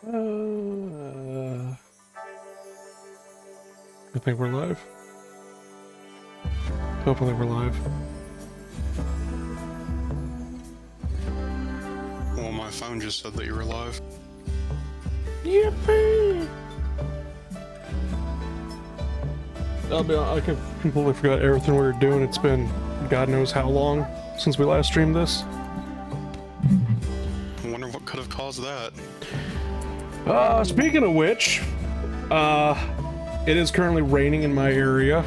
I think we're live. Hopefully we're live. Well, my phone just said that you were live. Yippee! I completely forgot everything we were doing. It's been God knows how long since we last streamed this. I wonder what could have caused that. Speaking of which, it is currently raining in my area.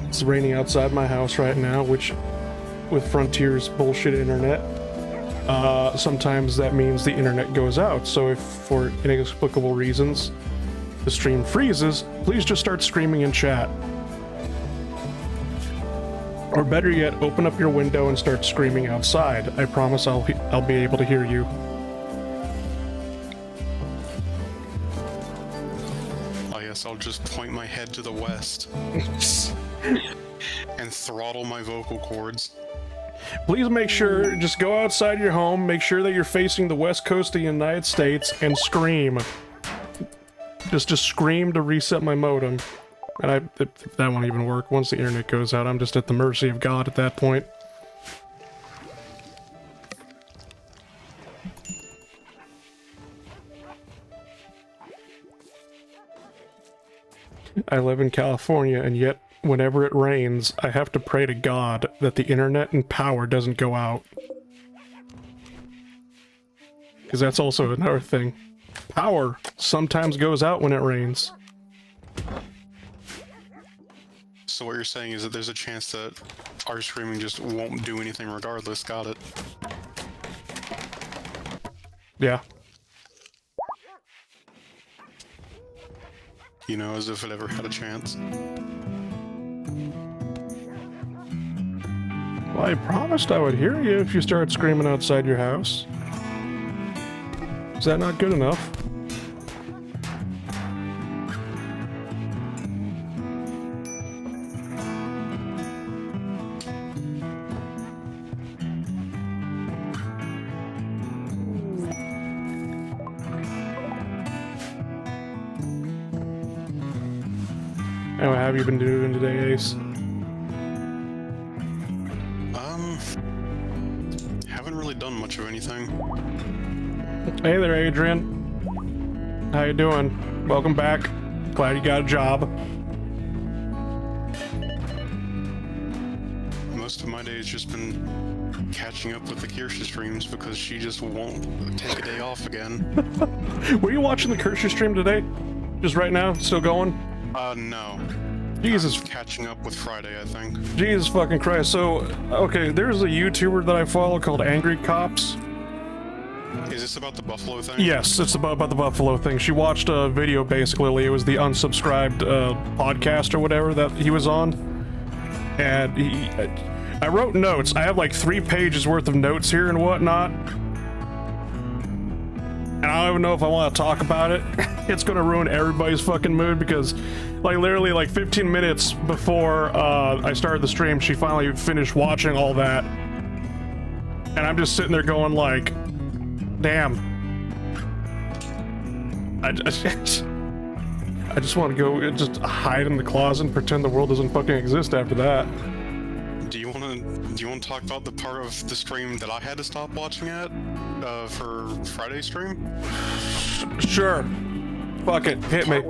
It's raining outside my house right now, which, with Frontier's bullshit internet, sometimes that means the internet goes out. So if, for inexplicable reasons, the stream freezes, please just start screaming in chat. Or better yet, open up your window and start screaming outside. I promise I'll be able to hear you. I guess I'll just point my head to the west and throttle my vocal cords. Please make sure, just go outside your home, make sure that you're facing the west coast of the United States, and scream. Just scream to reset my modem. And that won't even work. Once the internet goes out, I'm just at the mercy of God at that point. I live in California, and yet, whenever it rains, I have to pray to God that the internet and power doesn't go out. Because that's also another thing. Power sometimes goes out when it rains. So what you're saying is that there's a chance that our streaming just won't do anything regardless. Got it. Yeah. You know, as if it ever had a chance. Well, I promised I would hear you if you start screaming outside your house. Is that not good enough? And what have you been doing today, Ace? Haven't really done much of anything. Hey there, Adrian. How you doing? Welcome back. Glad you got a job. Most of my day has just been catching up with the Kirsha streams because she just won't take a day off again. Were you watching the Kirsha stream today? Just right now? Still going? No. Jesus. Catching up with Friday, I think. Jesus fucking Christ. So, okay, there's a YouTuber that I follow called Angry Cops. Is this about the buffalo thing? Yes, it's about the buffalo thing. She watched a video, basically. It was the unsubscribed podcast or whatever that he was on. And I wrote notes. I have like 3 pages worth of notes here and whatnot. And I don't even know if I want to talk about it. It's gonna ruin everybody's fucking mood because, like, literally, like 15 minutes before I started the stream, she finally finished watching all that. And I'm just sitting there going, like, damn. I just want to go just hide in the closet and pretend the world doesn't fucking exist after that. Do you want to talk about the part of the stream that I had to stop watching at for Friday's stream? Sure. Fuck it. Hit me.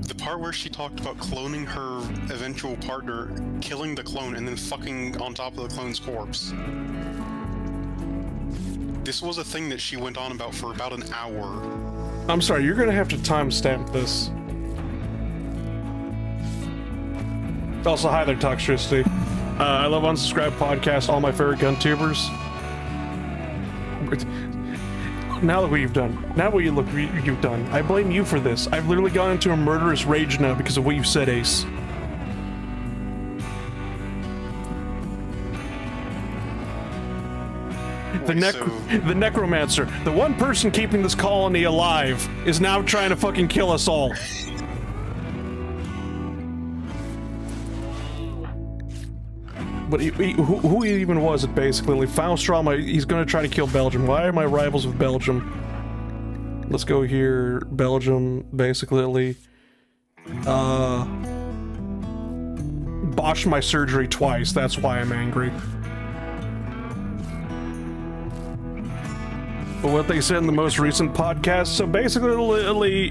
The part where she talked about cloning her eventual partner, killing the clone, and then fucking on top of the clone's corpse. This was a thing that she went on about for about an hour. I'm sorry, you're gonna have to timestamp this. Also, hi there, Toxicity. I love Unsubscribed Podcast, all my favorite gun tubers. Now look what you've done. Now what you've done. I blame you for this. I've literally gone into a murderous rage now because of what you said, Ace. The necromancer, the one person keeping this colony alive, is now trying to fucking kill us all. But who even was it, basically? Like, Faustrom, he's gonna try to kill Belgium. Why are my rivals with Belgium? Let's go here. Belgium, basically. Botched my surgery twice. That's why I'm angry. But what they said in the most recent podcast, so basically, we're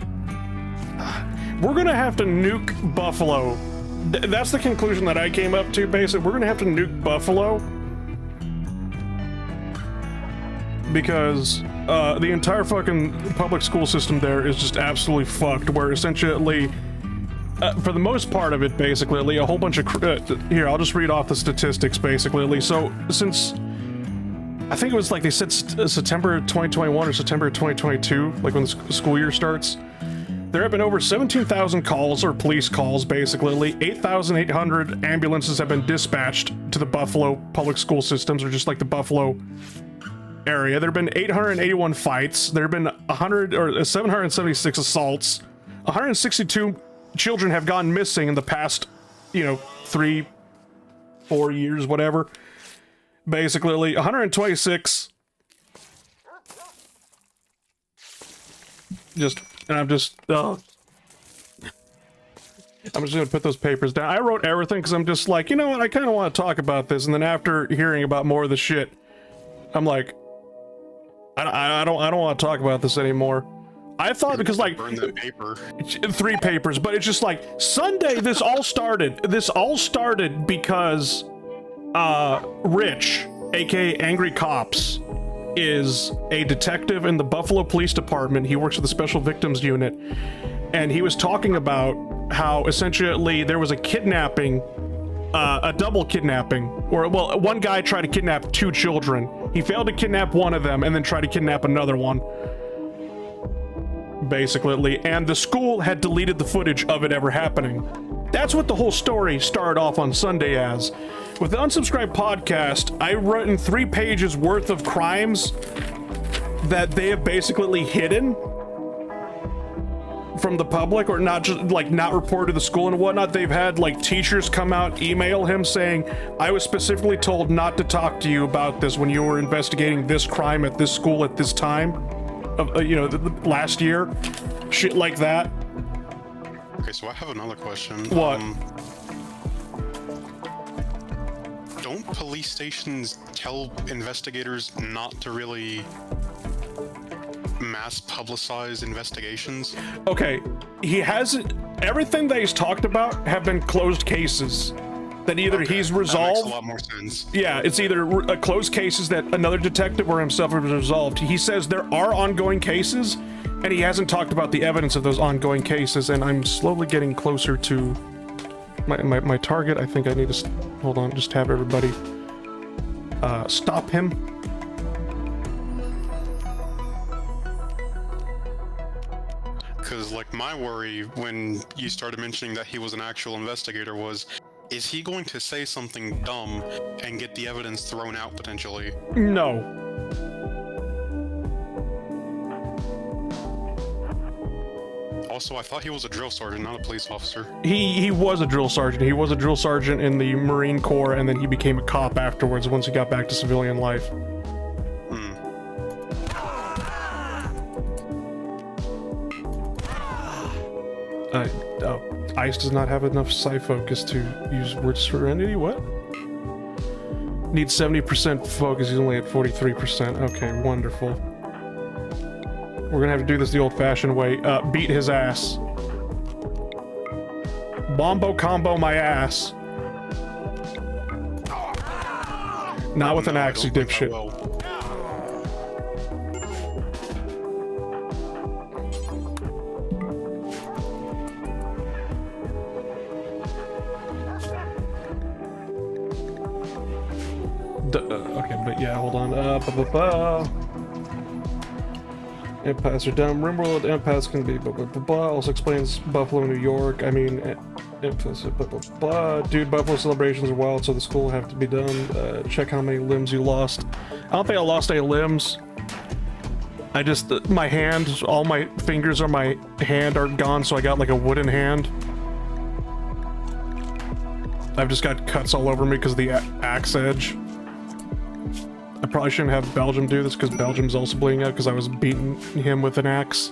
gonna have to nuke Buffalo. That's the conclusion that I came up to, basically. We're gonna have to nuke Buffalo. Because the entire fucking public school system there is just absolutely fucked, where essentially, for the most part of it, basically, a whole bunch of... here, I'll just read off the statistics, basically. So, since... I think it was like they said September 2021 or September 2022, like when the school year starts, there have been over 17,000 calls, or police calls, basically. 8,800 ambulances have been dispatched to the Buffalo public school systems, or just like the Buffalo area. There have been 881 fights. There have been 776 assaults. 162 children have gone missing in the past, 3-4 years, whatever. Basically, 126. I'm just gonna put those papers down. I wrote everything because I'm just like, you know what, I kind of want to talk about this, and then after hearing about more of the shit, I'm like, I don't want to talk about this anymore. I thought, because like burn that paper. 3 papers, but it's just like Sunday. This all started because Rich, aka Angry Cops, is a detective in the Buffalo Police Department. He works at the Special Victims Unit, and he was talking about how essentially there was a kidnapping, a double kidnapping, or well, one guy tried to kidnap 2 children. He failed to kidnap one of them and then tried to kidnap another one, basically, and the school had deleted the footage of it ever happening. That's what the whole story started off on Sunday as. With the Unsubscribed podcast, I wrote in 3 pages worth of crimes that they have basically hidden from the public, or not just like not reported to the school and whatnot. They've had like teachers come out, email him saying, I was specifically told not to talk to you about this when you were investigating this crime at this school at this time of last year. Shit like that. Okay, so I have another question. What? Don't police stations tell investigators not to really mass publicize investigations? Okay, he hasn't. Everything that he's talked about have been closed cases that either he's resolved. That makes a lot more sense. Yeah, it's either closed cases that another detective or himself has resolved. He says there are ongoing cases, and he hasn't talked about the evidence of those ongoing cases, and I'm slowly getting closer to my target. I think I need to hold on, just have everybody stop him. Because like my worry when you started mentioning that he was an actual investigator was, is he going to say something dumb and get the evidence thrown out potentially? No. Also, I thought he was a drill sergeant, not a police officer. He was a drill sergeant. He was a drill sergeant in the Marine Corps, and then he became a cop afterwards once he got back to civilian life. ICE does not have enough psi focus to use word serenity. What? Needs 70% focus. He's only at 43%. Okay, wonderful. We're gonna have to do this the old-fashioned way. Beat his ass. Wombo combo my ass. Not with an axe, you dipshit. Okay, but yeah, hold on. Empaths are dumb. Rimworld empaths can be blah blah blah blah. Also explains Buffalo, New York. I mean, empaths blah blah blah. Dude, Buffalo celebrations are wild, so the school have to be done. Check how many limbs you lost. I don't think I lost any limbs. I just my hand, all my fingers on my hand are gone, so I got like a wooden hand. I've just got cuts all over me because of the axe edge. I probably shouldn't have Belgium do this because Belgium's also bleeding out because I was beating him with an axe.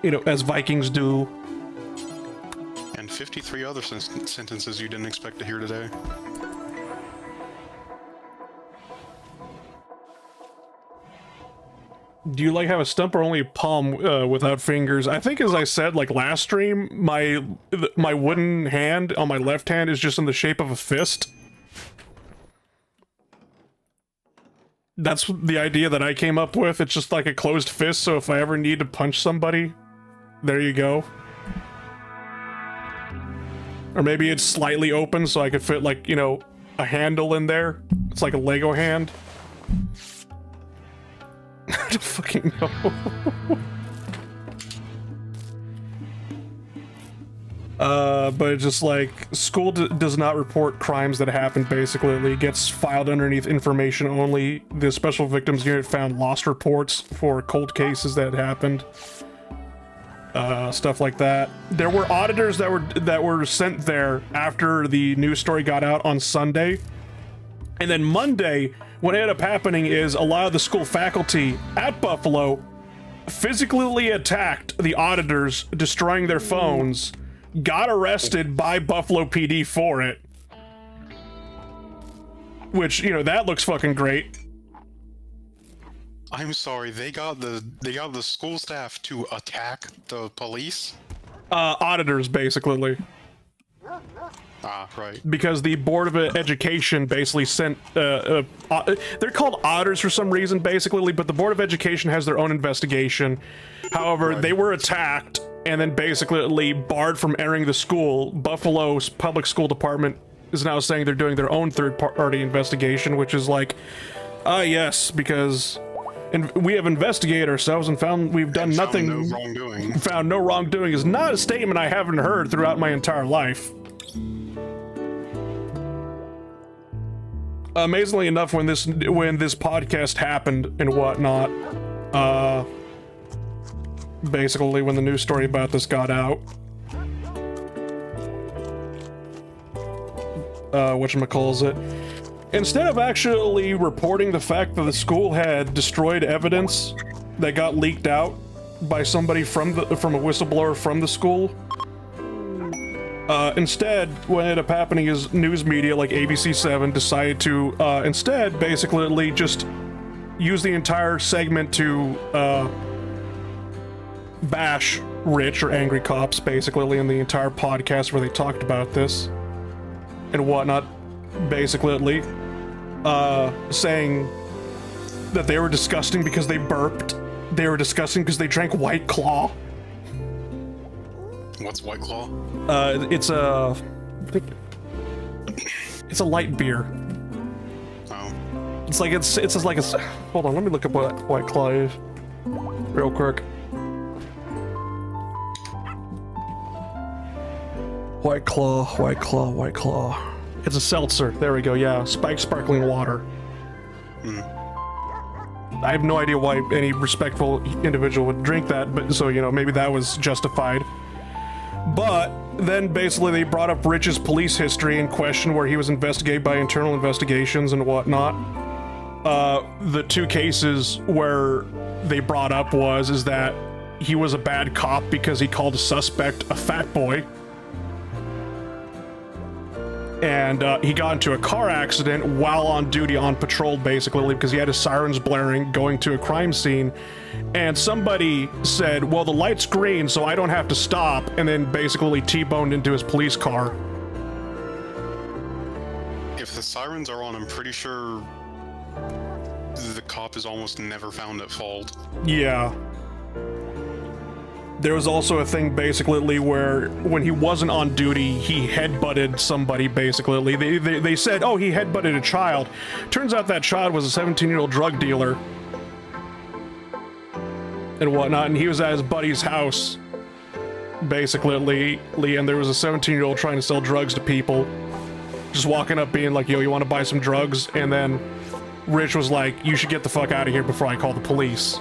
You know, as Vikings do. And 53 other sentences you didn't expect to hear today. Do you like have a stump or only a palm without fingers? I think, as I said, like last stream, my wooden hand on my left hand is just in the shape of a fist. That's the idea that I came up with. It's just like a closed fist, so if I ever need to punch somebody, there you go. Or maybe it's slightly open so I could fit, like, you know, a handle in there. It's like a Lego hand. I don't fucking know. But it's just like, school does not report crimes that happen, basically. It gets filed underneath information only. The Special Victims Unit found lost reports for cold cases that happened. Stuff like that. There were auditors that were sent there after the news story got out on Sunday. And then Monday, what ended up happening is a lot of the school faculty at Buffalo physically attacked the auditors, destroying their phones, got arrested by Buffalo PD for it. Which, you know, that looks fucking great. I'm sorry, they got the school staff to attack the police? Auditors, basically. Ah, right. Because the Board of Education basically sent, they're called auditors for some reason, basically, but the Board of Education has their own investigation. However, they were attacked and then basically barred from airing the school. Buffalo's public school department is now saying they're doing their own third-party investigation, which is like, yes, because we have investigated ourselves and found we've done nothing. Found no wrongdoing. Found no wrongdoing is not a statement I haven't heard throughout my entire life. Amazingly enough, when this podcast happened and whatnot, basically when the news story about this got out, whatchamacallit, instead of actually reporting the fact that the school had destroyed evidence that got leaked out by somebody from a whistleblower from the school, instead, what ended up happening is news media like ABC7 decided to, instead, basically just use the entire segment to, bash rich or angry cops, basically, in the entire podcast where they talked about this and whatnot, basically, saying that they were disgusting because they burped, they were disgusting because they drank White Claw. What's White Claw? It's a light beer. Oh. It's just like a. Hold on, let me look up what White Claw is, real quick. White Claw, White Claw, White Claw. It's a seltzer. There we go. Yeah, spiked sparkling water. I have no idea why any respectful individual would drink that, but so, you know, maybe that was justified. But then basically they brought up Rich's police history in question, where he was investigated by internal investigations and whatnot. The two cases where they brought up is that he was a bad cop because he called a suspect a fat boy. And he got into a car accident while on duty on patrol, basically, because he had his sirens blaring going to a crime scene. And somebody said, well, the light's green, so I don't have to stop, and then basically T-boned into his police car. If the sirens are on, I'm pretty sure the cop is almost never found at fault. Yeah. There was also a thing, basically, where when he wasn't on duty, he headbutted somebody, basically. They said, oh, he headbutted a child. Turns out that child was a 17-year-old drug dealer. And whatnot, and he was at his buddy's house, basically, and there was a 17-year-old trying to sell drugs to people. Just walking up being like, yo, you want to buy some drugs? And then Rich was like, you should get the fuck out of here before I call the police.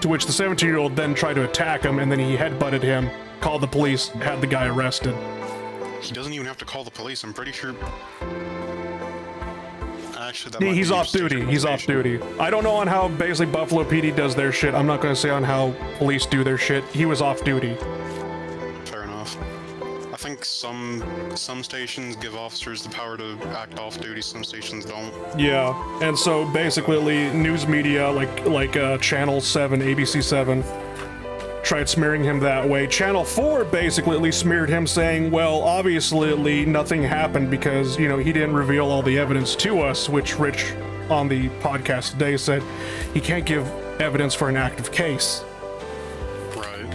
To which the 17-year-old then tried to attack him, and then he headbutted him, called the police, had the guy arrested. He doesn't even have to call the police, I'm pretty sure. Actually, that might He's be off duty. station He's off station. duty. I don't know on how basically Buffalo PD does their shit. I'm not going to say on how police do their shit. He was off duty. Fair enough. I think some stations give officers the power to act off duty. Some stations don't. Yeah, and so basically news media like Channel 7, ABC 7, tried smearing him that way. Channel 4 basically smeared him saying, well, obviously nothing happened because, you know, he didn't reveal all the evidence to us, which Rich on the podcast today said he can't give evidence for an active case. Right.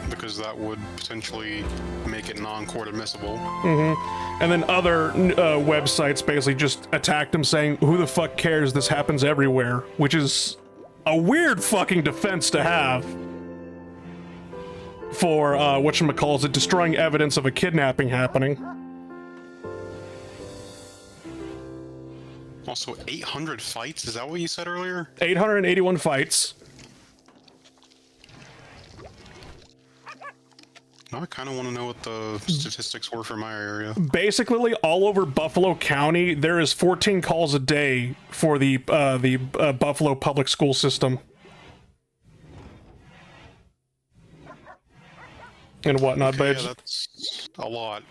Because that would potentially make it non-court admissible. And then other websites basically just attacked him saying, who the fuck cares, this happens everywhere, which is a weird fucking defense to have for, whatchamacallit, destroying evidence of a kidnapping happening. Also, 800 fights? Is that what you said earlier? 881 fights. Now I kind of want to know what the statistics were for my area. Basically, all over Buffalo County, there is 14 calls a day for the Buffalo public school system. And whatnot, Okay, but yeah, that's a lot.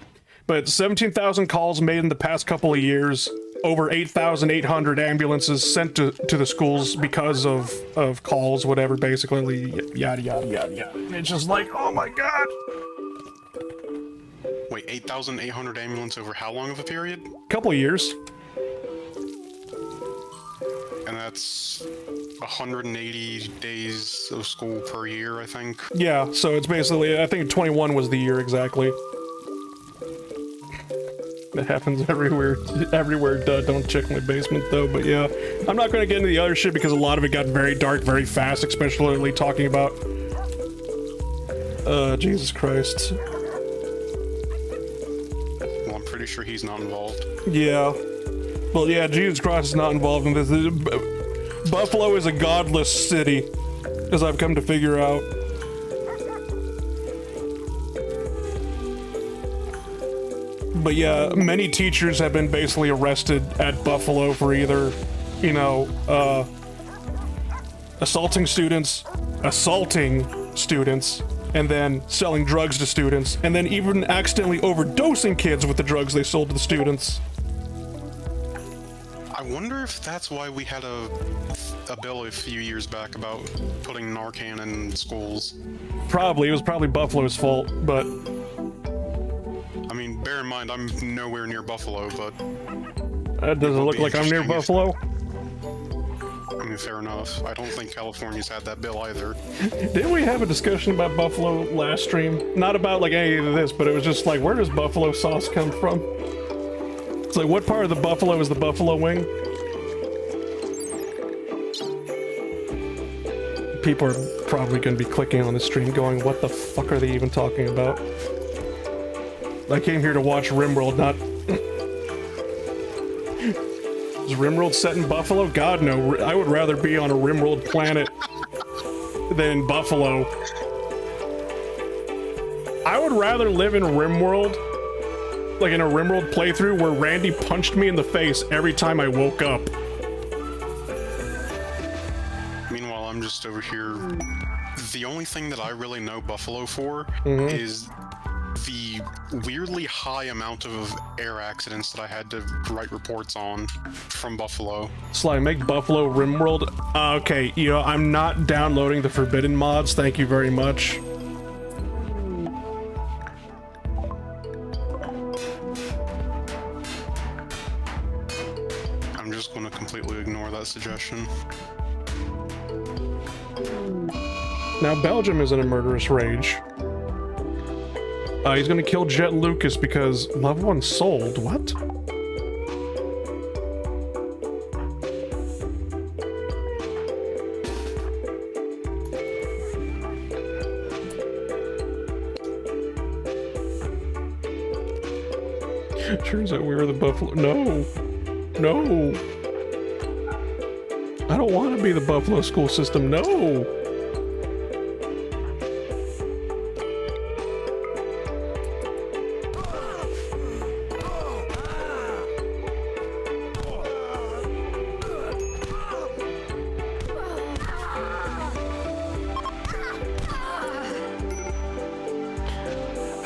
But 17,000 calls made in the past couple of years, over 8,800 ambulances sent to the schools because of calls, whatever, basically, yada, yada, yada, yada. And it's just like, oh my god! Wait, 8,800 ambulance over how long of a period? Couple of years. And that's 180 days of school per year, I think. Yeah, so it's basically, I think 21 was the year exactly. It happens everywhere, duh, don't check my basement though, but yeah. I'm not gonna get into the other shit because a lot of it got very dark very fast, especially talking about... Jesus Christ. Well, I'm pretty sure he's not involved. Yeah. Well, yeah, Jesus Christ is not involved in this. Buffalo is a godless city, as I've come to figure out. But yeah, many teachers have been basically arrested at Buffalo for either, you know, assaulting students, and then selling drugs to students, and then even accidentally overdosing kids with the drugs they sold to the students. I wonder if that's why we had a bill a few years back about putting Narcan in schools. Probably. It was probably Buffalo's fault, but... I mean, bear in mind, I'm nowhere near Buffalo, but... does it look like I'm near Buffalo? I mean, fair enough. I don't think California's had that bill either. Didn't we have a discussion about Buffalo last stream? Not about, like, any of this, but it was just like, where does buffalo sauce come from? It's like, what part of the buffalo is the buffalo wing? People are probably going to be clicking on the stream going, what the fuck are they even talking about? I came here to watch Rimworld, not... Is Rimworld set in Buffalo? God, no. I would rather be on a Rimworld planet than Buffalo. I would rather live in Rimworld, like in a Rimworld playthrough where Randy punched me in the face every time I woke up. Meanwhile, I'm just over here. The only thing that I really know Buffalo for is the weirdly high amount of air accidents that I had to write reports on from Buffalo. Sly, make Buffalo Rimworld? Okay, you know, I'm not downloading the Forbidden mods, thank you very much. I'm just going to completely ignore that suggestion. Now, Belgium is in a murderous rage. He's gonna kill Jet Lucas because Loved One sold. What? Turns out we were the Buffalo. No. No. I don't want to be the Buffalo school system. No.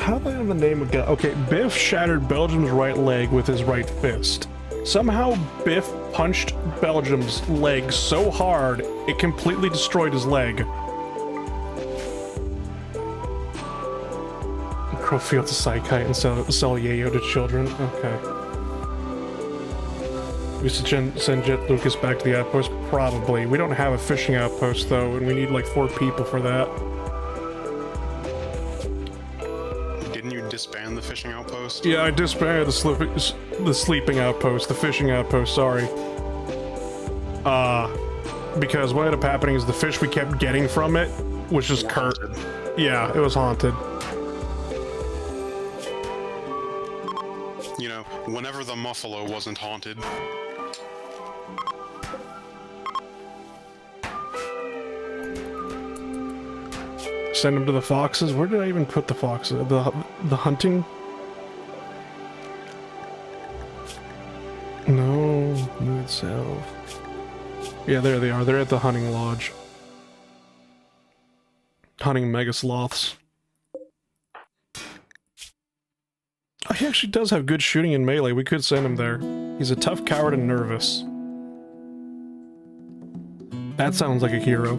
How do I know the name again? Okay, Biff shattered Belgium's right leg with his right fist. Somehow Biff punched Belgium's leg so hard, it completely destroyed his leg. Crow fields a psychite and sell yayo to children. Okay. We should send Jet Lucas back to the outpost? Probably. We don't have a fishing outpost though, and we need like 4 people for that. Didn't you disband the fishing outpost? Yeah, I disbanded the sleeping outpost, the fishing outpost, sorry. Because what ended up happening is the fish we kept getting from it was just cursed. Yeah, it was haunted. You know, whenever the Muffalo wasn't haunted. Send them to the foxes? Where did I even put the foxes? The hunting? No, move itself. Yeah, there they are. They're at the hunting lodge. Hunting mega sloths. Oh, he actually does have good shooting in melee. We could send him there. He's a tough coward and nervous. That sounds like a hero.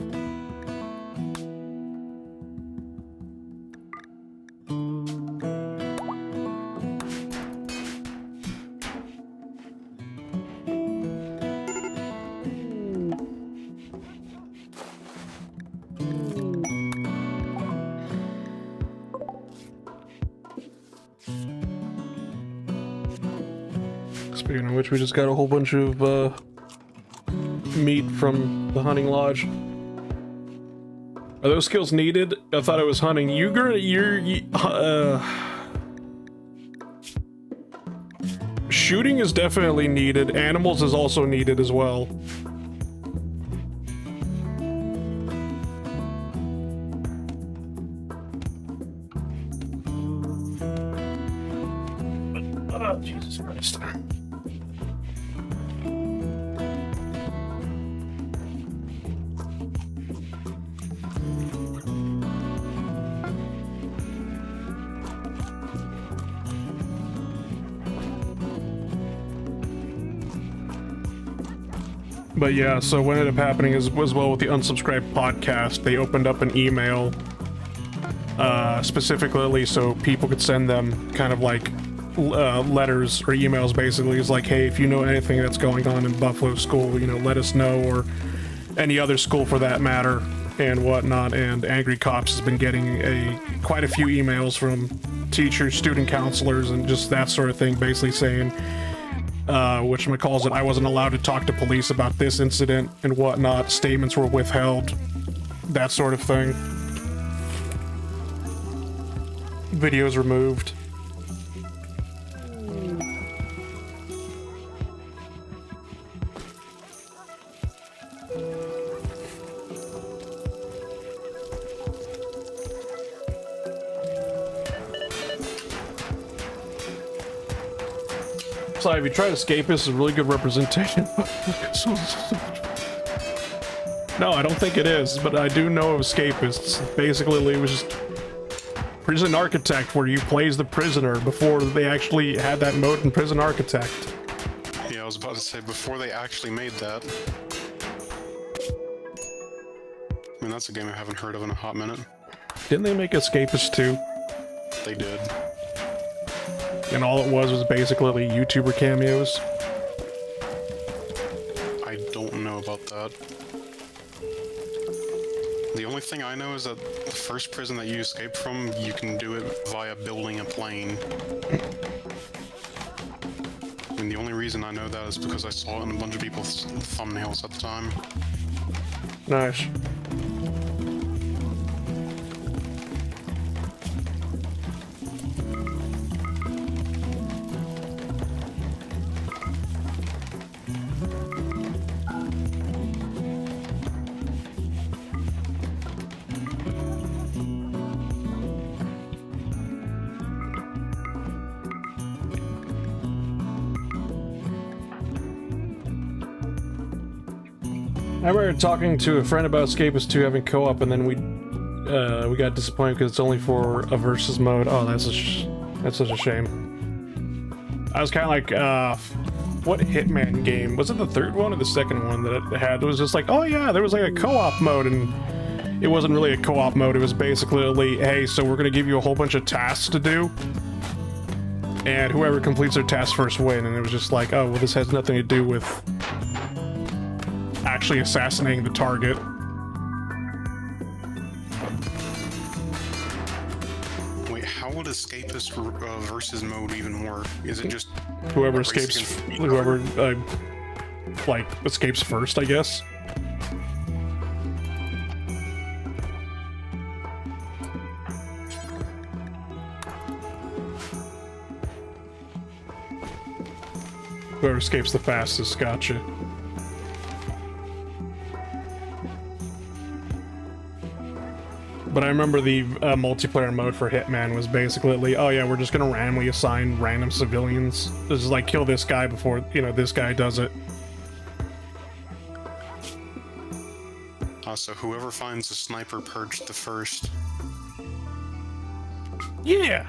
Speaking of which, we just got a whole bunch of meat from the hunting lodge. Are those skills needed? I thought it was hunting. Shooting is definitely needed. Animals is also needed as well. Oh, Jesus Christ. But yeah, so what ended up happening is, as well with the unsubscribed podcast, they opened up an email specifically so people could send them kind of like letters or emails. Basically, it's like, hey, if you know anything that's going on in Buffalo School, you know, let us know, or any other school for that matter, and whatnot. And Angry Cops has been getting quite a few emails from teachers, student counselors, and just that sort of thing, basically saying, whatchamacallit, I wasn't allowed to talk to police about this incident and whatnot, statements were withheld, that sort of thing. Videos removed. So if you try to escape, this is a really good representation. No, I don't think it is, but I do know of escapists. Basically, it was just Prison Architect, where you play as the prisoner before they actually had that mode in Prison Architect. Yeah, I was about to say, before they actually made that. I mean, that's a game I haven't heard of in a hot minute. Didn't they make Escapist too? They did. And all it was basically YouTuber cameos? I don't know about that. The only thing I know is that the first prison that you escaped from, you can do it via building a plane. And the only reason I know that is because I saw it in a bunch of people's thumbnails at the time. Nice. I remember talking to a friend about Escapist 2 having co-op, and then we we got disappointed because it's only for a versus mode. Oh, that's such a shame. I was kind of like, what Hitman game? Was it the third one or the second one that it had? It was just like, oh yeah, there was like a co-op mode, and it wasn't really a co-op mode. It was basically, hey, so we're gonna give you a whole bunch of tasks to do, and whoever completes their task first win. And it was just like, oh, well, this has nothing to do with actually assassinating the target. How would escapist versus mode even work? Is it just whoever escapes, whoever like escapes first, I guess? Whoever escapes the fastest, gotcha. But I remember the multiplayer mode for Hitman was basically, oh yeah, we're just gonna randomly assign random civilians. This is like, kill this guy before, you know, this guy does it. So whoever finds the sniper perched the first. Yeah!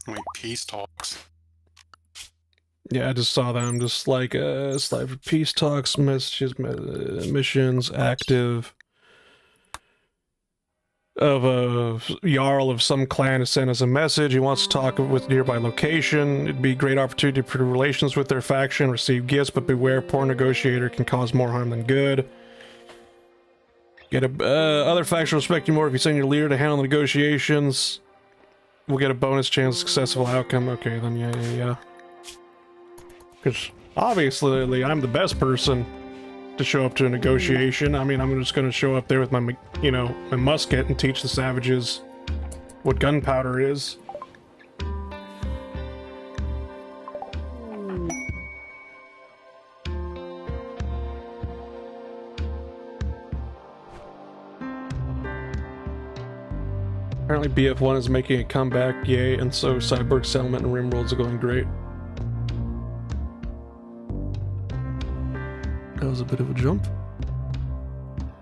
Wait, peace talks. Yeah, I just saw that. I'm just like, slide for peace talks, messages, missions, active. Of a Jarl of some clan has sent us a message. He wants to talk with nearby location. It'd be a great opportunity to improve relations with their faction, receive gifts, but beware, poor negotiator can cause more harm than good. Get a, other faction will respect you more if you send your leader to handle the negotiations. We'll get a bonus chance successful outcome. Okay, then yeah. Because obviously I'm the best person to show up to a negotiation. I mean, I'm just going to show up there with my, you know, my musket and teach the savages what gunpowder is. Apparently BF1 is making a comeback, yay, and so Cyborg Settlement and Rimworlds are going great. That was a bit of a jump.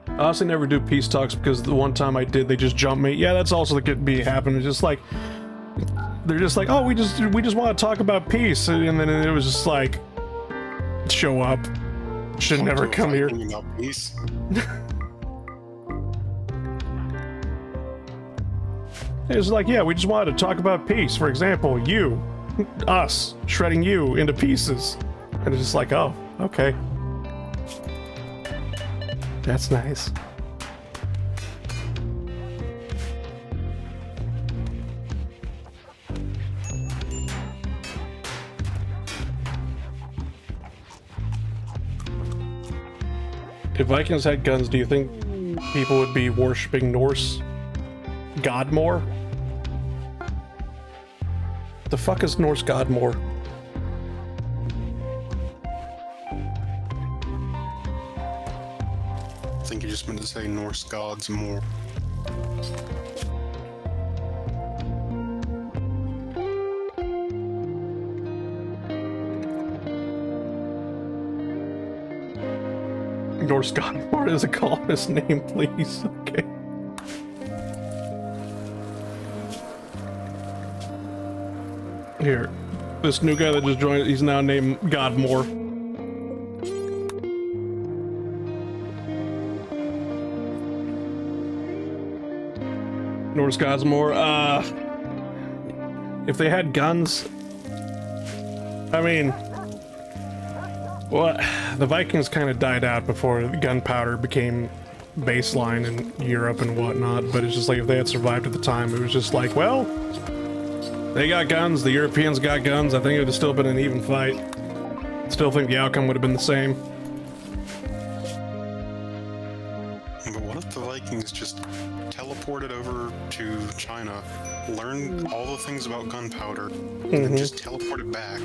I honestly never do peace talks because the one time I did, they just jumped me. Yeah, that's also could be happening. It's just like, they're just like, oh, we just want to talk about peace, and then it was just like, show up. Should never come here. About peace. It was like, yeah, we just wanted to talk about peace. For example, you, us, shredding you into pieces, and it's just like, oh, okay. That's nice. If Vikings had guns, do you think people would be worshipping Norse god more? The fuck is Norse god more? I think you just meant to say Norse gods more. Norse god more is a call his name, please. Okay. Here, this new guy that just joined, he's now named Godmore. Norse gods more. If they had guns, I mean, well, the Vikings kind of died out before gunpowder became baseline in Europe and whatnot, but it's just like if they had survived at the time, it was just like, well, they got guns, the Europeans got guns, I think it would have still been an even fight. Still think the outcome would have been the same. But what if the Vikings just teleported over to China, learned all the things about gunpowder, and then just teleported back?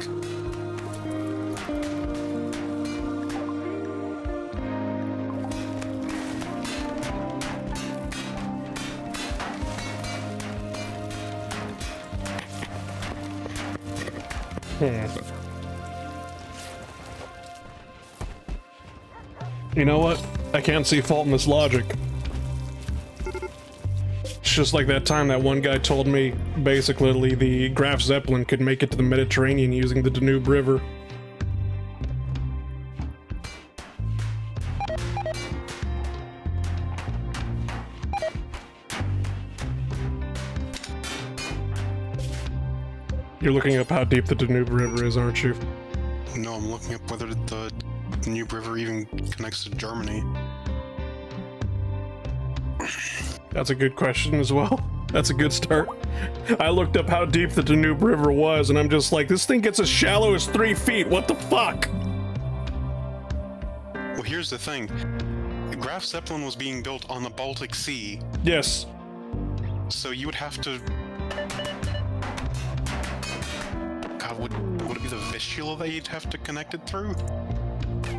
You know what? I can't see fault in this logic. It's just like that time that one guy told me, basically, the Graf Zeppelin could make it to the Mediterranean using the Danube River. You're looking up how deep the Danube River is, aren't you? No, I'm looking up whether the Danube River even connects to Germany. That's a good question as well. That's a good start. I looked up how deep the Danube River was, and I'm just like, this thing gets as shallow as 3 feet. What the fuck? Well, here's the thing. The Graf Zeppelin was being built on the Baltic Sea. Yes. So you would have to... God, would it be the Vistula that you'd have to connect it through?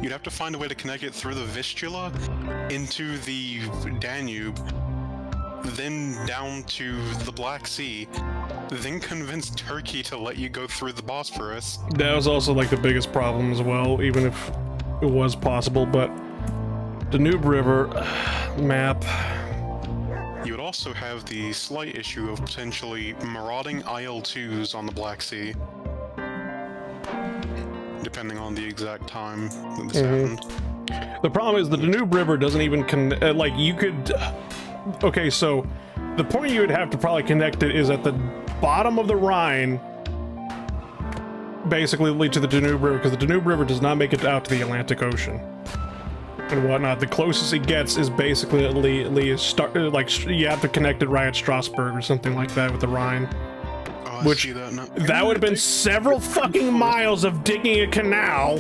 You'd have to find a way to connect it through the Vistula into the Danube, then down to the Black Sea, then convince Turkey to let you go through the Bosphorus. That was also like the biggest problem as well, even if it was possible, but Danube River map. You would also have the slight issue of potentially marauding IL-2s on the Black Sea. Depending on the exact time that this happened. The problem is the Danube River doesn't even like you could... Okay, so the point you would have to probably connect it is at the bottom of the Rhine, basically lead to the Danube River, because the Danube River does not make it out to the Atlantic Ocean and whatnot. The closest it gets is basically like you have to connect it right at Strasbourg or something like that with the Rhine. Which that would have been several fucking miles of digging a canal,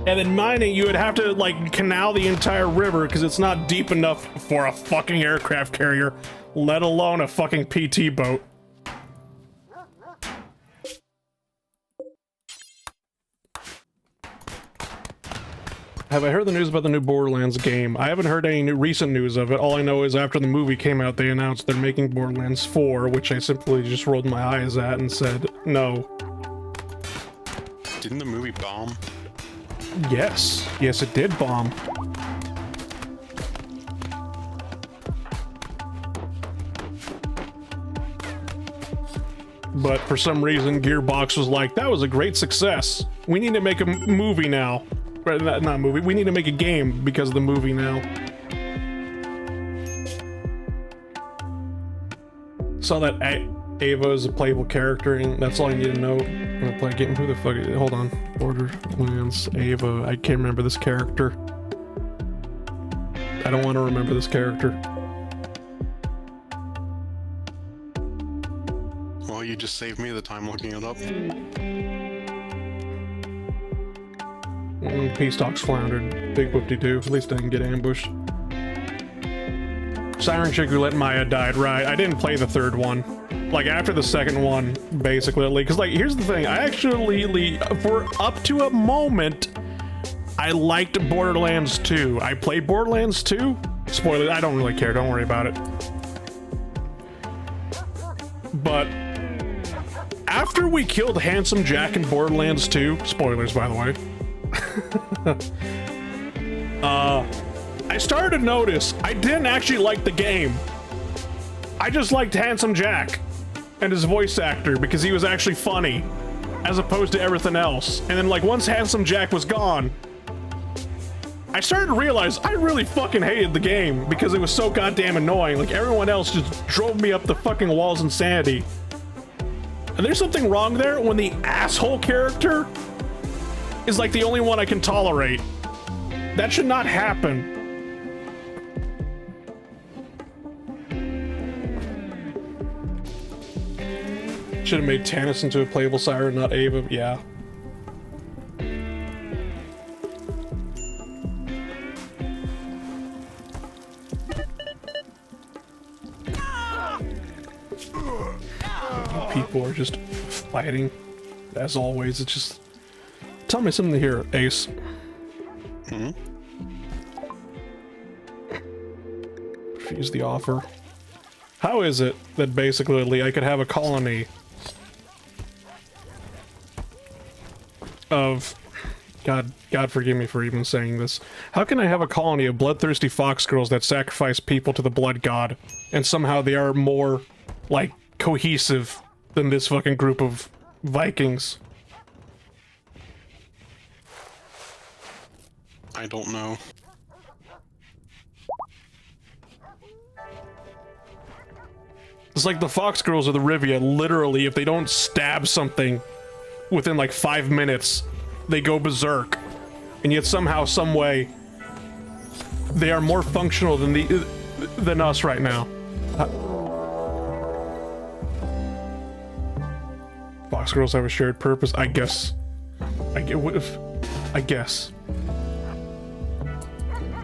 and then mining. You would have to like canal the entire river because it's not deep enough for a fucking aircraft carrier, let alone a fucking PT boat. Have I heard the news about the new Borderlands game? I haven't heard any recent news of it. All I know is after the movie came out, they announced they're making Borderlands 4, which I simply just rolled my eyes at and said, no. Didn't the movie bomb? Yes. Yes, it did bomb. But for some reason, Gearbox was like, that was a great success. We need to make a movie now. Not movie. We need to make a game because of the movie now. Saw that Ava is a playable character, and that's all I need to know. I'm gonna play a game. Who the fuck is it? Hold on. Borderlands Ava. I can't remember this character. I don't want to remember this character. Well, you just saved me the time looking it up. Peace talks floundered. Big whoop-de-doo. At least I didn't get ambushed. Siren Chick who let Maya died, right. I didn't play the third one. Like, after the second one, basically. Because, like, here's the thing. I actually, for up to a moment, I liked Borderlands 2. I played Borderlands 2. Spoiler, I don't really care. Don't worry about it. But after we killed Handsome Jack in Borderlands 2, spoilers, by the way, I started to notice I didn't actually like the game. I just liked Handsome Jack and his voice actor because he was actually funny as opposed to everything else. And then, like, once Handsome Jack was gone, I started to realize I really fucking hated the game because it was so goddamn annoying. Like, everyone else just drove me up the fucking walls in sanity. And there's something wrong there when the asshole character is like the only one I can tolerate. That should not happen. Should have made Tannis into a playable siren, not Ava. Yeah. People are just fighting. As always, it's just... Tell me something here, Ace. Refuse the offer. How is it that basically I could have a colony of God forgive me for even saying this. How can I have a colony of bloodthirsty fox girls that sacrifice people to the blood god, and somehow they are more, like, cohesive than this fucking group of Vikings? I don't know. It's like the fox girls of the Rivia, literally, if they don't stab something within like 5 minutes, they go berserk. And yet somehow, some way, they are more functional than us right now. Fox girls have a shared purpose, I guess. I guess.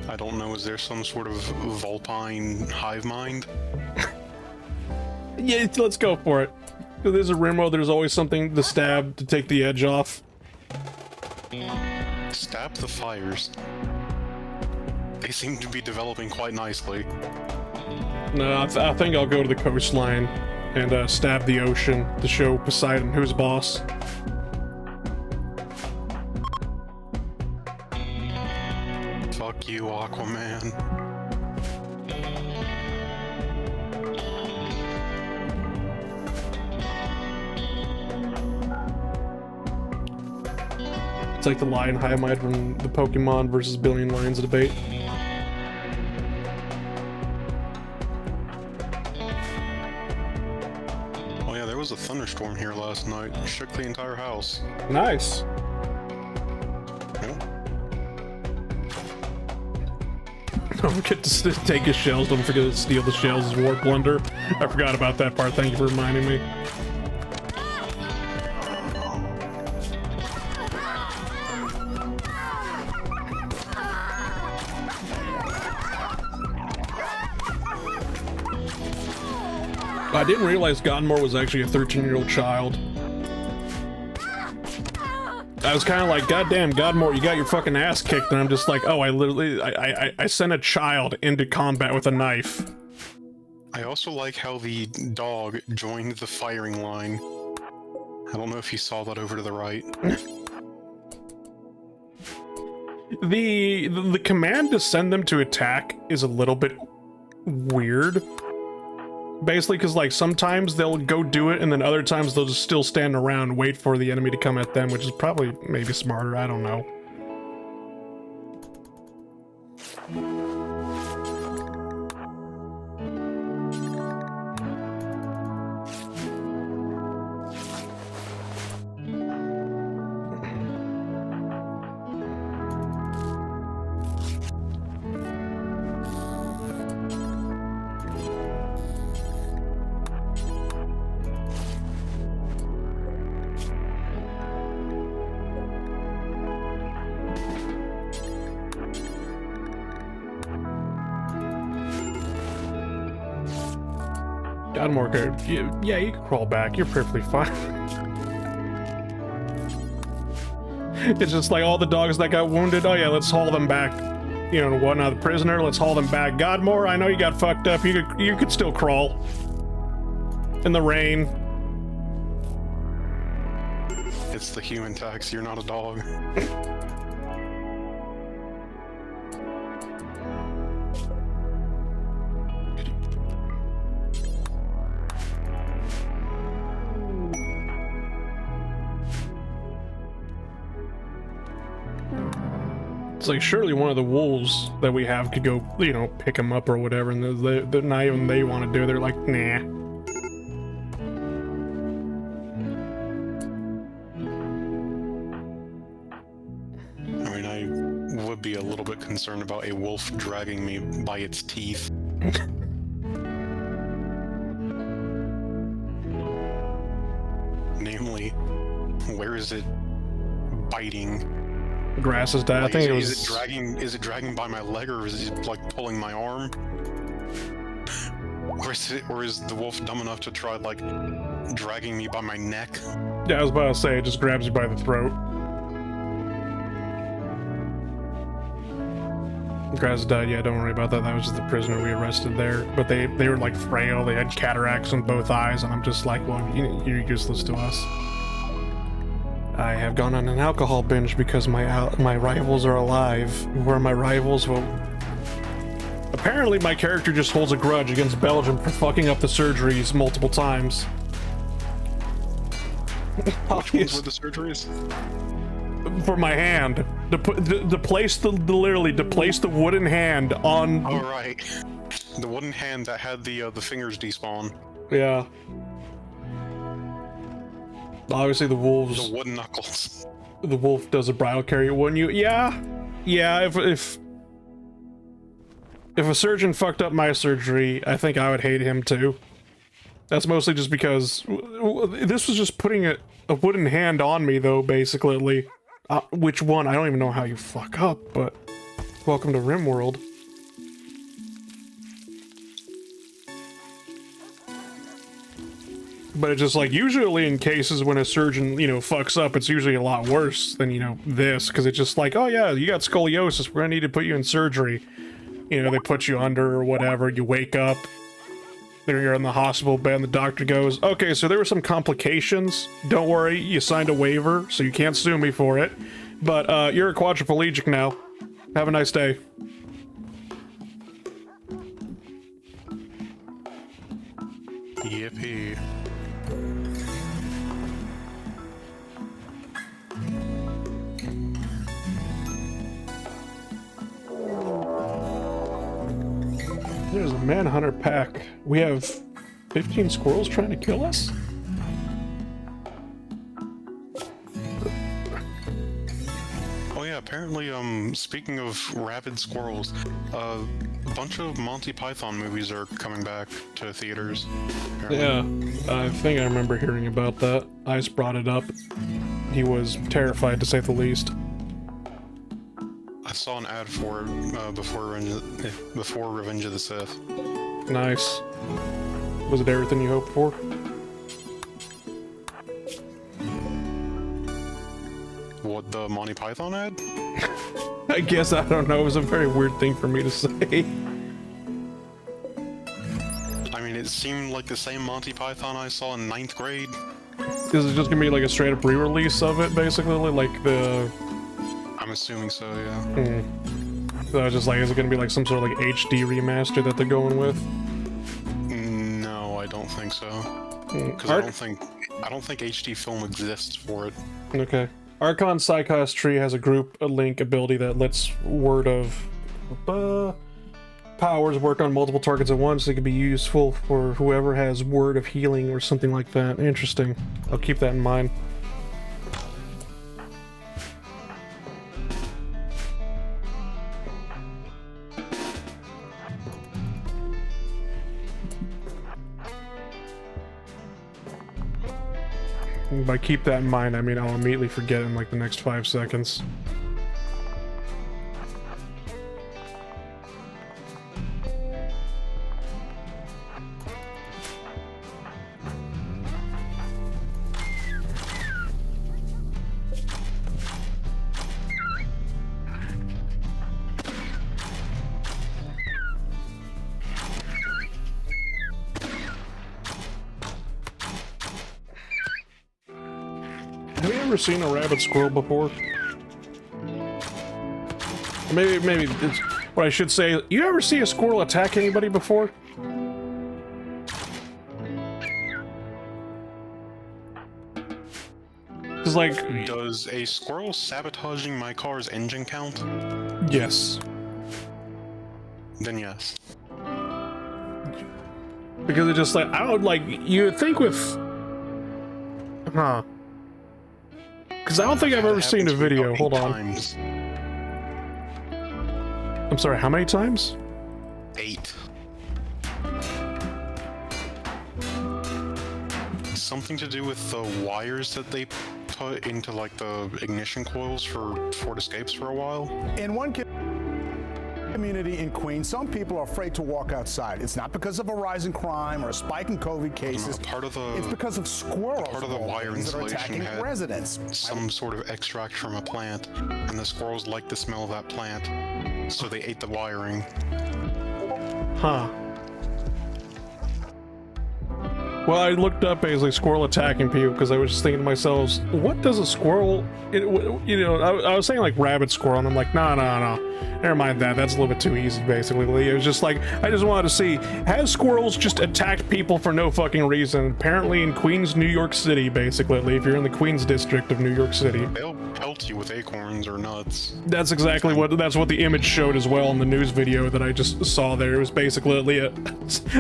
I don't know, is there some sort of vulpine hive mind? Yeah, let's go for it. If there's a Rimworld, there's always something to stab to take the edge off. Stab the fires. They seem to be developing quite nicely. No, I think I'll go to the coastline and stab the ocean to show Poseidon who's boss. Fuck you, Aquaman. It's like the lion Hyamite from the Pokemon versus Billion Lions debate. Oh yeah, there was a thunderstorm here last night. It shook the entire house. Nice. Yeah. Don't forget to take his shells. Don't forget to steal the shells as war plunder. I forgot about that part. Thank you for reminding me. I didn't realize Godmore was actually a 13-year-old child. I was kind of like, goddamn, Godmore, you got your fucking ass kicked, and I'm just like, oh, I sent a child into combat with a knife. I also like how the dog joined the firing line. I don't know if you saw that over to the right. The command to send them to attack is a little bit weird. Basically, because, like, sometimes they'll go do it, and then other times they'll just still stand around and wait for the enemy to come at them, which is probably maybe smarter, I don't know. Godmore, yeah, you can crawl back. You're perfectly fine. It's just like all the dogs that got wounded. Oh yeah, let's haul them back. You know what? Now the prisoner. Let's haul them back. Godmore, I know you got fucked up. You could still crawl in the rain. It's the human tax. You're not a dog. It's like, surely one of the wolves that we have could go, you know, pick them up or whatever, and they're not even they want to do it. They're like, nah. I mean, I would be a little bit concerned about a wolf dragging me by its teeth. Namely, where is it biting? Grass has died. Like, I think is it dragging by my leg, or is it like pulling my arm? Or is the wolf dumb enough to try like dragging me by my neck? Yeah, I was about to say, it just grabs you by the throat. Grass died. Yeah, don't worry about that. That was just the prisoner we arrested there. But they were like frail. They had cataracts in both eyes, and I'm just like, well, you're useless to us. I have gone on an alcohol binge because my rivals are alive. Who are my rivals? Well, apparently my character just holds a grudge against Belgium for fucking up the surgeries multiple times. Which ones were the surgeries? For my hand, to place the wooden hand on. Oh right, the wooden hand that had the fingers despawn. Yeah. Obviously the wolves. The wooden knuckles. The wolf does a bridal carry, wouldn't you? Yeah. Yeah. If a surgeon fucked up my surgery, I think I would hate him too. That's mostly just because this was just putting a wooden hand on me, though, basically. Which one? I don't even know how you fuck up, but welcome to Rimworld. But it's just like, usually in cases when a surgeon, you know, fucks up, it's usually a lot worse than, you know, this, because it's just like, oh yeah, you got scoliosis, we're gonna need to put you in surgery. You know, they put you under or whatever, you wake up, there you're in the hospital bed, and the doctor goes, okay, so there were some complications, don't worry, you signed a waiver, so you can't sue me for it, but you're a quadriplegic now. Have a nice day. Yippee. There's a manhunter pack. We have 15 squirrels trying to kill us? Oh yeah, apparently, speaking of rabid squirrels, a bunch of Monty Python movies are coming back to theaters. Apparently. Yeah, I think I remember hearing about that. Ice brought it up. He was terrified, to say the least. I saw an ad for it before Revenge of the Sith. Nice. Was it everything you hoped for? What, the Monty Python ad? I guess, I don't know, it was a very weird thing for me to say. I mean, it seemed like the same Monty Python I saw in 9th grade. Is it just gonna be like a straight up re-release of it, basically? Like the... I'm assuming so, yeah. So I was just like, is it gonna be like some sort of like HD remaster that they're going with? No, I don't think so. Because I don't think HD film exists for it. Okay. Archon Psychos Tree has a group link ability that lets word of powers work on multiple targets at once. It can be useful for whoever has word of healing or something like that. Interesting. I'll keep that in mind. By keep that in mind, I mean I'll immediately forget in like the next 5 seconds. Have you ever seen a rabbit squirrel before? Or maybe it's, what I should say, you ever see a squirrel attack anybody before? It's like... Does a squirrel sabotaging my car's engine count? Yes. Then yes. Because it's just like, I would like, you would think with... Huh. Because I don't think I've ever seen a video. Hold on. Times. I'm sorry, how many times? 8. Something to do with the wires that they put into like the ignition coils for Ford Escapes for a while. In one community in Queens, some people are afraid to walk outside. It's not because of a rise in crime or a spike in COVID cases. It's because of squirrels. Part of the wire insulation had residents. some sort of extract from a plant, and the squirrels liked the smell of that plant, so they ate the wiring. Huh. Well, I looked up basically squirrel attacking people because I was just thinking to myself, what does a squirrel, you know, I was saying like rabbit squirrel, and I'm like, no, never mind that. That's a little bit too easy, basically. It was just like, I just wanted to see, has squirrels just attacked people for no fucking reason? Apparently in Queens, New York City, basically, if you're in the Queens district of New York City. They'll pelt you with acorns or nuts. That's exactly that's what the image showed as well in the news video that I just saw there. It was basically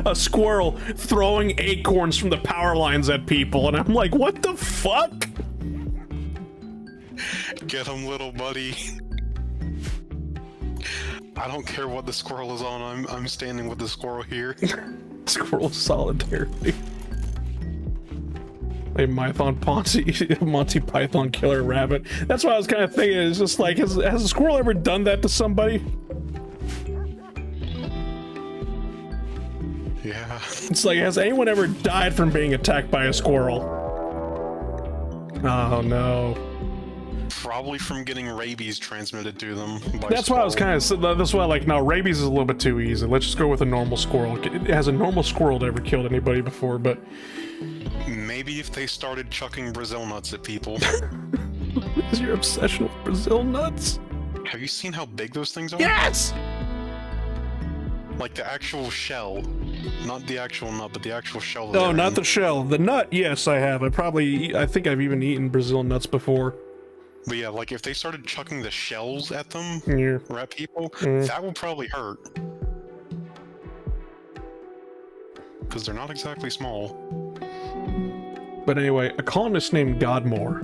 a squirrel throwing acorns from the power lines at people, and I'm like, what the fuck? Get him, little buddy. I don't care what the squirrel is on, I'm standing with the squirrel here. Squirrel solidarity. A Monty Python killer rabbit. That's what I was kind of thinking. It's just like, has a squirrel ever done that to somebody? Yeah. It's like, has anyone ever died from being attacked by a squirrel? Oh no. Probably from getting rabies transmitted to them. That's why I was kind of. That's why, like, no, rabies is a little bit too easy. Let's just go with a normal squirrel. Has a normal squirrel ever killed anybody before? But maybe if they started chucking Brazil nuts at people. What is your obsession with Brazil nuts? Have you seen how big those things are? Yes. Like the actual shell, not the actual nut, but the actual shell. Oh, not the shell. The nut. Yes, I have. I think I've even eaten Brazil nuts before. But yeah, like if they started chucking the shells at them, yeah, or at people, that would probably hurt. Because they're not exactly small. But anyway, a colonist named Godmore,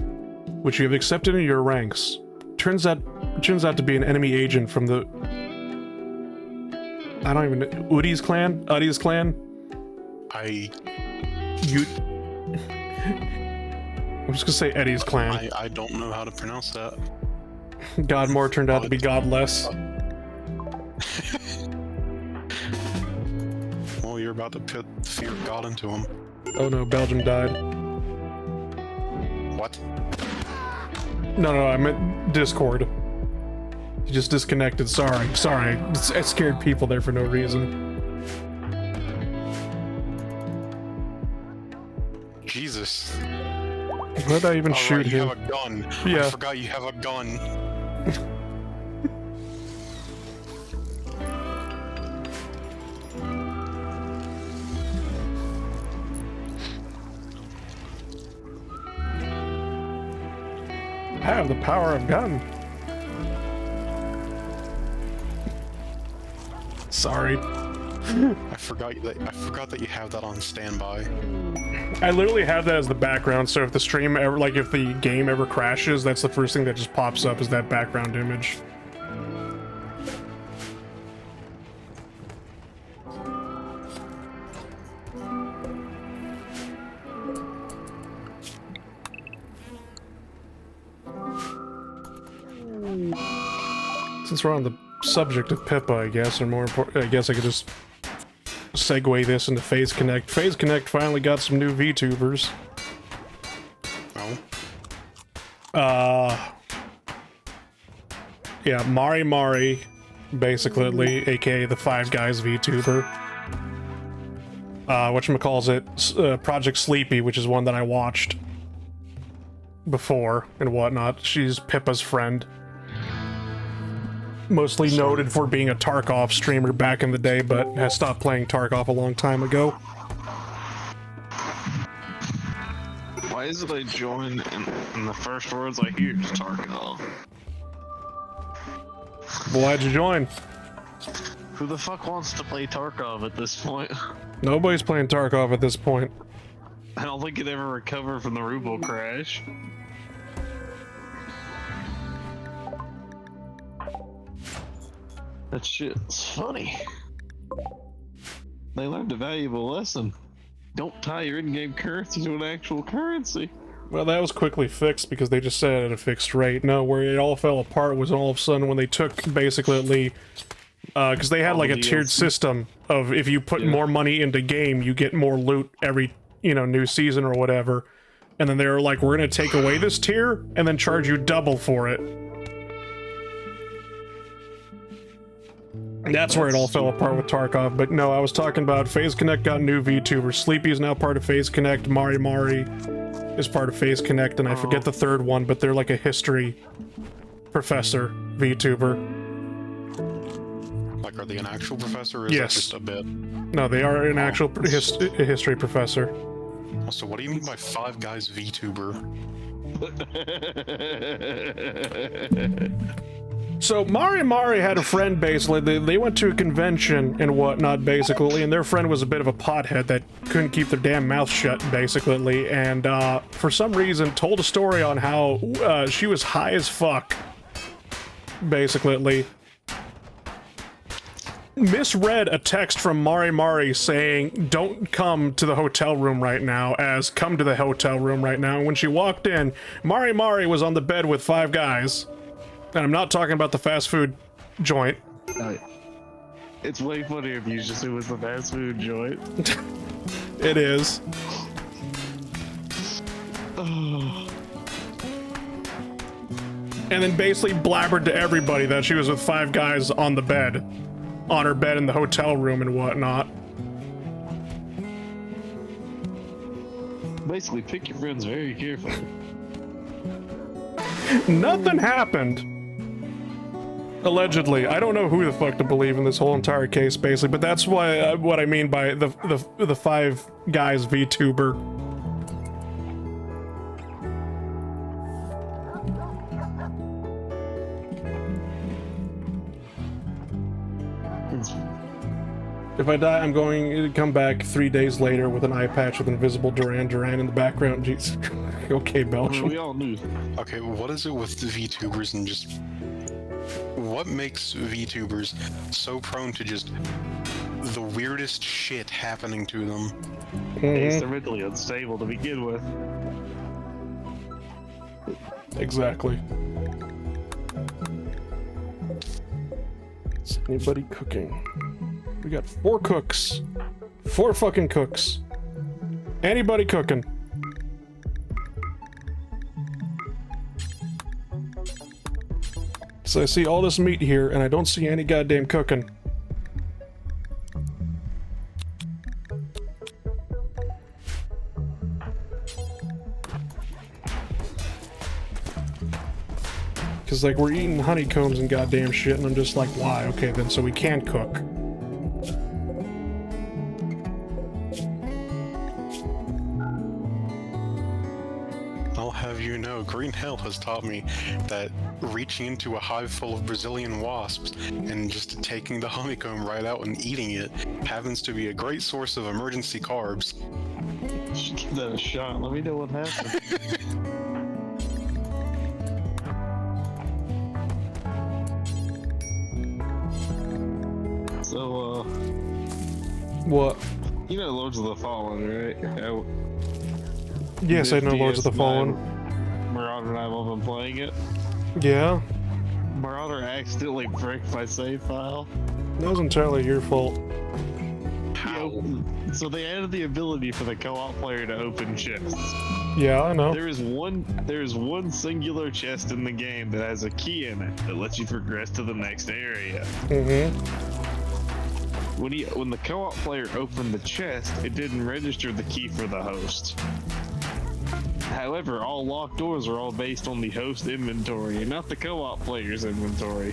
which you have accepted in your ranks, turns out to be an enemy agent from the... I don't even know... Udi's clan? Udi's clan? I'm just gonna say Eddie's clan. I don't know how to pronounce that. Godmore turned out to be godless. Well, you're about to put the fear of God into him. Oh no, Belgium died. What? No, I meant Discord. You just disconnected. Sorry. I scared people there for no reason. Jesus. Why did I even shoot him? You have a gun. Yeah. I forgot you have a gun. I have the power of gun. Sorry. I forgot that you have that on standby. I literally have that as the background, so if the stream ever, like if the game ever crashes, that's the first thing that just pops up is that background image. Since we're on the subject of Pippa, I guess, or more important, I guess I could just segue this into Phase Connect. Phase Connect finally got some new VTubers. Oh. Yeah, Mari, basically, aka the Five Guys VTuber. Whatchamacallit, Project Sleepy, which is one that I watched before and whatnot. She's Pippa's friend. Mostly noted for being a Tarkov streamer back in the day, but has stopped playing Tarkov a long time ago. Why is it I join and the first words I hear is Tarkov? Why'd you join? Who the fuck wants to play Tarkov at this point? Nobody's playing Tarkov at this point. I don't think it ever recovered from the Rimworld crash. That shit's funny. They learned a valuable lesson. Don't tie your in-game currency to an actual currency. Well, that was quickly fixed because they just set it at a fixed rate. No, where it all fell apart was all of a sudden when they took basically, because they had like a tiered system of if you put more money into game, you get more loot every, new season or whatever. And then they were like, we're gonna take away this tier and then charge you double for it. That's where it all fell apart with Tarkov. But no, I was talking about FaZe Connect got new VTubers. Sleepy is now part of FaZe Connect. Mari is part of FaZe Connect, and I forget the third one, but they're like a history professor VTuber. Like, are they an actual professor, or is that just a bit? No, they are an actual history professor. So what do you mean by Five Guys VTuber? So Mari had a friend, basically. They went to a convention and whatnot, basically, and their friend was a bit of a pothead that couldn't keep their damn mouth shut, basically, and for some reason told a story on how she was high as fuck, basically. Misread a text from Mari saying, "Don't come to the hotel room right now," as "come to the hotel room right now." And when she walked in, Mari was on the bed with 5 guys. And I'm not talking about the fast food joint. It's way funnier if you just say it was the fast food joint. It is. And then basically blabbered to everybody that she was with 5 guys on the bed. On her bed in the hotel room and whatnot. Basically, pick your friends very carefully. Nothing happened. Allegedly. I don't know who the fuck to believe in this whole entire case, basically, but that's why what I mean by the 5 guys VTuber. If I die, I'm going to come back 3 days later with an eye patch with invisible Duran in the background. Jeez. Okay, Belgium. We all knew. Okay, what is it with the VTubers and just... What makes VTubers so prone to just the weirdest shit happening to them? They're mentally unstable to begin with. Exactly. Is anybody cooking? We got 4 cooks. 4 fucking cooks. Anybody cooking? So I see all this meat here, and I don't see any goddamn cooking. Cause like we're eating honeycombs and goddamn shit, and I'm just like, why? Okay then, so we can cook. I'll have you know, Green Hell has taught me that reaching into a hive full of Brazilian wasps and just taking the honeycomb right out and eating it happens to be a great source of emergency carbs. You should give that a shot. Let me know what happened. So, What? you know Lords of the Fallen, right? Yes, I know Lords of the Fallen. Marauder and I have been playing it. Yeah? Marauder accidentally bricked my save file. That was entirely your fault. How? So they added the ability for the co-op player to open chests. Yeah, I know. There is one singular chest in the game that has a key in it that lets you progress to the next area. Mm-hmm. When the co-op player opened the chest, it didn't register the key for the host. However, all locked doors are all based on the host inventory and not the co-op player's inventory.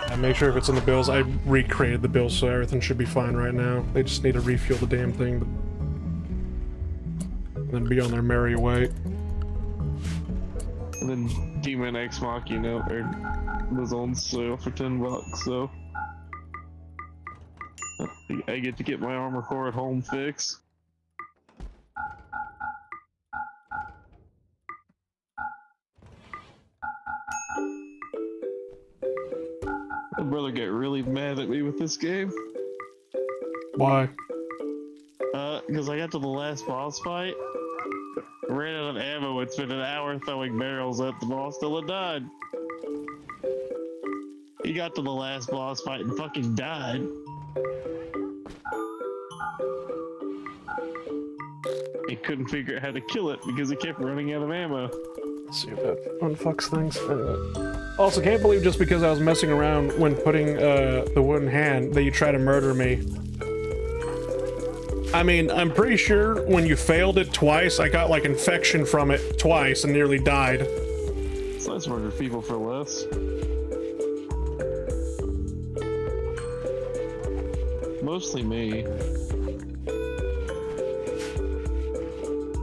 I make sure if it's in the bills, I recreated the bills, so everything should be fine right now. They just need to refuel the damn thing, and then be on their merry way. And then Demon X Machina was on sale for $10, so I get to get my armor core at home fix. My brother get really mad at me with this game. Why? Because I got to the last boss fight, ran out of ammo, and spent an hour throwing barrels at the boss till it died. He got to the last boss fight and fucking died. He couldn't figure out how to kill it because he kept running out of ammo. Let's see if that unfucks things. Also, can't believe just because I was messing around when putting the wooden hand that you try to murder me. I mean, I'm pretty sure when you failed it twice, I got like infection from it twice and nearly died. So let's murder people for less. Mostly me.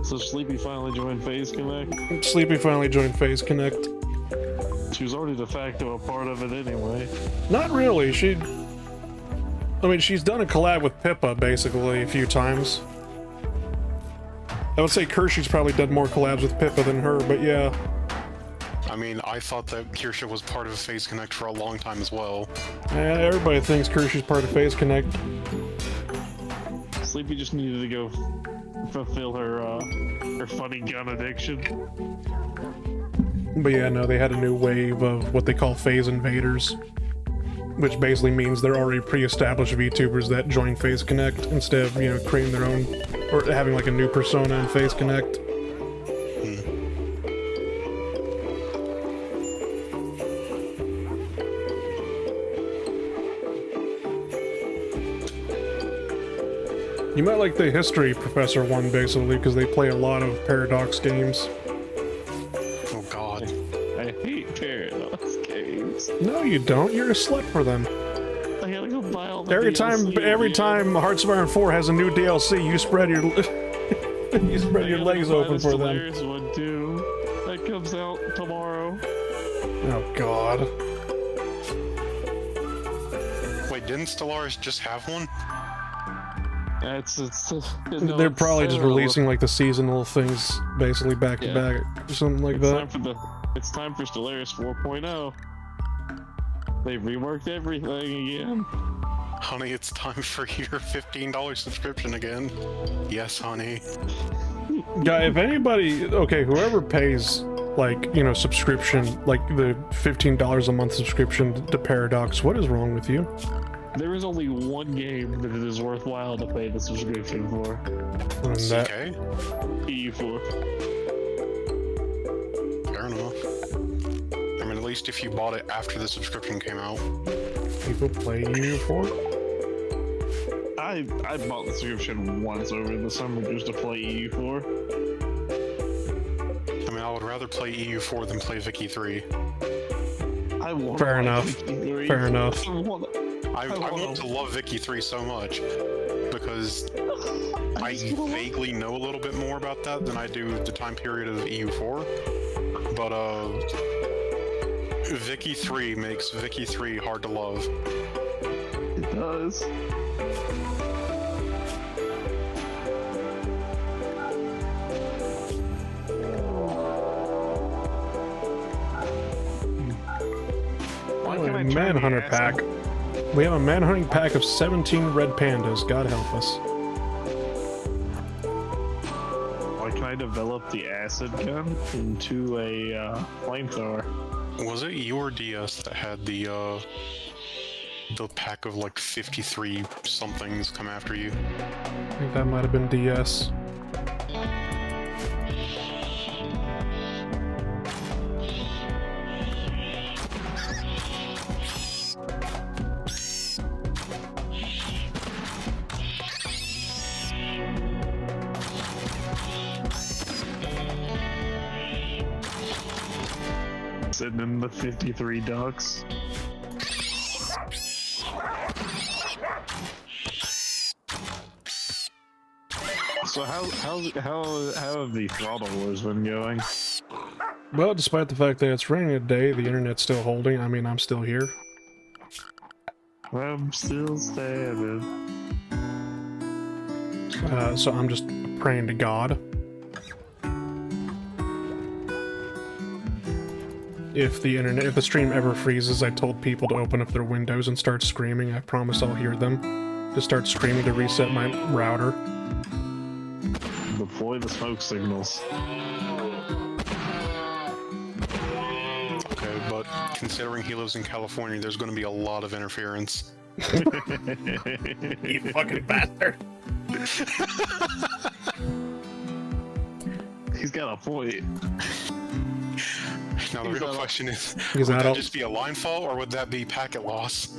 So Sleepy finally joined Phase Connect? Sleepy finally joined Phase Connect. She was already de facto a part of it anyway. Not really, I mean, she's done a collab with Pippa, basically, a few times. I would say Kershey's probably done more collabs with Pippa than her, but yeah. I mean, I thought that Kirsha was part of Phase Connect for a long time as well. Yeah, everybody thinks Kershey's part of Phase Connect. Sleepy just needed to go fulfill her funny gun addiction. But yeah, no, they had a new wave of what they call Phase Invaders. Which basically means they're already pre-established VTubers that join Phase Connect instead of, you know, creating their own, or having like a new persona in Phase Connect. You might like the History Professor one, basically, because they play a lot of Paradox games. Oh god. I hate Paradox games. No, you don't. You're a slut for them. I gotta go buy all the Every DLC time Hearts of Iron 4 has a new DLC, you spread your you spread your legs open for them. There's one too. That comes out tomorrow. Oh god. Wait, didn't Stellaris just have one? They're probably just releasing like the seasonal things, basically back to back, or something like that. It's time for Stellaris 4.0. They've reworked everything again. Honey, it's time for your $15 subscription again. Yes, honey. Yeah, if anybody, okay, whoever pays, like, you know, subscription, like the $15 a month subscription to Paradox, what is wrong with you? There is only one game that it is worthwhile to pay the subscription for. Okay. EU4. Fair enough. I mean, at least if you bought it after the subscription came out. People play EU4? I bought the subscription once over the summer just to play EU4. I mean, I would rather play EU4 than play Vicky 3. I want Fair enough. Fair enough. I want to love Vicky 3 so much because I vaguely know a little bit more about that than I do the time period of EU4. But Vicky 3 makes Vicky 3 hard to love. It does. Manhunter pack. We have a manhunting pack of 17 red pandas. God help us. Why can I develop the acid gun into a flamethrower? Was it you or DS that had the pack of like 53 somethings come after you? I think that might have been DS. Sitting in the 53 ducks. So how have the throttle wars been going? Well, despite the fact that it's raining today, the internet's still holding. I mean, I'm still here. I'm still standing. So I'm just praying to God. If the stream ever freezes, I told people to open up their windows and start screaming. I promise I'll hear them. Just start screaming to reset my router. Deploy the smoke signals. Okay, but considering he lives in California, there's going to be a lot of interference. You fucking bastard. He's got a point. Now the real question is, He's would that adult. just be a line fall, or would that be packet loss?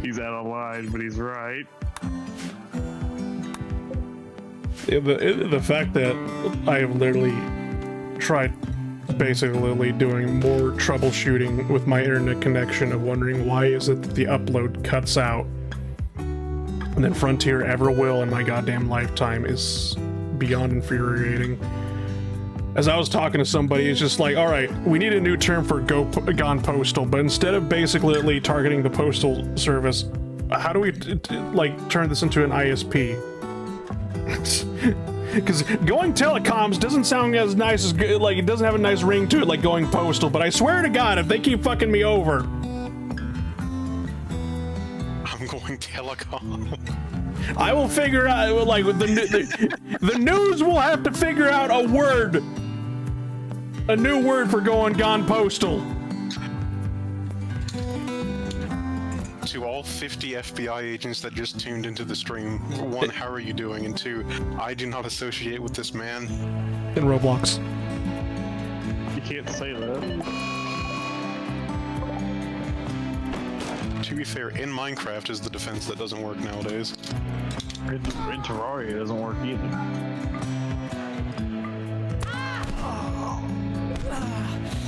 He's out of line, but he's right. The fact that I have literally tried basically doing more troubleshooting with my internet connection of wondering why is it that the upload cuts out and then Frontier ever will in my goddamn lifetime is beyond infuriating. As I was talking to somebody, it's just like, alright, we need a new term for gone postal, but instead of basically targeting the postal service, how do we like turn this into an ISP? Because going telecoms doesn't sound as nice as, like, it doesn't have a nice ring to it like going postal, but I swear to God, if they keep fucking me over... I'm going telecom. I will figure out, like, the news will have to figure out a word. A new word for gone postal. To all 50 FBI agents that just tuned into the stream, one, how are you doing? And two, I do not associate with this man. In Roblox. You can't say that. To be fair, in Minecraft is the defense that doesn't work nowadays. In Terraria, it doesn't work either.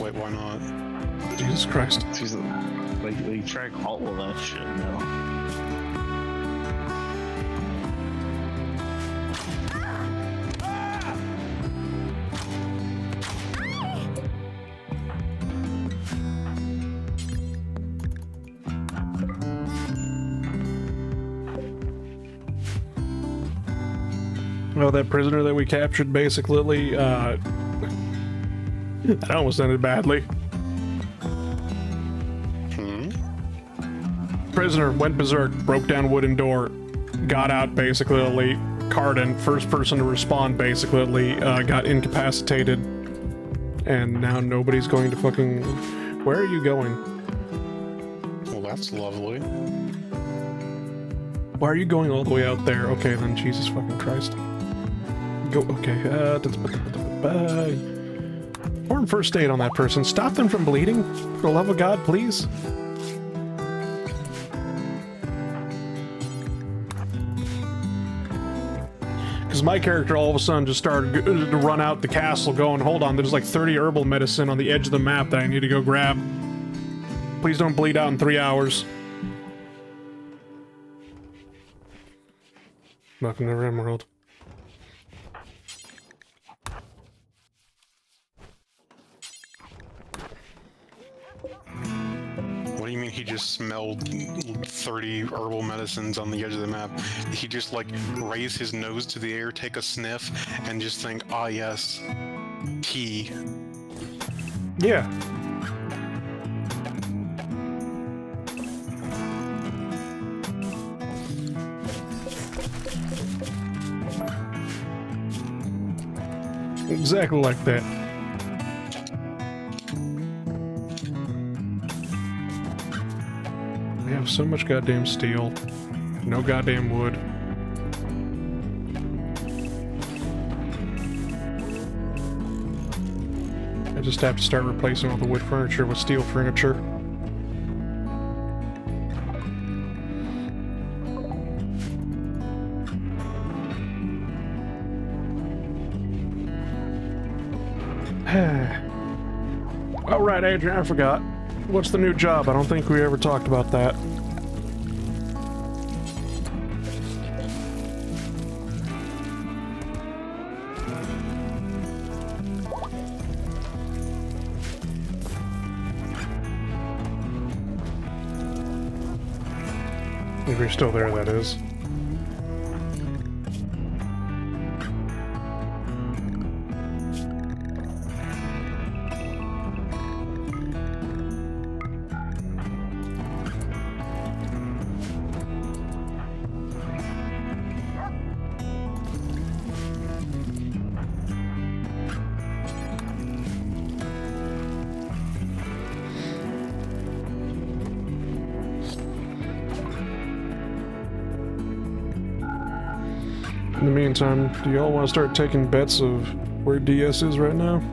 Wait, why not? Jesus Christ. She's like, they track all of that shit now. Well, that prisoner that we captured basically, that almost ended badly. Prisoner went berserk, broke down wooden door, got out basically, Cardin, first person to respond basically, got incapacitated, and now nobody's going to fucking... Where are you going? Well, that's lovely. Why are you going all the way out there? Okay, then, Jesus fucking Christ. Go, okay, Perform first aid on that person. Stop them from bleeding. For the love of God, please. Because my character all of a sudden just started to run out the castle going, hold on, there's like 30 herbal medicine on the edge of the map that I need to go grab. Please don't bleed out in 3 hours. Welcome to Rimworld. What do you mean he just smelled 30 herbal medicines on the edge of the map? He just, like, raise his nose to the air, take a sniff, and just think, ah, yes, tea. Yeah. Exactly like that. We have so much goddamn steel, no goddamn wood. I just have to start replacing all the wood furniture with steel furniture. Oh right, Adrian, I forgot. What's the new job? I don't think we ever talked about that. If you're still there, that is. In the meantime, do y'all want to start taking bets of where DS is right now?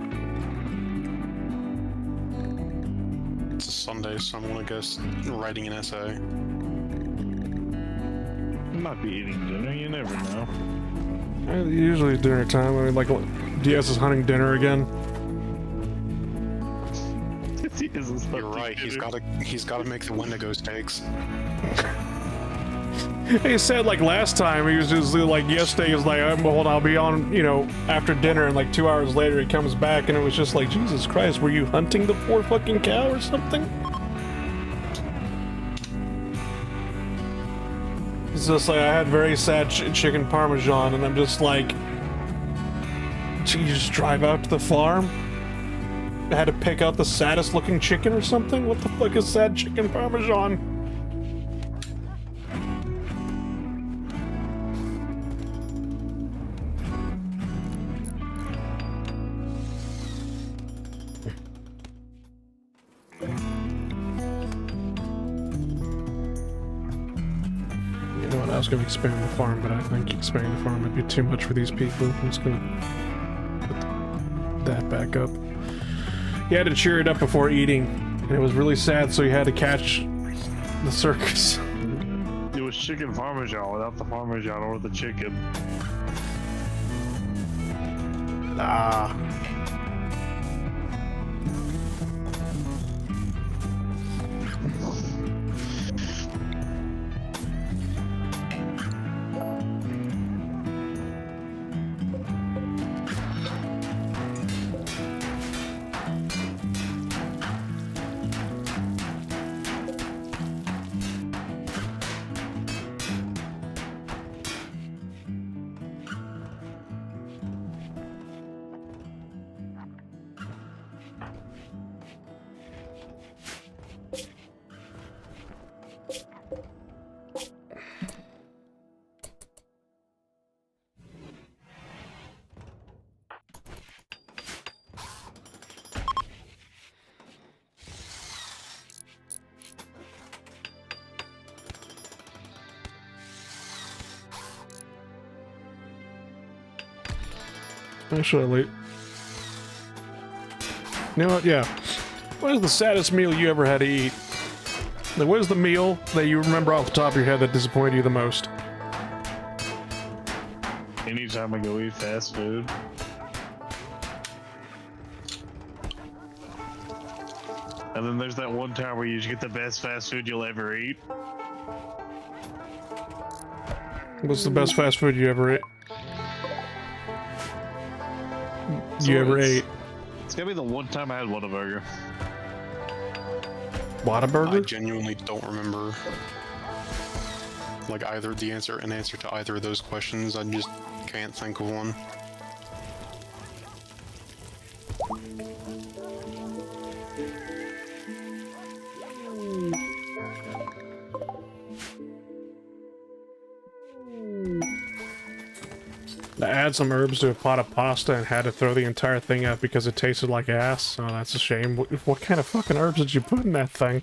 It's a Sunday, so I'm gonna guess writing an essay. Might be eating dinner, you never know. Usually dinner time. I mean, like, DS is hunting dinner again. You're right. He's gotta make the Wendigo steaks. He said like last time he was just like yesterday he was like I'll be on, you know, after dinner, and like 2 hours later he comes back and it was just like, Jesus Christ, were you hunting the poor fucking cow or something? It's just like, I had very sad chicken parmesan, and I'm just like, you just drive out to the farm? I had to pick out the saddest looking chicken or something? What the fuck is sad chicken parmesan? I was going to expand the farm, but I think expanding the farm might be too much for these people. I'm just going to put that back up. He had to cheer it up before eating, and it was really sad, so he had to catch the circus. It was chicken parmesan without the parmesan or the chicken. Ah. Actually, you know what? Yeah. What is the saddest meal you ever had to eat? Like, what is the meal that you remember off the top of your head that disappointed you the most? Anytime I go eat fast food. And then there's that one time where you get the best fast food you'll ever eat. What's the best fast food you ever ate? It's gotta be the one time I had Whataburger. Whataburger? I genuinely don't remember, like, either an answer to either of those questions. I just can't think of one. I add some herbs to a pot of pasta and had to throw the entire thing out because it tasted like ass. Oh, that's a shame. What kind of fucking herbs did you put in that thing?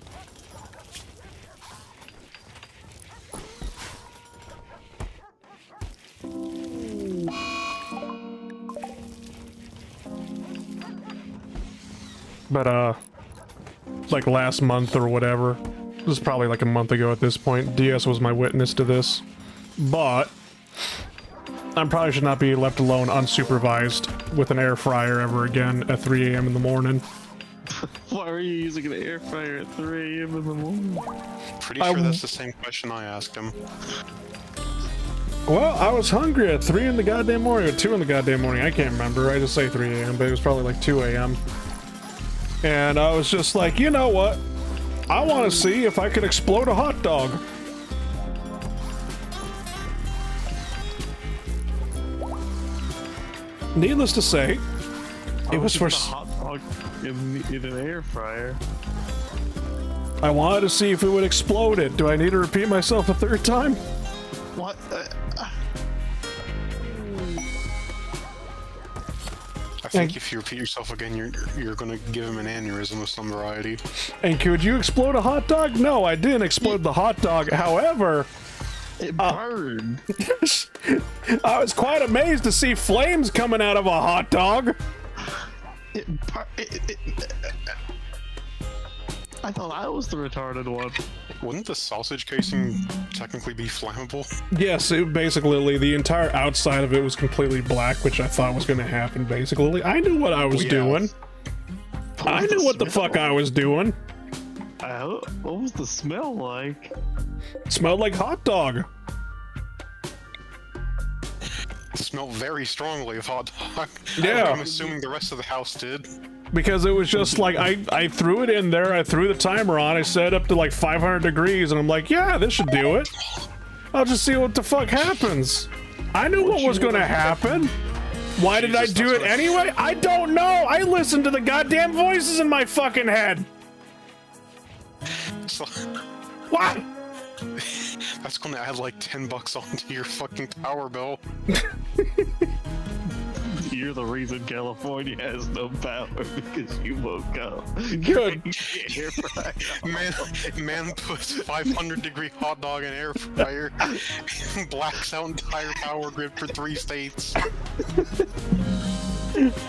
But, like last month or whatever, this is probably like a month ago at this point, DS was my witness to this. But I probably should not be left alone unsupervised with an air fryer ever again at 3 a.m. in the morning. Why are you using an air fryer at 3 a.m. in the morning? Pretty sure that's the same question I asked him. Well, I was hungry at 3 in the goddamn morning, or 2 in the goddamn morning, I can't remember. I just say 3 a.m., but it was probably like 2 a.m. And I was just like, you know what? I want to see if I could explode a hot dog. Needless to say, it was for a hot dog in an air fryer. I wanted to see if it would explode it. Do I need to repeat myself a third time? What? I think if you repeat yourself again, you're gonna give him an aneurysm of some variety. And could you explode a hot dog? No, I didn't explode the hot dog. However, It burned. I was quite amazed to see flames coming out of a hot dog. I thought I was the retarded one. Wouldn't the sausage casing technically be flammable? Yes, basically the entire outside of it was completely black, which I thought was going to happen. Basically, I knew what I was doing. I knew what the fuck I was doing. What was the smell like? It smelled like hot dog. It smelled very strongly of hot dog. Yeah. I'm assuming the rest of the house did. Because it was just like, I threw it in there, I threw the timer on, I set it up to like 500 degrees, and I'm like, yeah, this should do it. I'll just see what the fuck happens. I knew what was gonna happen. Why did I do it anyway? I don't know! I listened to the goddamn voices in my fucking head! So, What? that's gonna add like $10 onto your fucking power bill. You're the reason California has no power because you woke up. Good. Man puts 500-degree hot dog in air fryer, blacks out entire power grid for 3 states.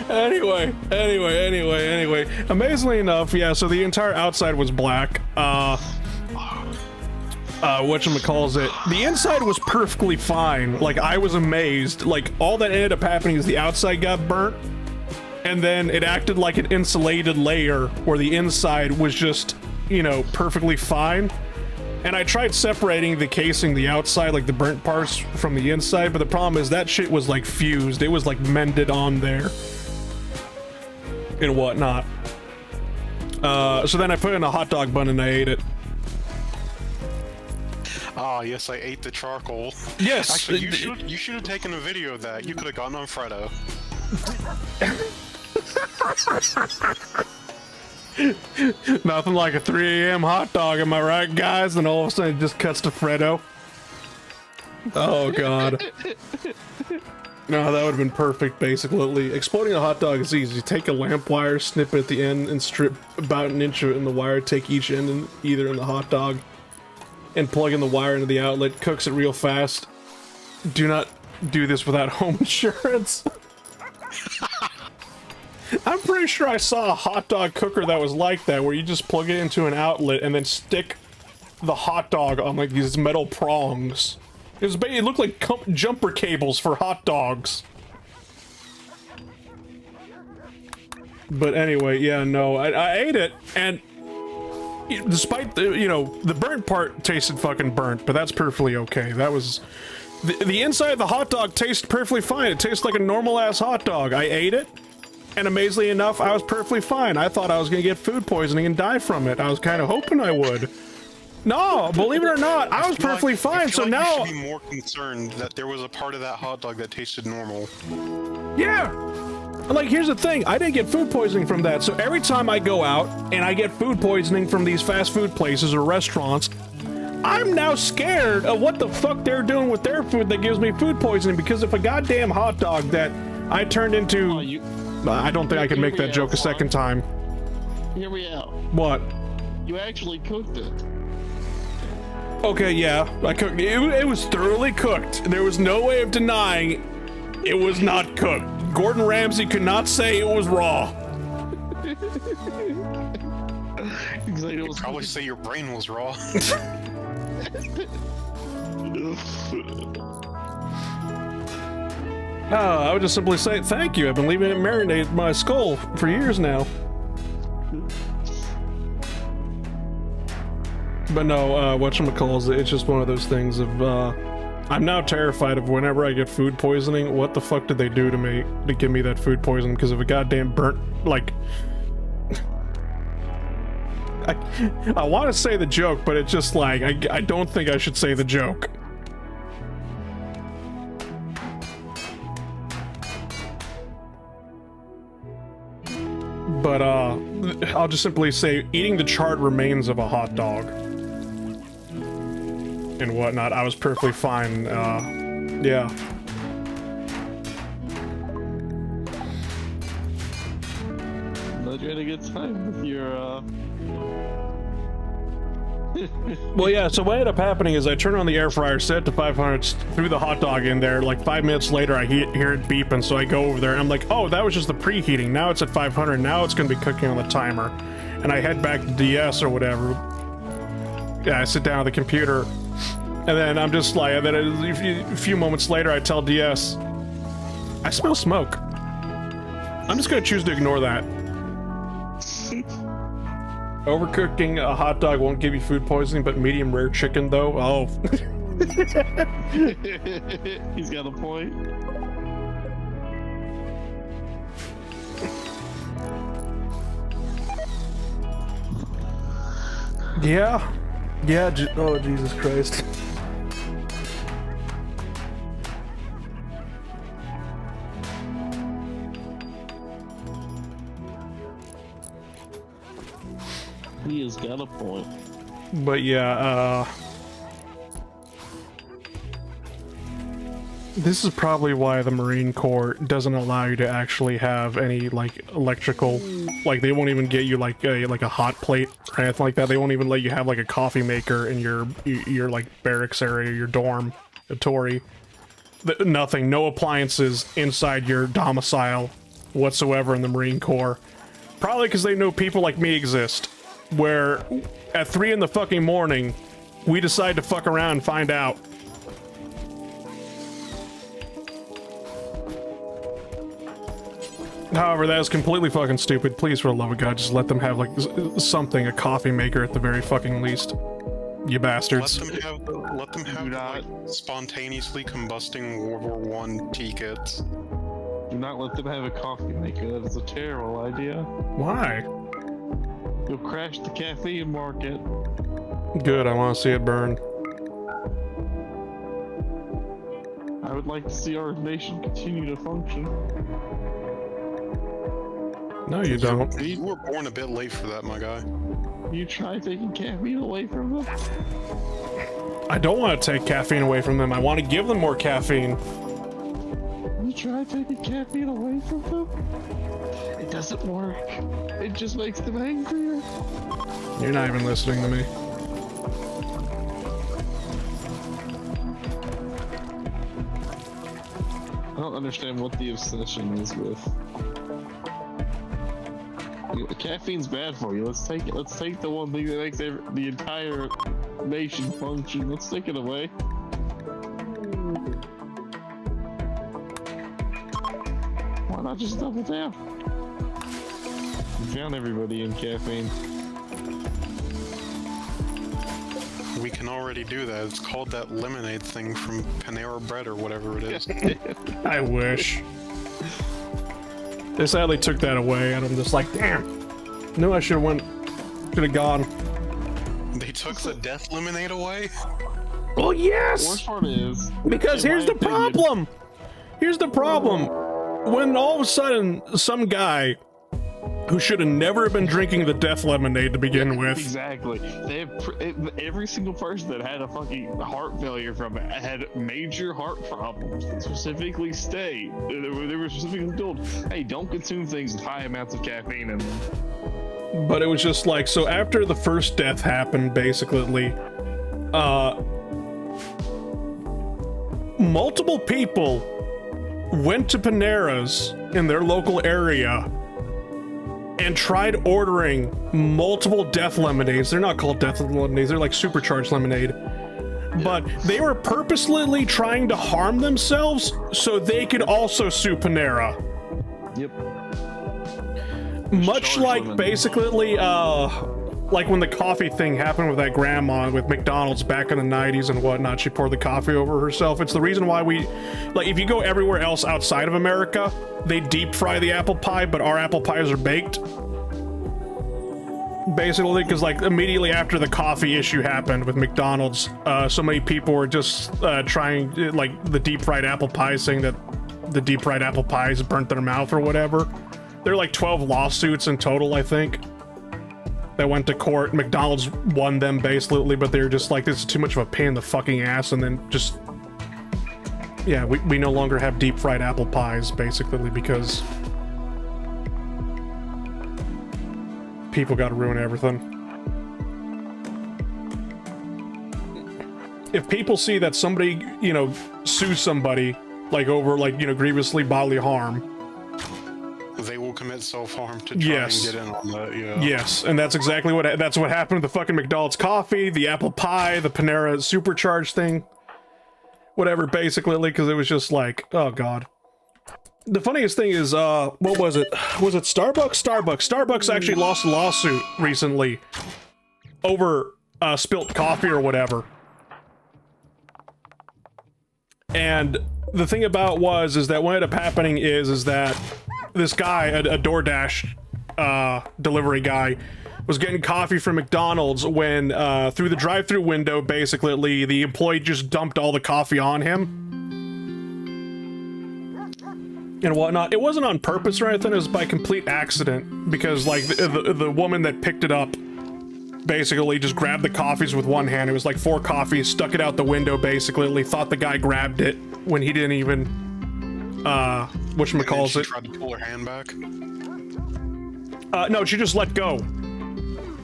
Anyway. Amazingly enough, yeah, so the entire outside was black. Whatchamacallit, the inside was perfectly fine. Like, I was amazed. Like, all that ended up happening is the outside got burnt, and then it acted like an insulated layer where the inside was just, you know, perfectly fine. And I tried separating the casing, the outside, like the burnt parts from the inside, but the problem is that shit was like fused. It was like mended on there and whatnot. So then I put it in a hot dog bun and I ate it. Ah, yes, I ate the charcoal. Yes. Actually, you should have taken a video of that. You could have gotten on Fredo. Nothing like a 3 a.m. hot dog, am I right, guys? And all of a sudden it just cuts to Fredo. Oh, God. No, that would have been perfect, basically. Exploding a hot dog is easy. Take a lamp wire, snip it at the end, and strip about an inch of it in the wire. Take each end in either in the hot dog, and plug in the wire into the outlet. Cooks it real fast. Do not do this without home insurance. I'm pretty sure I saw a hot dog cooker that was like that, where you just plug it into an outlet and then stick the hot dog on like these metal prongs. It looked like jumper cables for hot dogs. But anyway, yeah, no, I ate it, and despite the, you know, the burnt part tasted fucking burnt, but that's perfectly okay. That was... The inside of the hot dog tasted perfectly fine. It tastes like a normal-ass hot dog. I ate it, and amazingly enough, I was perfectly fine. I thought I was gonna get food poisoning and die from it. I was kind of hoping I would. No, believe it or not, I was perfectly fine, so now... You should be more concerned that there was a part of that hot dog that tasted normal. Yeah! Like, here's the thing, I didn't get food poisoning from that, so every time I go out and I get food poisoning from these fast food places or restaurants, I'm now scared of what the fuck they're doing with their food that gives me food poisoning, because if a goddamn hot dog that I turned into... I don't think I can make that joke a second time. Hear me out. What? You actually cooked it. Okay, yeah, I cooked it. It was thoroughly cooked. There was no way of denying it was not cooked. Gordon Ramsay could not say it was raw. You'd probably say your brain was raw. I would just simply say thank you. I've been leaving it marinate in my skull for years now. But no, whatchamacallit, it's just one of those things of, I'm now terrified of whenever I get food poisoning, what the fuck did they do to me to give me that food poisoning? Because of a goddamn burnt, like... I want to say the joke, but it's just like, I don't think I should say the joke. But, I'll just simply say, eating the charred remains of a hot dog and whatnot, I was perfectly fine, yeah. Glad you had a good time with your, Well, yeah, so what ended up happening is I turned on the air fryer, set it to 500, threw the hot dog in there. Like 5 minutes later, I hear it beeping, so I go over there, and I'm like, oh, that was just the preheating. Now it's at 500, now it's going to be cooking on the timer. And I head back to DS or whatever. Yeah, I sit down at the computer, and then I'm just like, and then a few moments later, I tell DS, I smell smoke. I'm just going to choose to ignore that. Overcooking a hot dog won't give you food poisoning, but medium rare chicken, though, oh. He's got a point. Yeah. Yeah, oh, Jesus Christ. He has got a point. But yeah, this is probably why the Marine Corps doesn't allow you to actually have any, like, electrical, like, they won't even get you, like a hot plate or anything like that. They won't even let you have, like, a coffee maker in your like, barracks area, your dorm, a Tory. Nothing, no appliances inside your domicile whatsoever in the Marine Corps. Probably because they know people like me exist, where at 3 in the fucking morning, we decide to fuck around and find out. However, that is completely fucking stupid. Please, for the love of God, just let them have, like, something, a coffee maker at the very fucking least. You bastards. Let them have like, spontaneously combusting World War I tea kits. Do not let them have a coffee maker. That is a terrible idea. Why? You'll crash the caffeine market. Good, I want to see it burn. I would like to see our nation continue to function. No, you don't. You were born a bit late for that, my guy. You try taking caffeine away from them? I don't want to take caffeine away from them. I want to give them more caffeine. You try taking caffeine away from them? It doesn't work. It just makes them angrier. You're not even listening to me. I don't understand what the obsession is with. Caffeine's bad for you. Let's take it. Let's take the one thing that makes the entire nation function. Let's take it away. Why not just double down? You found everybody in caffeine. We can already do that. It's called that lemonade thing from Panera Bread or whatever it is. I wish. They sadly took that away, and I'm just like, damn. No, I should have gone. They took the death lemonade away? Well, yes! The worst part is... Because here's the problem! Here's the problem. When all of a sudden, some guy who should have never been drinking the death lemonade to begin with. Exactly. They have every single person that had a fucking heart failure from it had major heart problems. They specifically they were specifically told, hey, don't consume things with high amounts of caffeine in them. But it was just like, so after the first death happened, basically, multiple people went to Panera's in their local area and tried ordering multiple death lemonades. They're not called death lemonades, they're like supercharged lemonade. But they were purposely trying to harm themselves so they could also sue Panera. Yep. Much like basically, like when the coffee thing happened with that grandma with McDonald's back in the 90s and whatnot, she poured the coffee over herself. It's the reason why we, like, if you go everywhere else outside of America, they deep fry the apple pie, but our apple pies are baked. Basically, because like immediately after the coffee issue happened with McDonald's, so many people were just trying, like, the deep fried apple pies, saying that the deep fried apple pies burnt their mouth or whatever. There are like 12 lawsuits in total, I think, that went to court. McDonald's won them basically, but they were just like, this is too much of a pain in the fucking ass, and then just, yeah, we no longer have deep fried apple pies, basically, because people gotta ruin everything. if people see that somebody, you know, sues somebody, like over, like, you know, grievously bodily harm, they will commit self-harm to try and get in on that, yeah. Yes, and that's exactly what happened to the fucking McDonald's coffee, the apple pie, the Panera supercharged thing. Whatever, basically, because it was just like, oh god. The funniest thing is, what was it? Was it Starbucks? Starbucks actually lost a lawsuit recently over spilt coffee or whatever. And the thing about is that what ended up happening is that this guy, a DoorDash delivery guy, was getting coffee from McDonald's when through the drive-thru window, basically, the employee just dumped all the coffee on him and whatnot. It wasn't on purpose or anything, it was by complete accident, because like the woman that picked it up basically just grabbed the coffees with one hand. It was like 4 coffees, stuck it out the window, basically, thought the guy grabbed it when he didn't even whatchamacallit. Tried to pull her hand back? No, she just let go.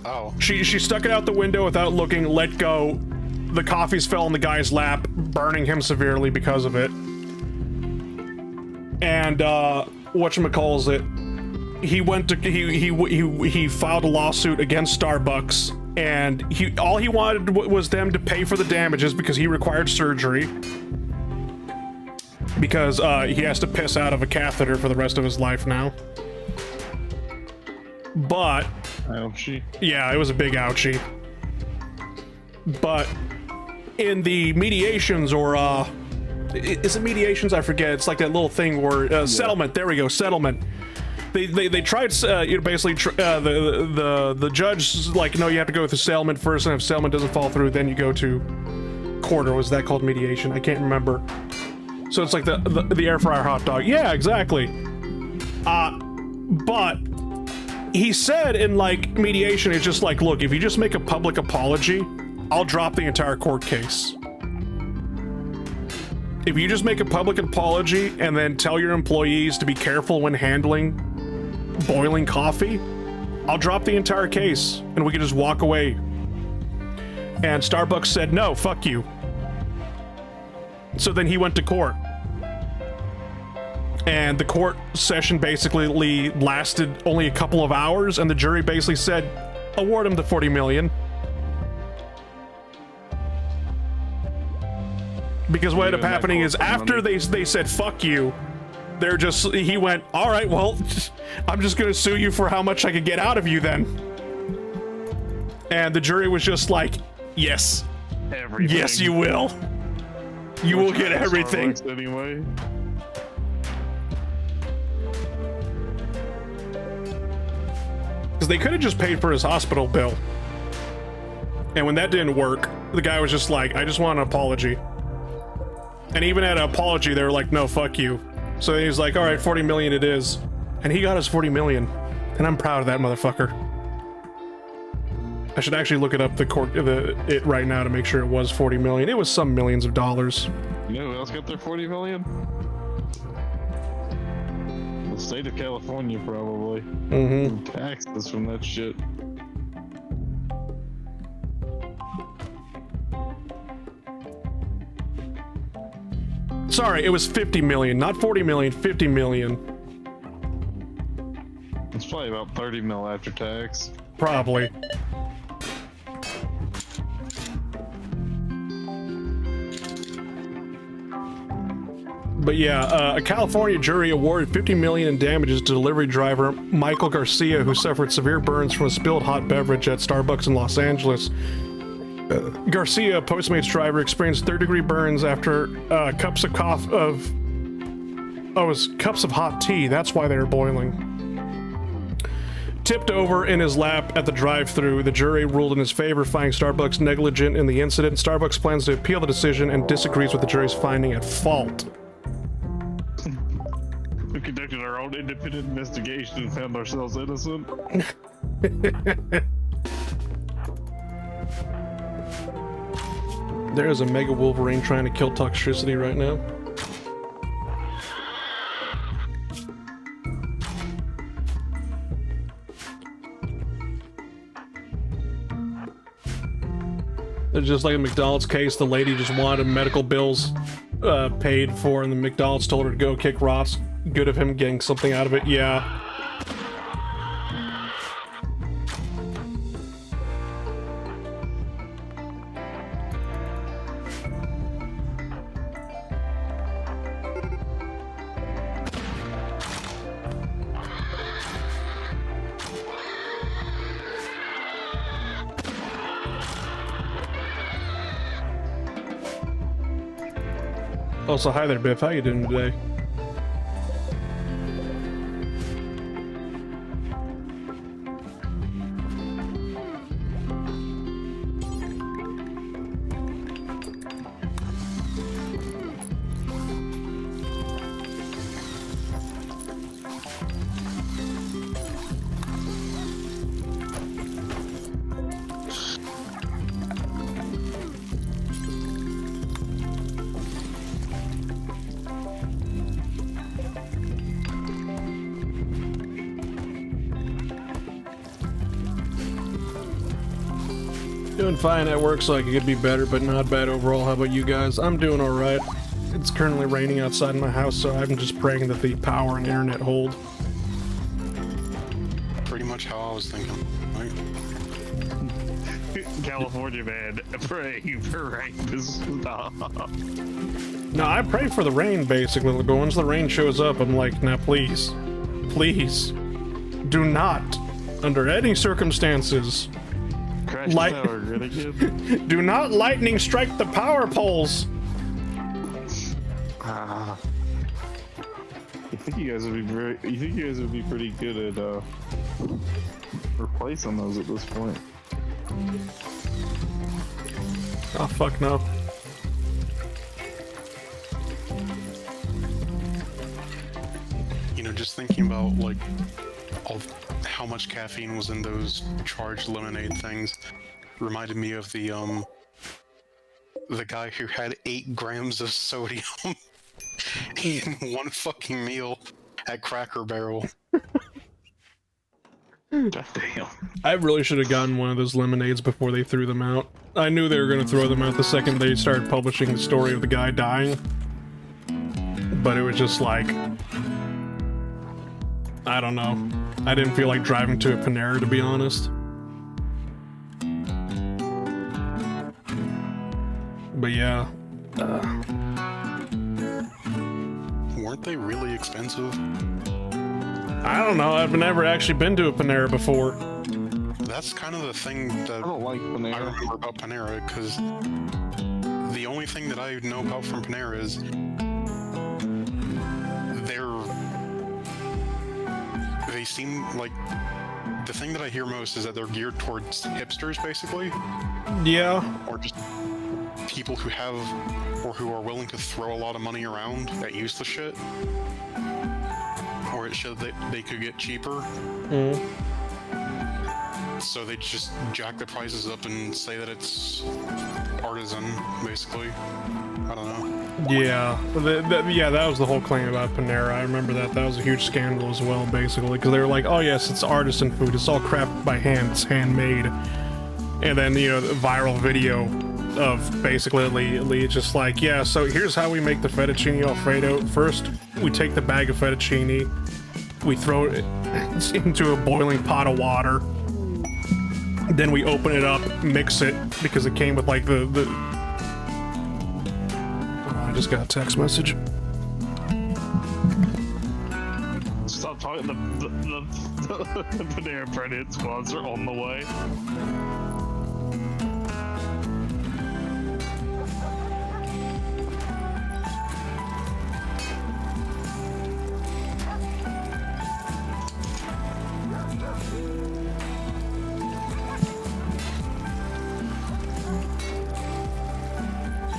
Oh. She stuck it out the window without looking, let go. The coffees fell in the guy's lap, burning him severely because of it. And whatchamacallit, he filed a lawsuit against Starbucks, and all he wanted was them to pay for the damages because he required surgery. Because he has to piss out of a catheter for the rest of his life now. But ouchie. Yeah, it was a big ouchie. But in the mediations, or is it mediations? I forget. It's like that little thing where settlement. There we go, settlement. They tried, you know, basically the judge like, no, you have to go with the settlement first, and if settlement doesn't fall through, then you go to court. Or was that called mediation? I can't remember. So it's like the air fryer hot dog. Yeah, exactly. But he said in like mediation, it's just like, look, if you just make a public apology, I'll drop the entire court case. If you just make a public apology and then tell your employees to be careful when handling boiling coffee, I'll drop the entire case and we can just walk away. And Starbucks said, no, fuck you. So then he went to court. And the court session basically lasted only a couple of hours, and the jury basically said, award him the $40 million. Because what ended up happening is after they said fuck you, he went, all right, well, I'm just gonna sue you for how much I could get out of you then. And the jury was just like, yes. Everything. Yes, you will. You will get everything. Anyway. Because they could have just paid for his hospital bill. And when that didn't work, the guy was just like, I just want an apology. And even at an apology, they were like, no, fuck you. So he's like, all right, 40 million it is. And he got his 40 million. And I'm proud of that motherfucker. I should actually look it up it right now to make sure it was 40 million. It was some millions of dollars. You know who else got their 40 million? The state of California, probably. Mm-hmm. Taxes from that shit. Sorry, it was 50 million, not 40 million, 50 million. It's probably about 30 mil after tax. Probably. But yeah, a California jury awarded $50 million in damages to delivery driver Michael Garcia, who suffered severe burns from a spilled hot beverage at Starbucks in Los Angeles. Garcia, a Postmates driver, experienced third-degree burns after cups of hot tea. That's why they were boiling. Tipped over in his lap at the drive-thru, the jury ruled in his favor, finding Starbucks negligent in the incident. Starbucks plans to appeal the decision and disagrees with the jury's finding at fault. We conducted our own independent investigation and found ourselves innocent. There is a Mega Wolverine trying to kill Toxtricity right now. It's just like a McDonald's case. The lady just wanted medical bills paid for, and the McDonald's told her to go kick rocks. Good of him getting something out of it. Yeah. Also, hi there, Biff. How you doing today? Doing fine at work, so I could be better, but not bad overall. How about you guys? I'm doing alright. It's currently raining outside my house, so I'm just praying that the power and internet hold. Pretty much how I was thinking, right? California man, praying for rain to stop. No, I pray for the rain, basically, but once the rain shows up, I'm like, now please, please, do not, under any circumstances, Tower, really good. do not lightning strike the power poles. You think you guys would be you think you guys would be pretty good at replacing those at this point? Oh fuck no. You know, just thinking about like all how much caffeine was in those charged lemonade things reminded me of the guy who had 8 grams of sodium in one fucking meal at Cracker Barrel. God damn. I really should have gotten one of those lemonades before they threw them out. I knew they were going to throw them out the second they started publishing the story of the guy dying. But it was just like, I don't know. I didn't feel like driving to a Panera, to be honest. But yeah. Weren't they really expensive? I don't know. I've never actually been to a Panera before. That's kind of the thing that I don't like I Panera. remember about Panera, because the only thing that I know about from Panera is they seem like the thing that I hear most is that they're geared towards hipsters, basically. Yeah. Or just people who have or who are willing to throw a lot of money around at useless shit. Or it showed that they could get cheaper. So they just jack the prices up and say that it's artisan, basically. I don't know. Yeah. Yeah, that was the whole claim about Panera. I remember that. That was a huge scandal as well, basically. Because they were like, oh yes, it's artisan food. It's all crafted by hand. It's handmade. And then, you know, the viral video of basically just like, yeah, so here's how we make the fettuccine Alfredo. First, we take the bag of fettuccine. We throw it into a boiling pot of water. Then we open it up, mix it, because it came with like the I just got a text message. Stop talking. The Panera Bread Hit squads are on the way.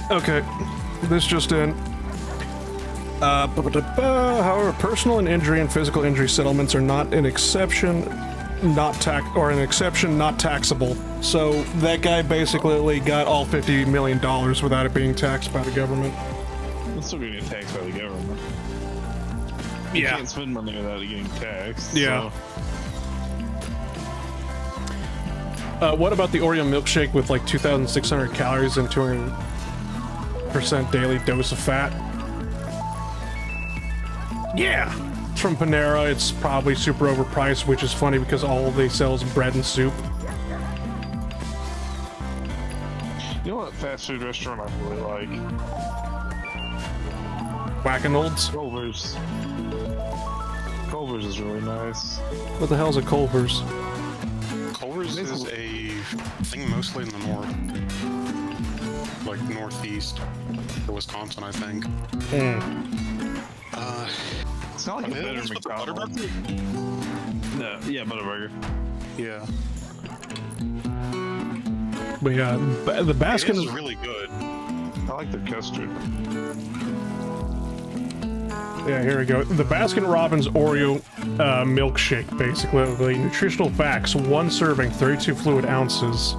Okay, this just in. However, personal and injury and physical injury settlements are not an exception, not taxable. So that guy basically got all $50 million without it being taxed by the government. It's still getting taxed by the government. You Yeah. can't spend money without it getting taxed. Yeah. So. What about the Oreo milkshake with like 2,600 calories and 200% daily dose of fat? Yeah! It's from Panera. It's probably super overpriced, which is funny because all they sell is bread and soup. You know what fast food restaurant I really like? Whack-a-Nolds? Culver's. Culver's is really nice. What the hell's a Culver's? Culver's is a thing mostly in the north. Like northeast. Or Wisconsin, I think. It's not like a better McDonald's. No, yeah, Butterburger. Yeah. But yeah, the Baskin... It is really good. I like their custard. Yeah, here we go. The Baskin-Robbins Oreo milkshake, basically. Nutritional facts: 1 serving, 32 fluid ounces.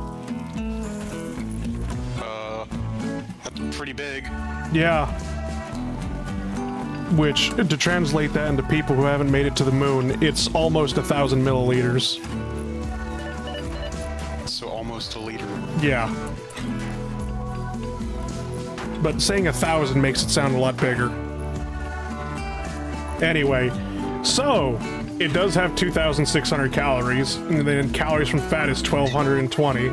That's pretty big. Yeah. Which, to translate that into people who haven't made it to the moon, it's almost 1,000 milliliters. So almost a liter. Yeah. But saying 1,000 makes it sound a lot bigger. Anyway, so it does have 2,600 calories, and then calories from fat is 1,220.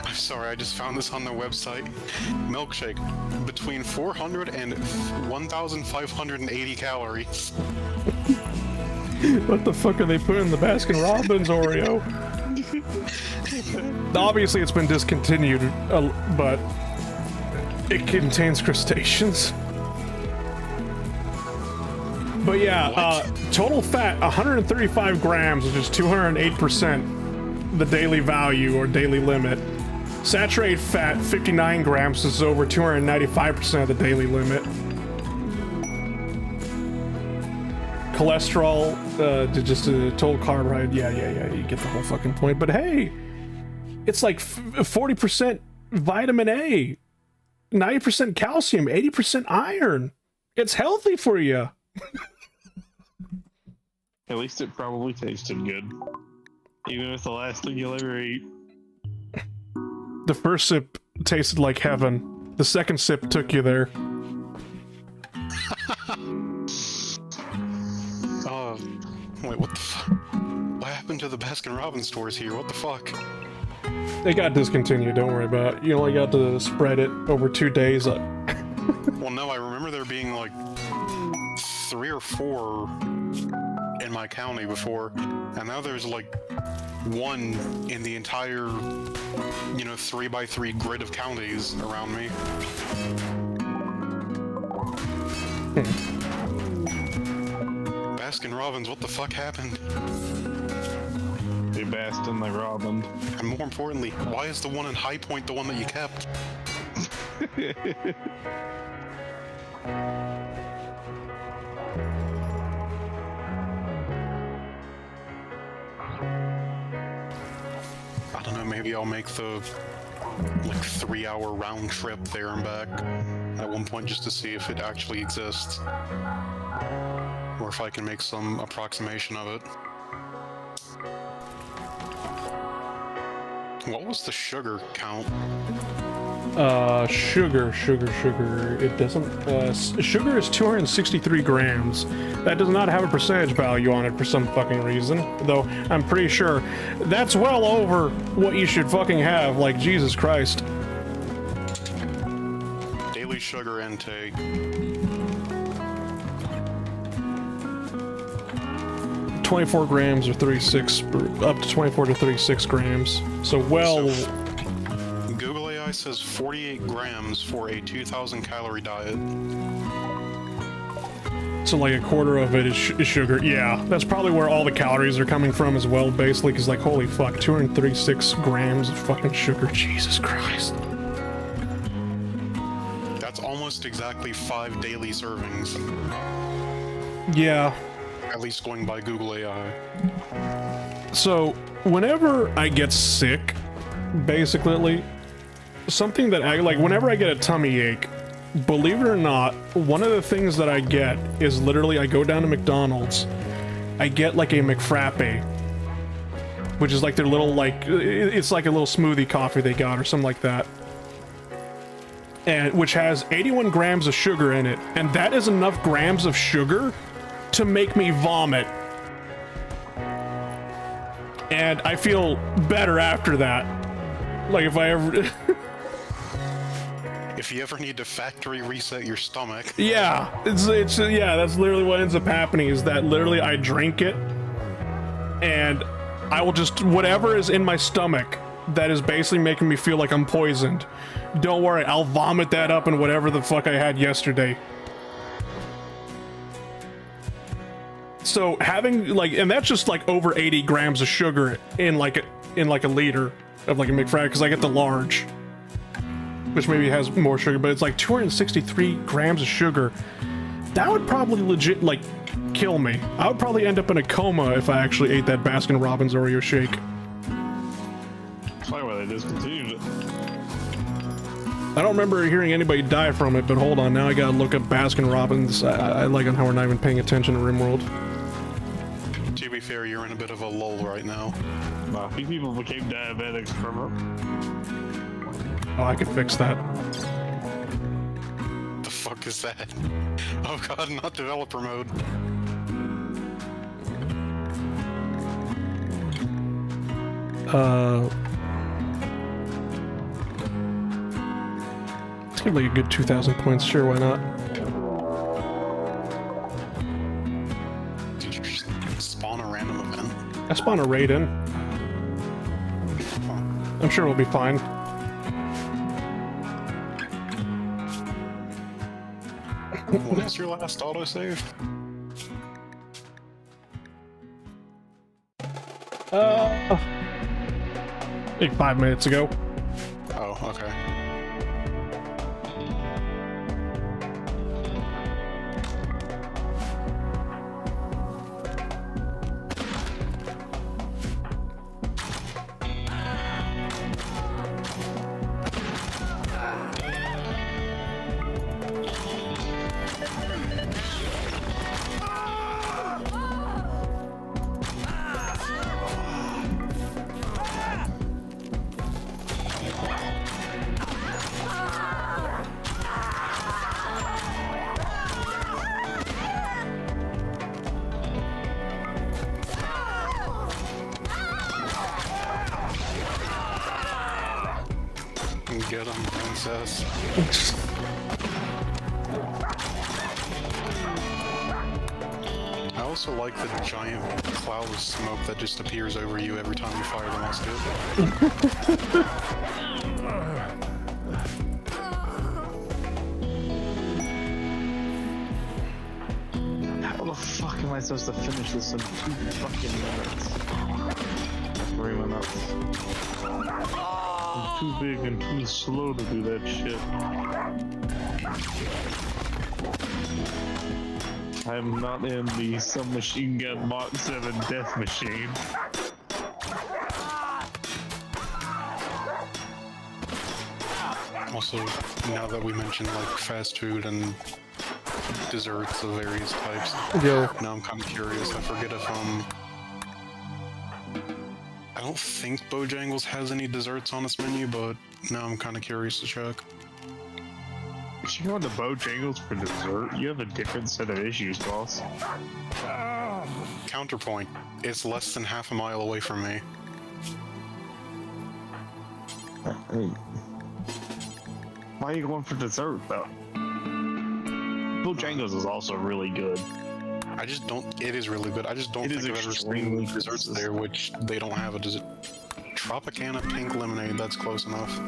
I'm sorry, I just found this on their website. Milkshake, between 400 and 1,580 calories. What the fuck are they putting in the Baskin-Robbins Oreo? Obviously it's been discontinued, but it contains crustaceans. But yeah, total fat 135 grams, which is 208% the daily value or daily limit. Saturated fat 59 grams, this is over 295% of the daily limit. Cholesterol, just a total carbohydrate, yeah, you get the whole fucking point. But hey, it's like 40% vitamin A, 90% calcium, 80% iron. It's healthy for you. At least it probably tasted good. Even if the last thing you'll ever eat. The first sip tasted like heaven. The second sip took you there. Wait, what the fuck? What happened to the Baskin-Robbins stores here? What the fuck? They got discontinued, don't worry about it. You only got to spread it over 2 days. Well, no, I remember there being like 3 or 4 in my county before, and now there's like 1 in the entire, 3x3 grid of counties around me. Baskin-Robbins, what the fuck happened? They Bastin, they Robin. And more importantly, why is the one in High Point the one that you kept? I don't know, maybe I'll make the 3-hour round trip there and back at one point just to see if it actually exists. Or if I can make some approximation of it. What was the sugar count? Sugar. It doesn't, sugar is 263 grams. That does not have a percentage value on it for some fucking reason. Though, I'm pretty sure that's well over what you should fucking have, like, Jesus Christ. Daily sugar intake. 24 grams or 36, up to 24 to 36 grams. So, well... So, Google AI says 48 grams for a 2,000 calorie diet. So like a quarter of it is sugar. Yeah, that's probably where all the calories are coming from as well, basically, because like, holy fuck, 236 grams of fucking sugar. Jesus Christ. That's almost exactly 5 daily servings. Yeah. At least going by Google AI. So, whenever I get sick, basically, something that I, like, whenever I get a tummy ache, believe it or not, one of the things that I get is literally I go down to McDonald's, I get like a McFrappe, which is like their little, like, it's like a little smoothie coffee they got or something like that. And which has 81 grams of sugar in it, and that is enough grams of sugar to make me vomit. And I feel better after that. Like if I ever if you ever need to factory reset your stomach. Yeah, it's yeah, that's literally what ends up happening, is that literally I drink it and I will just, whatever is in my stomach that is basically making me feel like I'm poisoned, don't worry, I'll vomit that up in whatever the fuck I had yesterday. So having like, and that's just like over 80 grams of sugar in like a liter of like a McFry, because I get the large, which maybe has more sugar, but it's like 263 grams of sugar. That would probably legit like kill me. I would probably end up in a coma if I actually ate that Baskin Robbins Oreo shake. That's probably why they discontinued it. I don't remember hearing anybody die from it, but hold on, now I gotta look up Baskin Robbins. I like how we're not even paying attention to Rimworld. To be fair, you're in a bit of a lull right now. Nah, a few people became diabetics from it. Oh, I could fix that. The fuck is that? Oh god, not developer mode. It's gonna be a good 2,000 points, sure, why not? Did you just spawn a random event? I spawn a raid in. I'm sure we'll be fine. When was your last autosave? Like 5 minutes ago. Oh, okay. Get him, princess. I also like the giant cloud of smoke that just appears over you every time you fire the musket. How the fuck am I supposed to finish this in 2 fucking minutes? 3 minutes. I'm too big and too slow to do that shit. I'm not in the submachine gun Mach 7 death machine. Also, now that we mentioned like fast food and desserts of various types, Yo. now I'm kind of curious. I forget if I don't think Bojangles has any desserts on its menu, but now I'm kind of curious to check. If you go into Bojangles for dessert, you have a different set of issues, boss. Counterpoint, it's less than half a mile away from me. Why are you going for dessert, though? Bojangles is also really good. I just don't, it is really good. I just don't think I've ever seen desserts there which they don't have a dessert. Tropicana pink lemonade, that's close enough.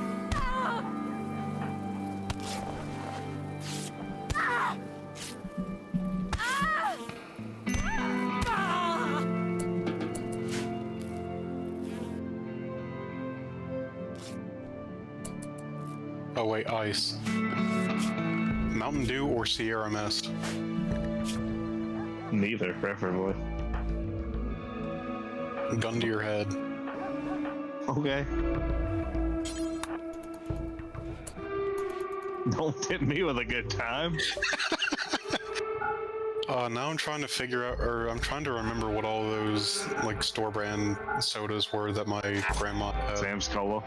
Oh wait, ice. Mountain Dew or Sierra Mist? Neither, preferably. Gun to your head. Okay. Don't tempt me with a good time. Now I'm trying to figure out, or I'm trying to remember what all those, like, store brand sodas were that my grandma had. Sam's Cola.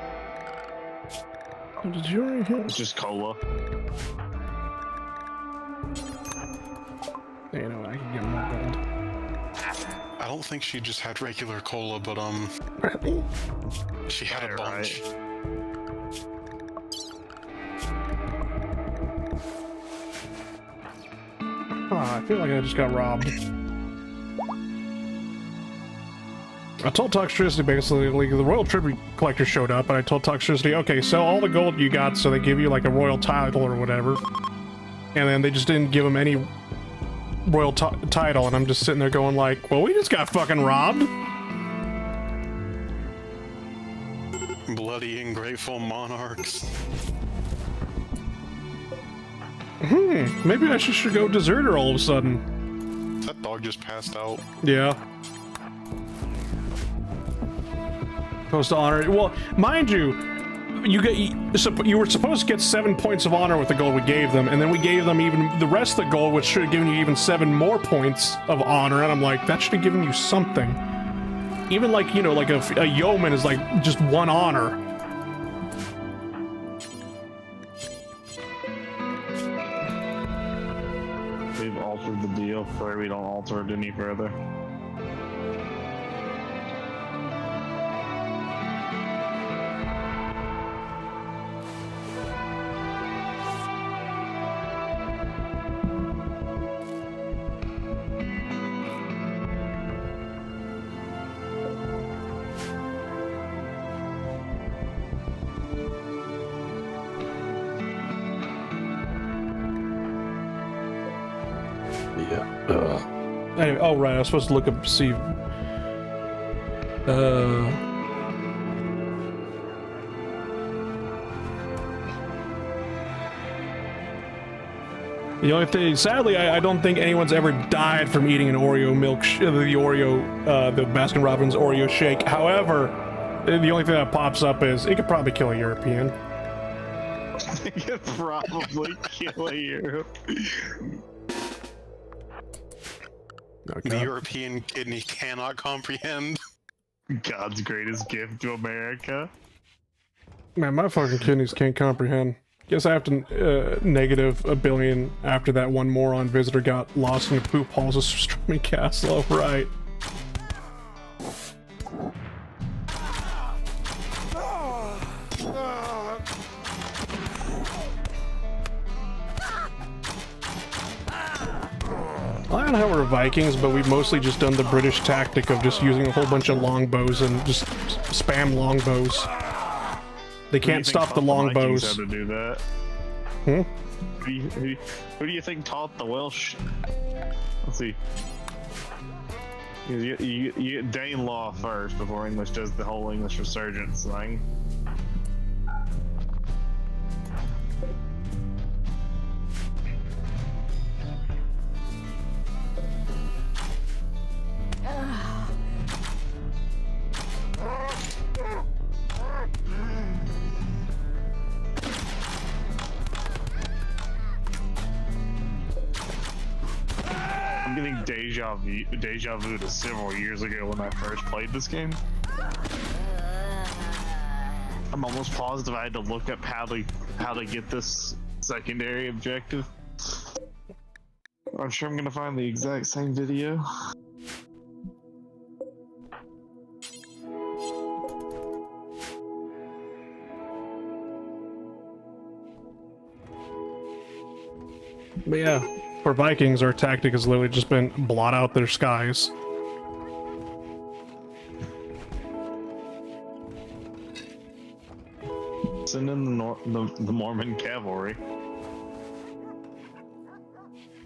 Oh, did you already hit? It's just cola. You know, I can get more gold. I don't think she just had regular cola, but, she had a bunch. Right. Oh, I feel like I just got robbed. I told Toxtricity basically, like, the Royal Tribute Collector showed up, and I told Toxtricity, okay, sell all the gold you got so they give you, like, a royal title or whatever. And then they just didn't give him any royal title, and I'm just sitting there going like, well, we just got fucking robbed. Bloody ungrateful monarchs. Maybe I should go deserter all of a sudden. That dog just passed out. Yeah. Supposed to honor it. Well, mind you, you were supposed to get 7 points of honor with the gold we gave them, and then we gave them even the rest of the gold, which should have given you even 7 more points of honor, and I'm like, that should have given you something. Even like, you know, like a yeoman is like just 1 honor. We've altered the deal where we don't alter it any further. Anyway, oh right, I was supposed to look up, see. The only thing, sadly, I don't think anyone's ever died from eating an Oreo milk, the Baskin-Robbins Oreo shake. However, the only thing that pops up is it could probably kill a European. It could probably kill a Europe. Okay. The European kidney cannot comprehend. God's greatest gift to America. Man, my fucking kidneys can't comprehend. Guess I have to negative a billion after that one moron visitor got lost in the poop halls of Stormy Castle. Right. I don't know how we're Vikings, but we've mostly just done the British tactic of just using a whole bunch of longbows and just spam longbows. They can't stop the longbows. How to do that? Hmm? Who do you think taught the Welsh? Let's see. You get Danelaw first before English does the whole English resurgence thing. I'm getting deja vu to several years ago when I first played this game. I'm almost positive I had to look up how to get this secondary objective. I'm sure I'm gonna find the exact same video. But yeah, for Vikings, our tactic has literally just been blot out their skies. Send in the Mormon cavalry.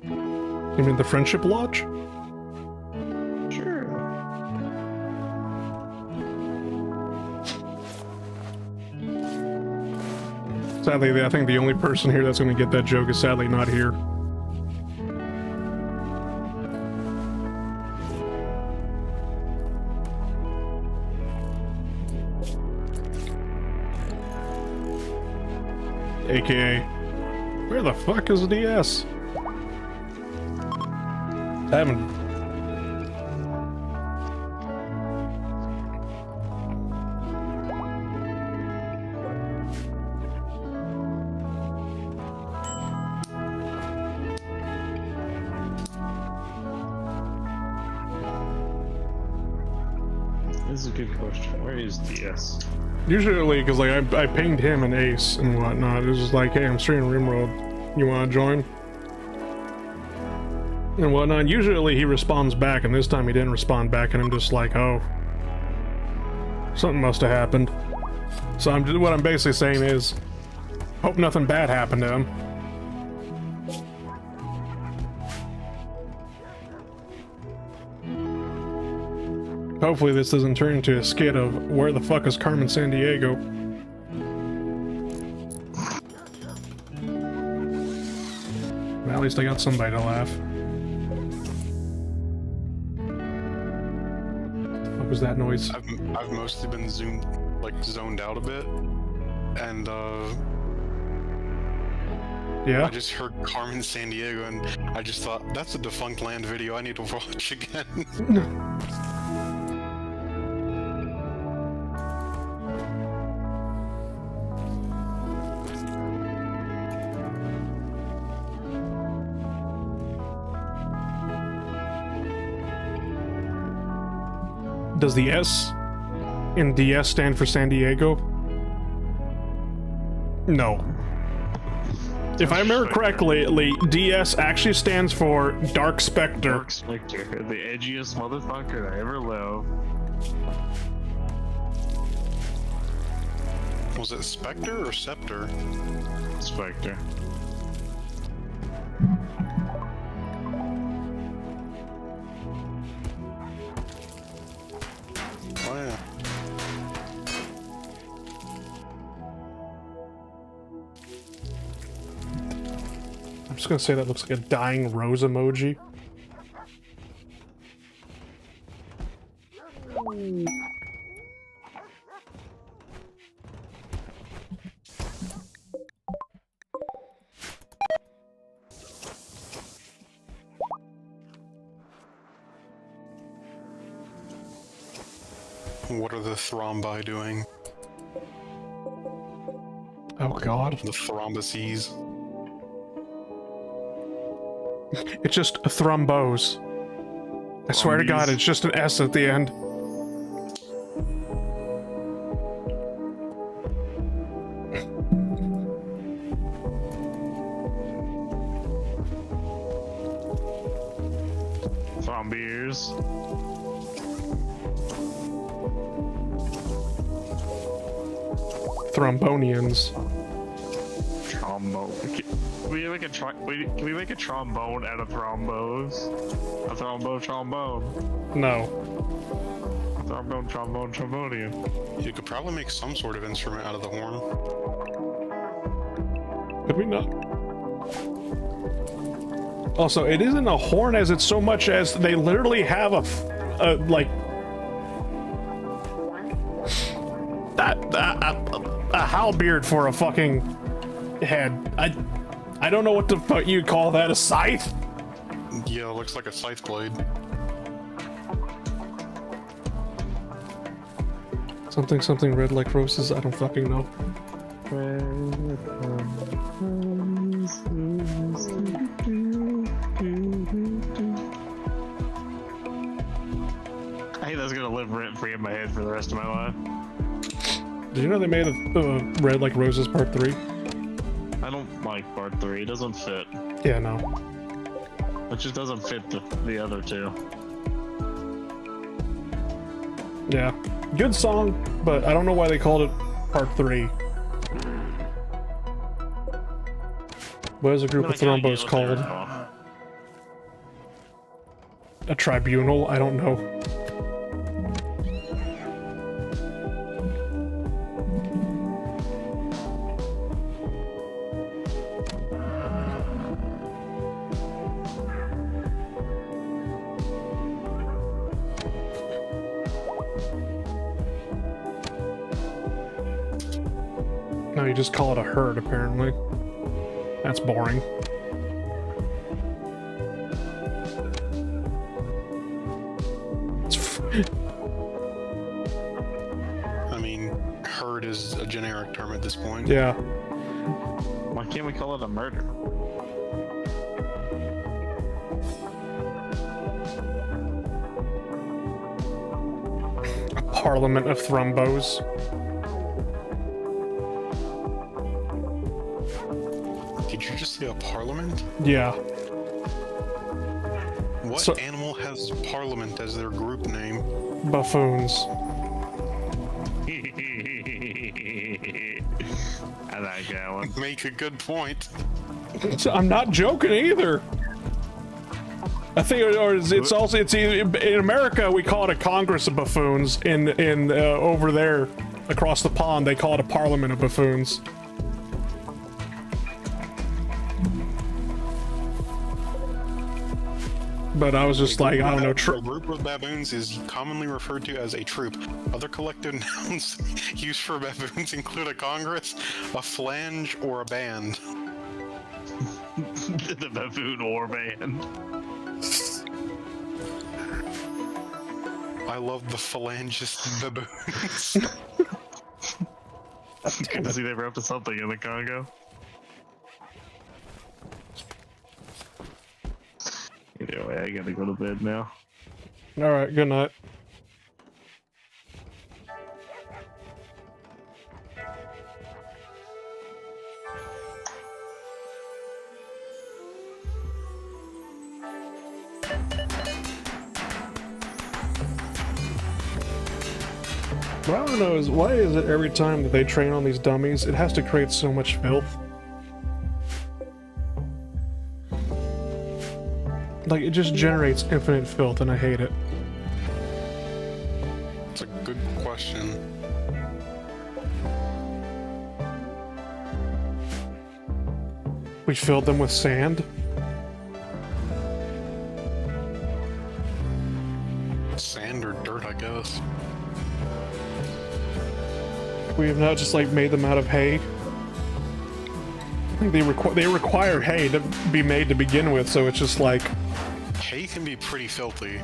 You mean the Friendship Lodge? Sure. Sadly, I think the only person here that's going to get that joke is sadly not here. AKA, where the fuck is the DS? I haven't. This is a good question. Where is DS? Usually, because like I pinged him an ace and whatnot. It was just like, hey, I'm streaming Rimworld. You want to join? And whatnot. Usually he responds back, and this time he didn't respond back, and I'm just like, oh, something must have happened. So what I'm basically saying is, hope nothing bad happened to him. Hopefully this doesn't turn into a skit of where the fuck is Carmen Sandiego? Well, at least I got somebody to laugh. What was that noise? I've mostly been zoned out a bit, and yeah? I just heard Carmen Sandiego, and I just thought, that's a Defunct Land video I need to watch again. Does the S in DS stand for San Diego? No. If I remember correctly, DS actually stands for Dark Spectre. Dark Spectre, the edgiest motherfucker I ever lived. Was it Spectre or Scepter? Spectre. Oh yeah. I'm just gonna say that looks like a dying rose emoji. What are the thrombi doing? Oh god. The thrombocies. It's just a thrombose. I swear to god, it's just an S at the end. Zombies. Thrombonians. Trombone. Can we make a trombone out of thrombos? A trombone. No. Trombonian. You could probably make some sort of instrument out of the horn. Could we not? Also, it isn't a horn as it's so much as they literally have a halberd for a fucking head. I don't know what the fuck you'd call that, a scythe? Yeah, it looks like a scythe blade. Something red like roses, I don't fucking know. I hate that's gonna live rent free in my head for the rest of my life. Did you know they made a Red Like Roses Part 3? I don't like part 3, it doesn't fit. Yeah, no. It just doesn't fit the other two. Yeah. Good song, but I don't know why they called it Part 3. What is a group of thrombos called? A tribunal? I don't know. No, you just call it a herd, apparently. That's boring. I mean, herd is a generic term at this point. Yeah. Why can't we call it a murder? A parliament of thrombos. Did you just say a parliament? Yeah. What So- animal has parliament as their group name? Buffoons. I like that one. Make a good point. I'm not joking either. I think, or it's also in America we call it a Congress of buffoons. In over there across the pond they call it a Parliament of buffoons. But I was just like, I don't know. A group of baboons is commonly referred to as a troop. Other collective nouns used for baboons include a congress, a phalange, or a band. The baboon war band. I love the phalangist baboons. Good to see they were up to something in the Congo. Anyway, I gotta go to bed now. All right, good night. What I don't know is why is it every time that they train on these dummies, it has to create so much filth? Like, it just generates infinite filth, and I hate it. It's a good question. We filled them with sand. Sand or dirt, I guess. We have now just, like, made them out of hay. I think they require hay to be made to begin with, so it's just like... Hay can be pretty filthy.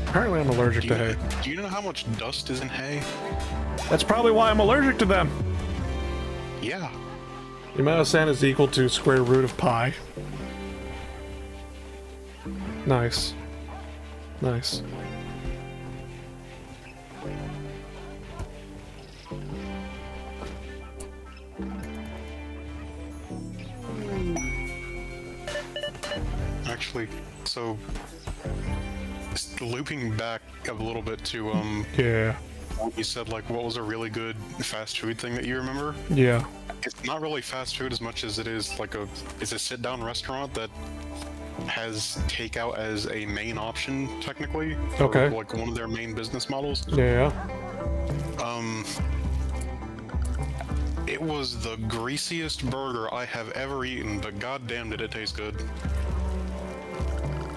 Apparently I'm allergic to hay. Do you know how much dust is in hay? That's probably why I'm allergic to them. Yeah. The amount of sand is equal to square root of pi. Nice. Nice. Actually, so looping back a little bit to Yeah. you said like what was a really good fast food thing that you remember? Yeah. It's not really fast food as much as it is like it's a sit-down restaurant that has takeout as a main option technically. For, Okay. like one of their main business models. Yeah. It was the greasiest burger I have ever eaten, but goddamn did it taste good.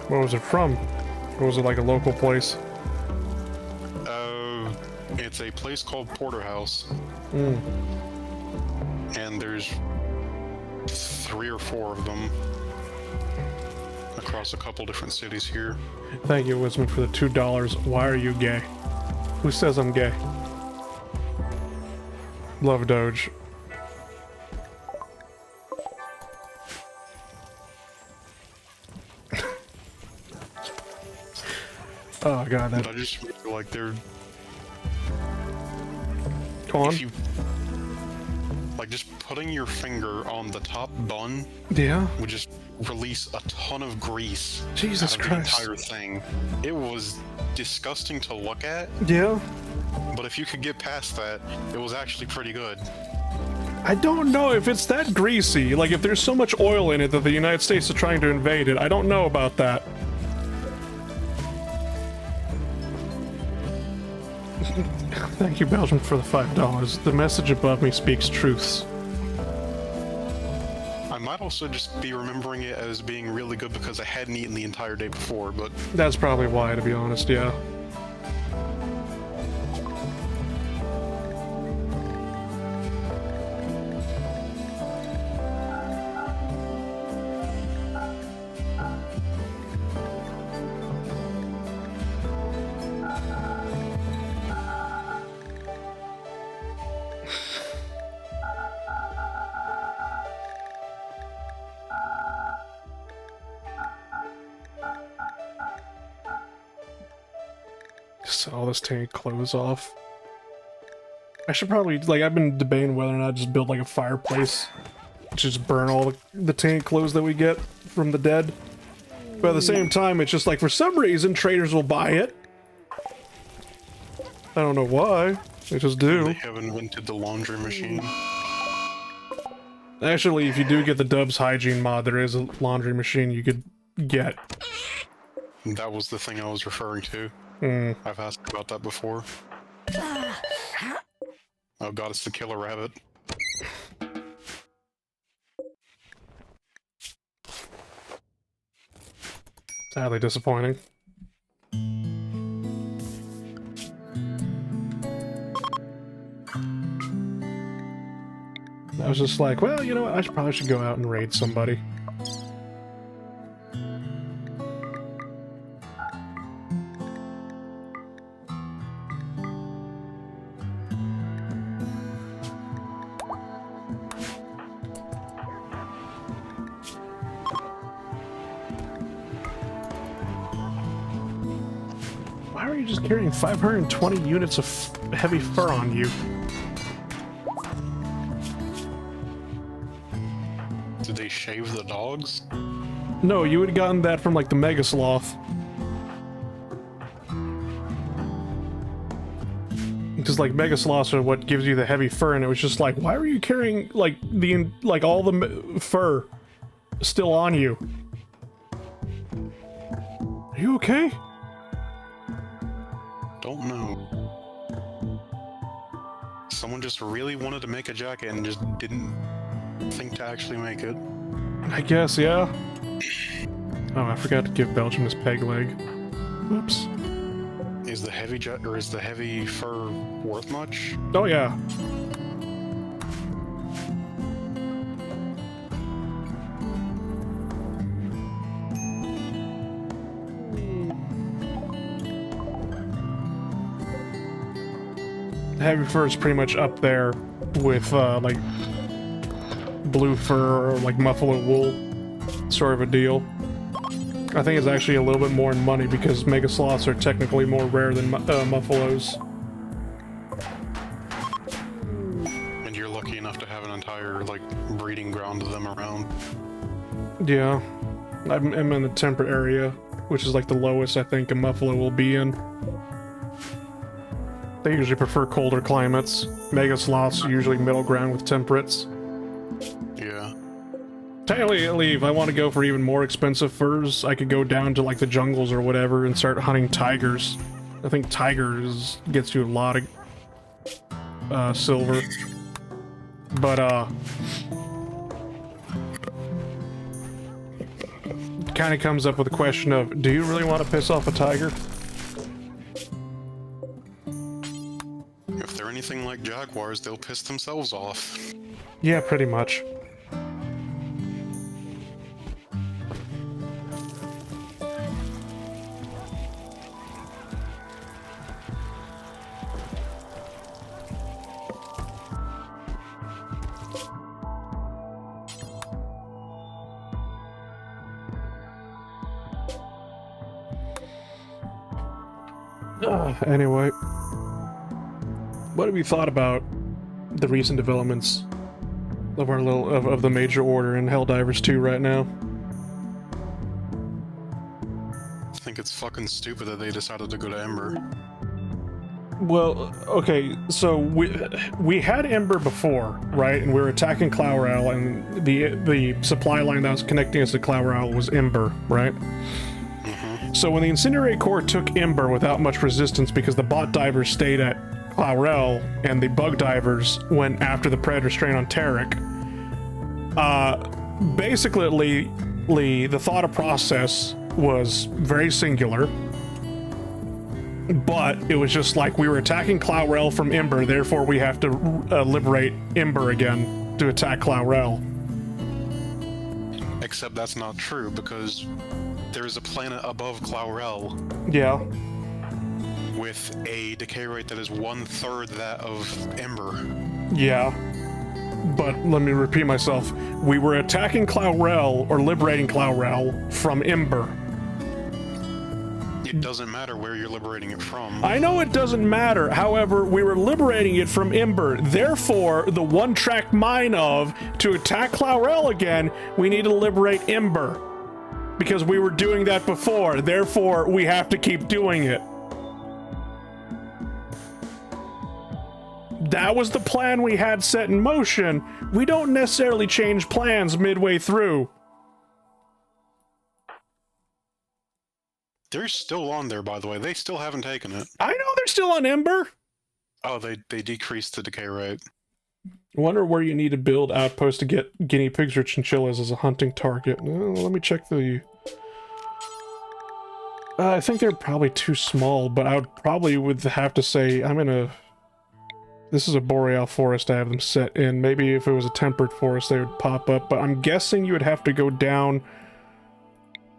Where was it from? Or was it like a local place? It's a place called Porterhouse. Mm. And there's 3 or 4 of them across a couple different cities here. Thank you, Wisman, for the $2. Why are you gay? Who says I'm gay? Love Doge. Oh god, that... But I just feel like they're... Go on. If you... Like, just putting your finger on the top bun Yeah? would just release a ton of grease Jesus out of Christ. the entire thing. It was disgusting to look at, Yeah? but if you could get past that, it was actually pretty good. I don't know if it's that greasy. Like, if there's so much oil in it that the United States is trying to invade it, I don't know about that. Thank you, Belgium, for the $5. The message above me speaks truths. I might also just be remembering it as being really good because I hadn't eaten the entire day before, but That's probably why, to be honest, yeah. Set all this tank clothes off. I should probably, like, I've been debating whether or not just build like a fireplace. Just burn all the tank clothes that we get from the dead. But at the same time, it's just like, for some reason, traders will buy it. I don't know why. They just do. They have invented the laundry machine. Actually, if you do get the Dubs hygiene mod, there is a laundry machine you could get. That was the thing I was referring to. I've asked about that before. Oh god, it's the killer rabbit. Sadly disappointing. I was just like, well, you know what, I probably should go out and raid somebody. Why are you just carrying 520 units of heavy fur on you? Did they shave the dogs? No, you would have gotten that from, like, the Mega Sloth. Because, like, Mega Sloths are what gives you the heavy fur, and it was just like, why were you carrying, like, all the fur still on you? Are you okay? Don't know. Someone just really wanted to make a jacket and just didn't think to actually make it. I guess, yeah. Oh, I forgot to give Belgium his peg leg. Oops. Is the heavy fur worth much? Oh, yeah. Heavy fur is pretty much up there with, like, blue fur or, like, buffalo wool sort of a deal. I think it's actually a little bit more in money because Mega Sloths are technically more rare than Muffalos. And you're lucky enough to have an entire, like, breeding ground of them around. Yeah. I'm in the temperate area, which is, like, the lowest I think a Muffalo will be in. They usually prefer colder climates. Mega Sloths are usually middle ground with temperates. Yeah. Technically, if I want to go for even more expensive furs, I could go down to, like, the jungles or whatever and start hunting tigers. I think tigers gets you a lot of silver. But, it kind of comes up with the question of, do you really want to piss off a tiger? If they're anything like jaguars, they'll piss themselves off. Yeah, pretty much. Anyway, what have you thought about the recent developments of our of the Major Order in Helldivers 2 right now? I think it's fucking stupid that they decided to go to Ember. Well, okay, so we had Ember before, right? And we were attacking Clowrel, and the supply line that was connecting us to Clowrel was Ember, right? So when the Incinerate Corps took Ember without much resistance because the bot divers stayed at Clowrel and the bug divers went after the Predator strain on Tarek, basically the thought process was very singular, but it was just like we were attacking Clowrel from Ember, therefore we have to liberate Ember again to attack Clowrel. Except that's not true, because there's a planet above Clowrel. Yeah. With a decay rate that is 1/3 that of Ember. Yeah. But let me repeat myself. We were attacking Clowrel, or liberating Clowrel, from Ember. It doesn't matter where you're liberating it from. I know it doesn't matter. However, we were liberating it from Ember. Therefore, the one-track mind of, to attack Clourel again, we need to liberate Ember. Because we were doing that before. Therefore, we have to keep doing it. That was the plan we had set in motion. We don't necessarily change plans midway through. They're still on there, by the way. They still haven't taken it. I know they're still on Ember. Oh, they decreased the decay rate. I wonder where you need to build outposts to get guinea pigs or chinchillas as a hunting target. Let me check the... I think they're probably too small, but I would have to say I'm in a... This is a boreal forest I have them set in. Maybe if it was a temperate forest they would pop up, but I'm guessing you would have to go down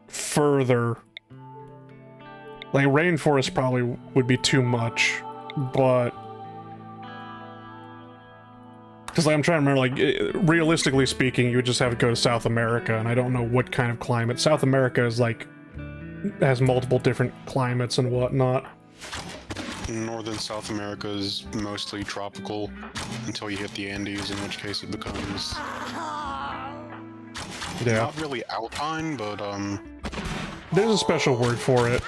further. Like, rainforest probably would be too much, but... Because like, I'm trying to remember, like, realistically speaking, you would just have to go to South America, and I don't know what kind of climate. South America is, like, has multiple different climates and whatnot. Northern South America is mostly tropical until you hit the Andes, in which case it becomes... Yeah. Not really alpine, but, There's a special word for it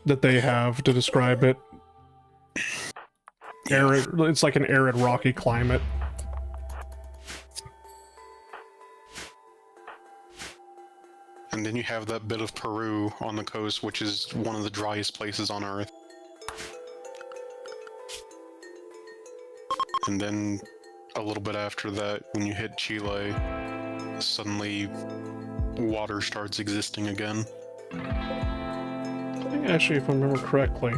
that they have to describe it. Arid, it's like an arid, rocky climate. And then you have that bit of Peru on the coast, which is one of the driest places on Earth. And then a little bit after that, when you hit Chile, suddenly water starts existing again. I think actually, if I remember correctly,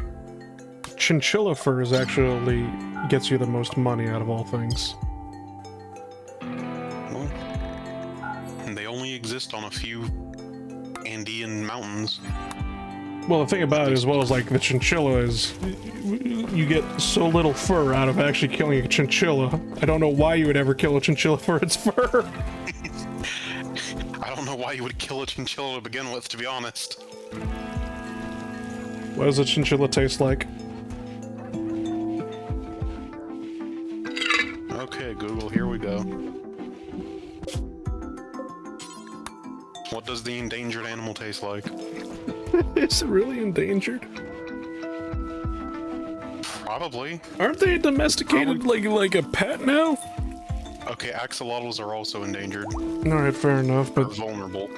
chinchilla furs actually gets you the most money out of all things. Well, and they only exist on a few Andean mountains. Well, the thing about it, as well as like the chinchilla, is you get so little fur out of actually killing a chinchilla. I don't know why you would ever kill a chinchilla for its fur. I don't know why you would kill a chinchilla to begin with, to be honest. What does a chinchilla taste like? Okay, Google, here we go. What does the endangered animal taste like? Is it really endangered? Probably. Aren't they domesticated like a pet now? Okay, axolotls are also endangered. Alright, fair enough, They're but vulnerable.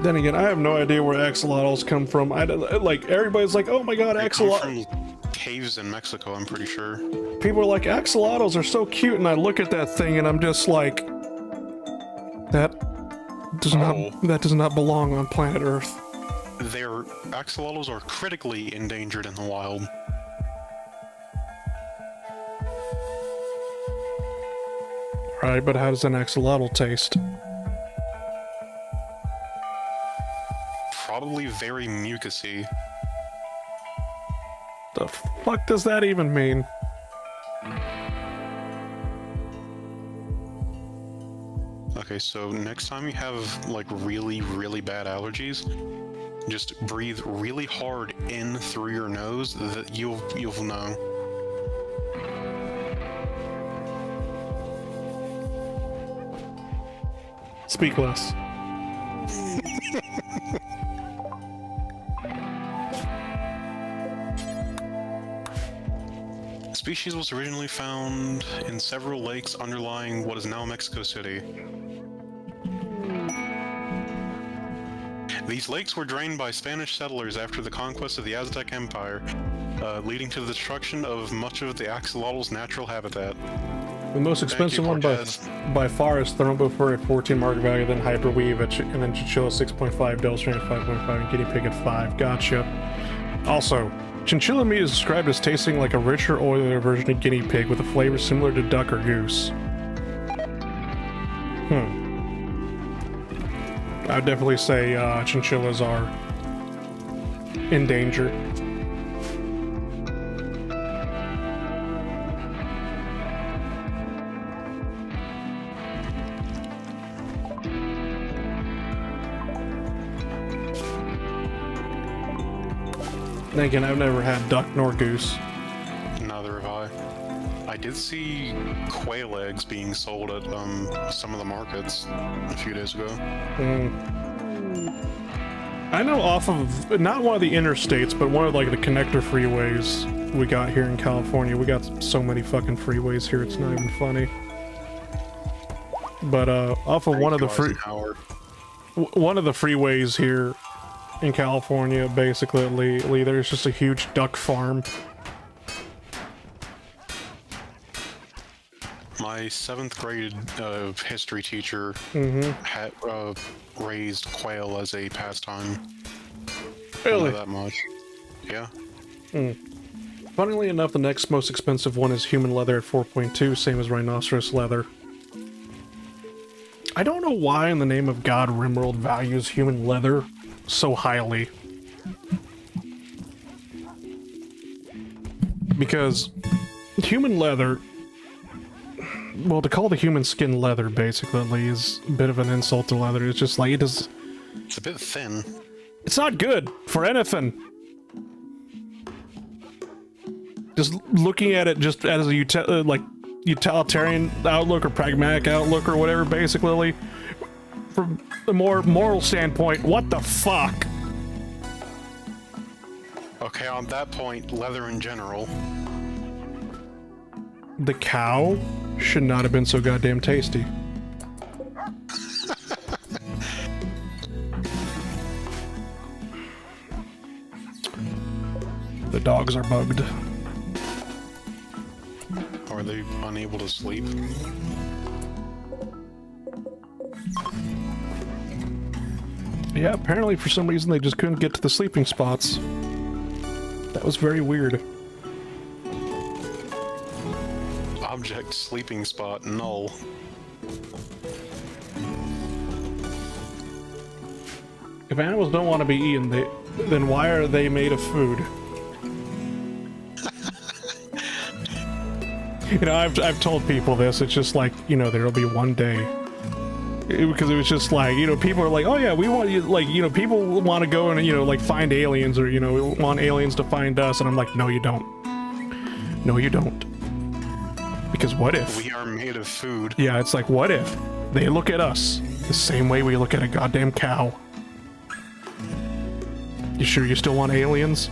then again, I have no idea where axolotls come from. Like, everybody's like, oh my god, They axolotls. come from caves in Mexico, I'm pretty sure. People are like, axolotls are so cute, and I look at that thing and I'm just like, that does not belong on planet Earth. Their axolotls are critically endangered in the wild. Right, but how does an axolotl taste? Probably very mucusy. The fuck does that even mean? Okay, so next time you have like really, really bad allergies, just breathe really hard in through your nose. That you'll know. Speak less. The species was originally found in several lakes underlying what is now Mexico City. These lakes were drained by Spanish settlers after the conquest of the Aztec Empire, leading to the destruction of much of the axolotl's natural habitat. The most expensive one by far is Thrombo Fur at 14 market value, then Hyperweave and then Chinchilla 6.5, Delstran at 5.5, and Guinea Pig at 5. Gotcha. Also, chinchilla meat is described as tasting like a richer, oilier version of guinea pig with a flavor similar to duck or goose. I would definitely say chinchillas are endangered. Then again, I've never had duck nor goose. Neither have I did see quail eggs being sold at some of the markets a few days ago. I know off of, not one of the interstates, but one of like the connector freeways we got here in California. We got so many fucking freeways here, it's not even funny. But off of one of the freeways here in California, basically, there's just a huge duck farm. My 7th grade history teacher had raised quail as a pastime. Really? Not that much. Yeah. Funnily enough, the next most expensive one is human leather at 4.2, same as rhinoceros leather. I don't know why in the name of God Rimworld values human leather so highly. Because human leather, well, to call the human skin leather, basically, is a bit of an insult to leather. It's just like, it's a bit thin. It's not good for anything. Just looking at it just as a utilitarian outlook or pragmatic outlook or whatever, basically, from a more moral standpoint, what the fuck? Okay, on that point, leather in general. The cow should not have been so goddamn tasty. The dogs are bugged. Are they unable to sleep? Yeah, apparently for some reason they just couldn't get to the sleeping spots. That was very weird. Object sleeping spot null. If animals don't want to be eaten, then why are they made of food? You know, I've told people this. It's just like, you know, there'll be one day. Because it was just like, you know, people are like, oh yeah, we want you, like, you know, people want to go and, you know, like find aliens, or, you know, we want aliens to find us. And I'm like, no, you don't. No, you don't. Because what if? We are made of food. Yeah, it's like, what if they look at us the same way we look at a goddamn cow? You sure you still want aliens?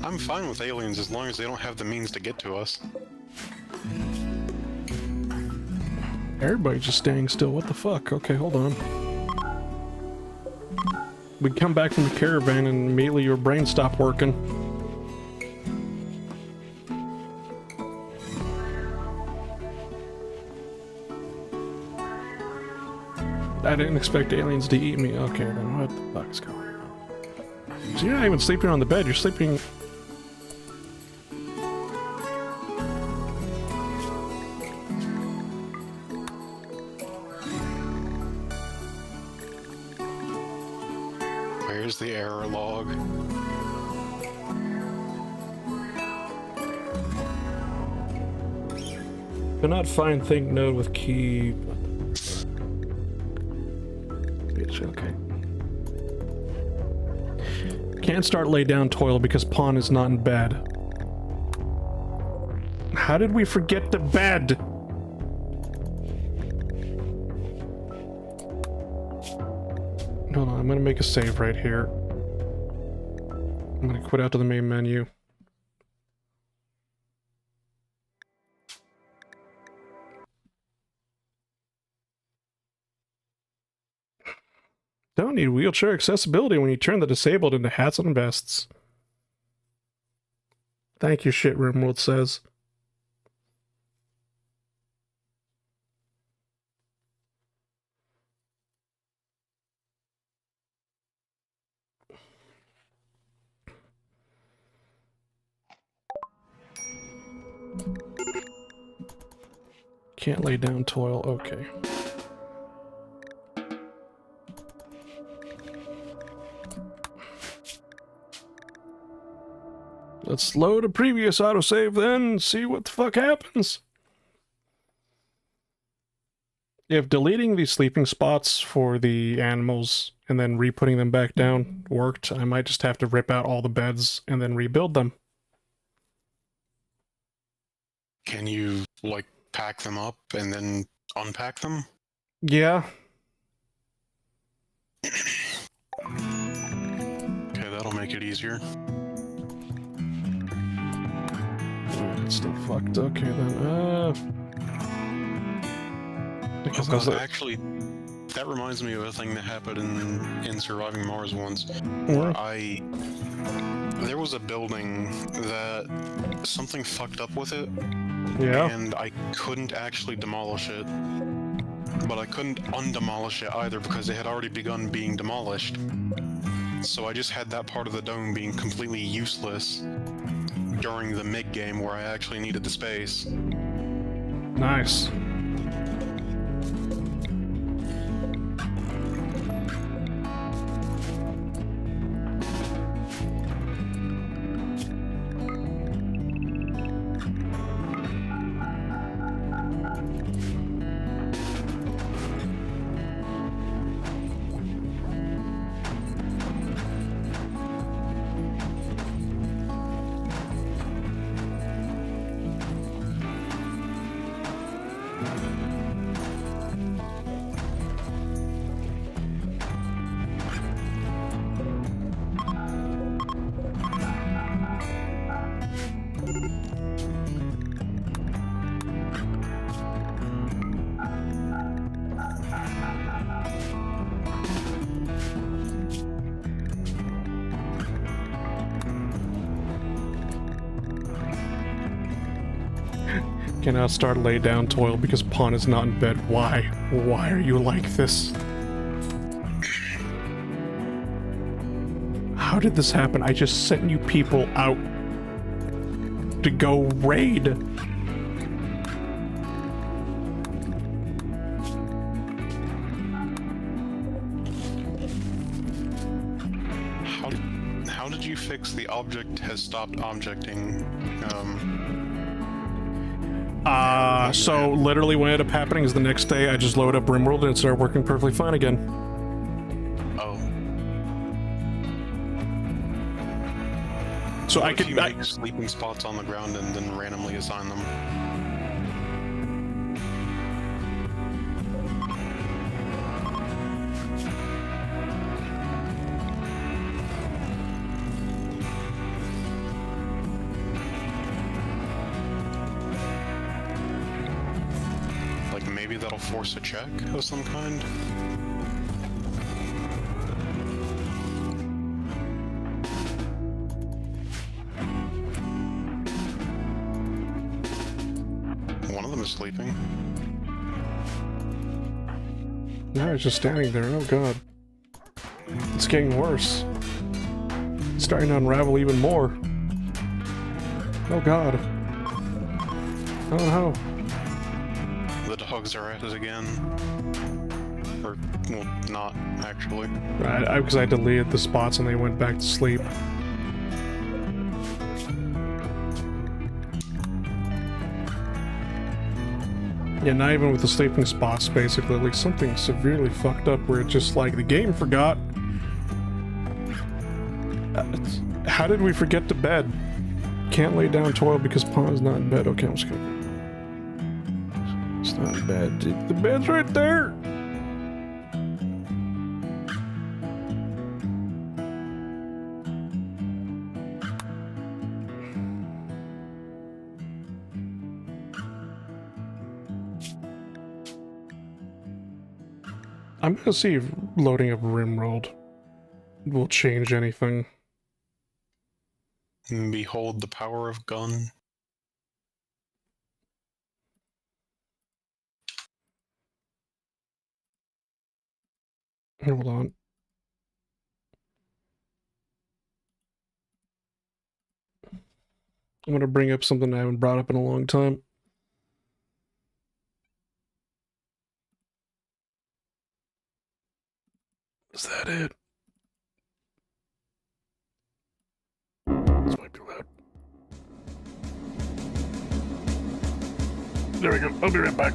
I'm fine with aliens as long as they don't have the means to get to us. Everybody's just staying still. What the fuck? Okay, hold on. We come back from the caravan and immediately your brain stopped working. I didn't expect aliens to eat me. Okay, then what the fuck's going on? So you're not even sleeping on the bed, you're sleeping... Where's the error log? Cannot find think node with key... Okay. Can't start lay down toil because pawn is not in bed. How did we forget the bed? Hold on, I'm gonna make a save right here. I'm gonna quit out to the main menu. Don't need wheelchair accessibility when you turn the disabled into hats and vests. Thank you, shit, Rimworld says. Can't lay down toil, okay. Let's load a previous autosave then, see what the fuck happens. If deleting the sleeping spots for the animals and then re-putting them back down worked. I might just have to rip out all the beds and then rebuild them. Can you, like, pack them up and then unpack them? Yeah. Okay, that'll make it easier. It's still fucked. Okay, then, because Oh god, actually, that reminds me of a thing that happened in Surviving Mars once. Where there was a building that something fucked up with it. Yeah. And I couldn't actually demolish it. But I couldn't undemolish it either because it had already begun being demolished. So I just had that part of the dome being completely useless during the mid-game where I actually needed the space. Nice. Cannot start lay down toil because Pawn is not in bed. Why? Why are you like this? How did this happen? I just sent you people out to go raid. How did you fix the object has stopped objecting? So literally what ended up happening is the next day I just load up Rimworld and it started working perfectly fine again. Oh. So What I if could you make sleeping spots on the ground and then randomly assign them? Maybe that'll force a check of some kind? One of them is sleeping. No, it's just standing there. Oh god. It's getting worse. It's starting to unravel even more. Oh god. Oh no. The dogs are at it again. Or, well, not actually. Right, because I deleted the spots and they went back to sleep. Yeah, not even with the sleeping spots, basically. Like, something severely fucked up where it just, like, the game forgot. How did we forget to bed? Can't lay down toil because Pawn's not in bed. Okay, I'm just gonna... It's not in bed. The bed's right there! I'm gonna see if loading up Rimworld will change anything. Behold the power of gun. Hold on. I'm gonna bring up something I haven't brought up in a long time. Is that it? This might be loud. There we go. I'll be right back.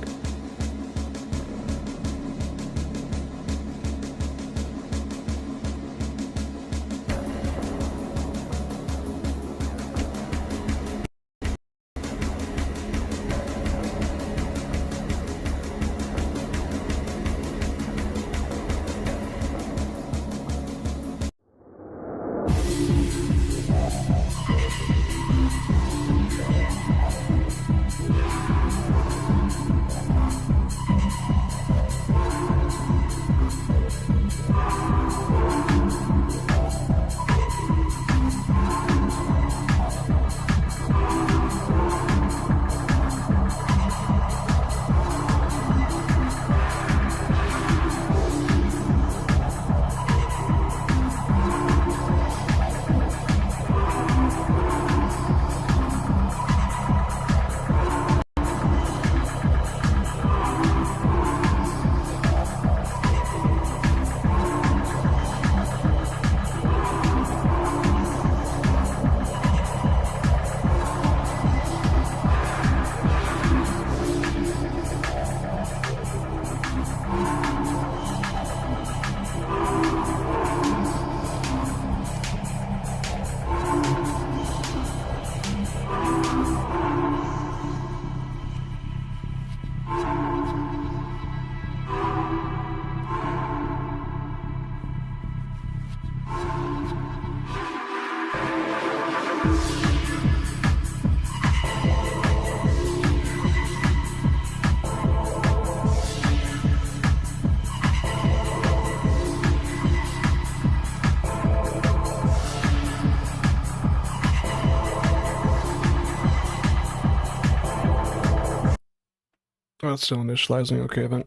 Oh, it's still initializing. Okay, then.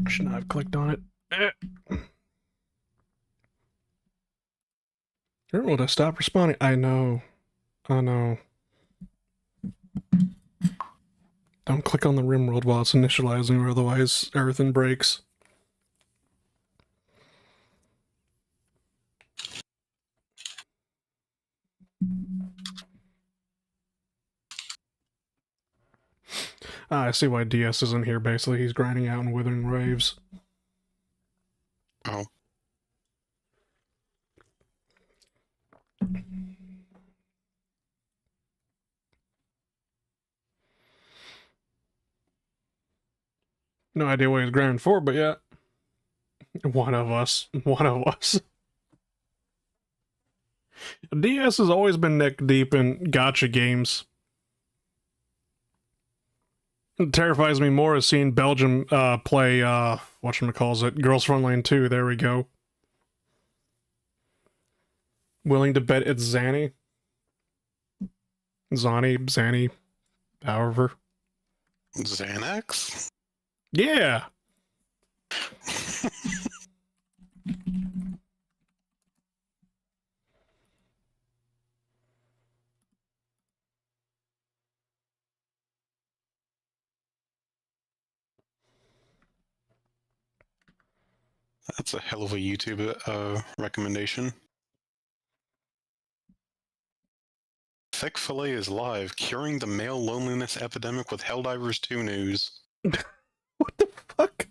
Should not have clicked on it. Rimworld has stopped responding. I know. I know. Don't click on the Rimworld while it's initializing, or otherwise everything breaks. Ah, I see why DS isn't here, basically. He's grinding out in Withering Waves. Oh. No idea what he's grinding for, but yeah. One of us. One of us. DS has always been neck deep in gacha games. It terrifies me more is seeing Belgium play, whatchamacallit, Girls Frontline 2, there we go. Willing to bet it's Zanny? Zanny, however. Xanax? Yeah! That's a hell of a YouTube recommendation. Thick Fillet is live, curing the male loneliness epidemic with Helldivers 2 news. What the fuck?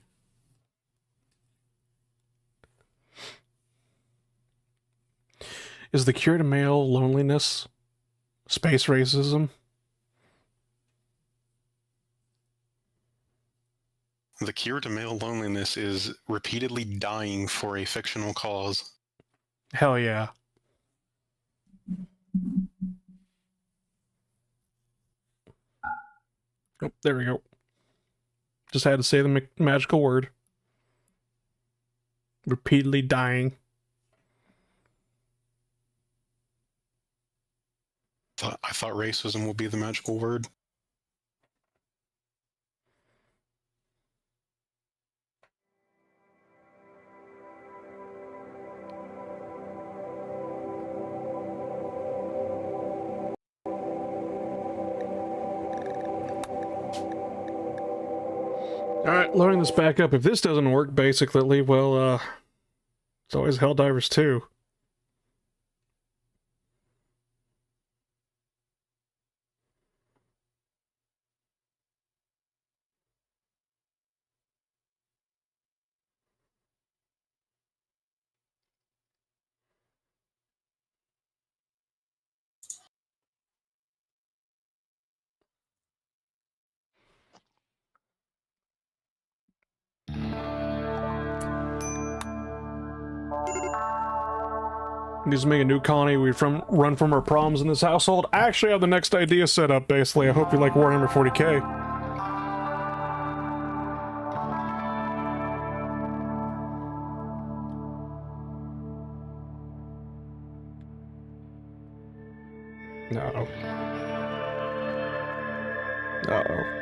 Is the cure to male loneliness space racism? The cure to male loneliness is repeatedly dying for a fictional cause. Hell yeah. Oh, there we go. Just had to say the magical word. Repeatedly dying. I thought racism would be the magical word. Alright, loading this back up. If this doesn't work, basically, well, it's always Helldivers 2. Needs to make a new colony. We run from our problems in this household. I actually have the next idea set up, basically. I hope you like Warhammer 40k. No. Uh-oh.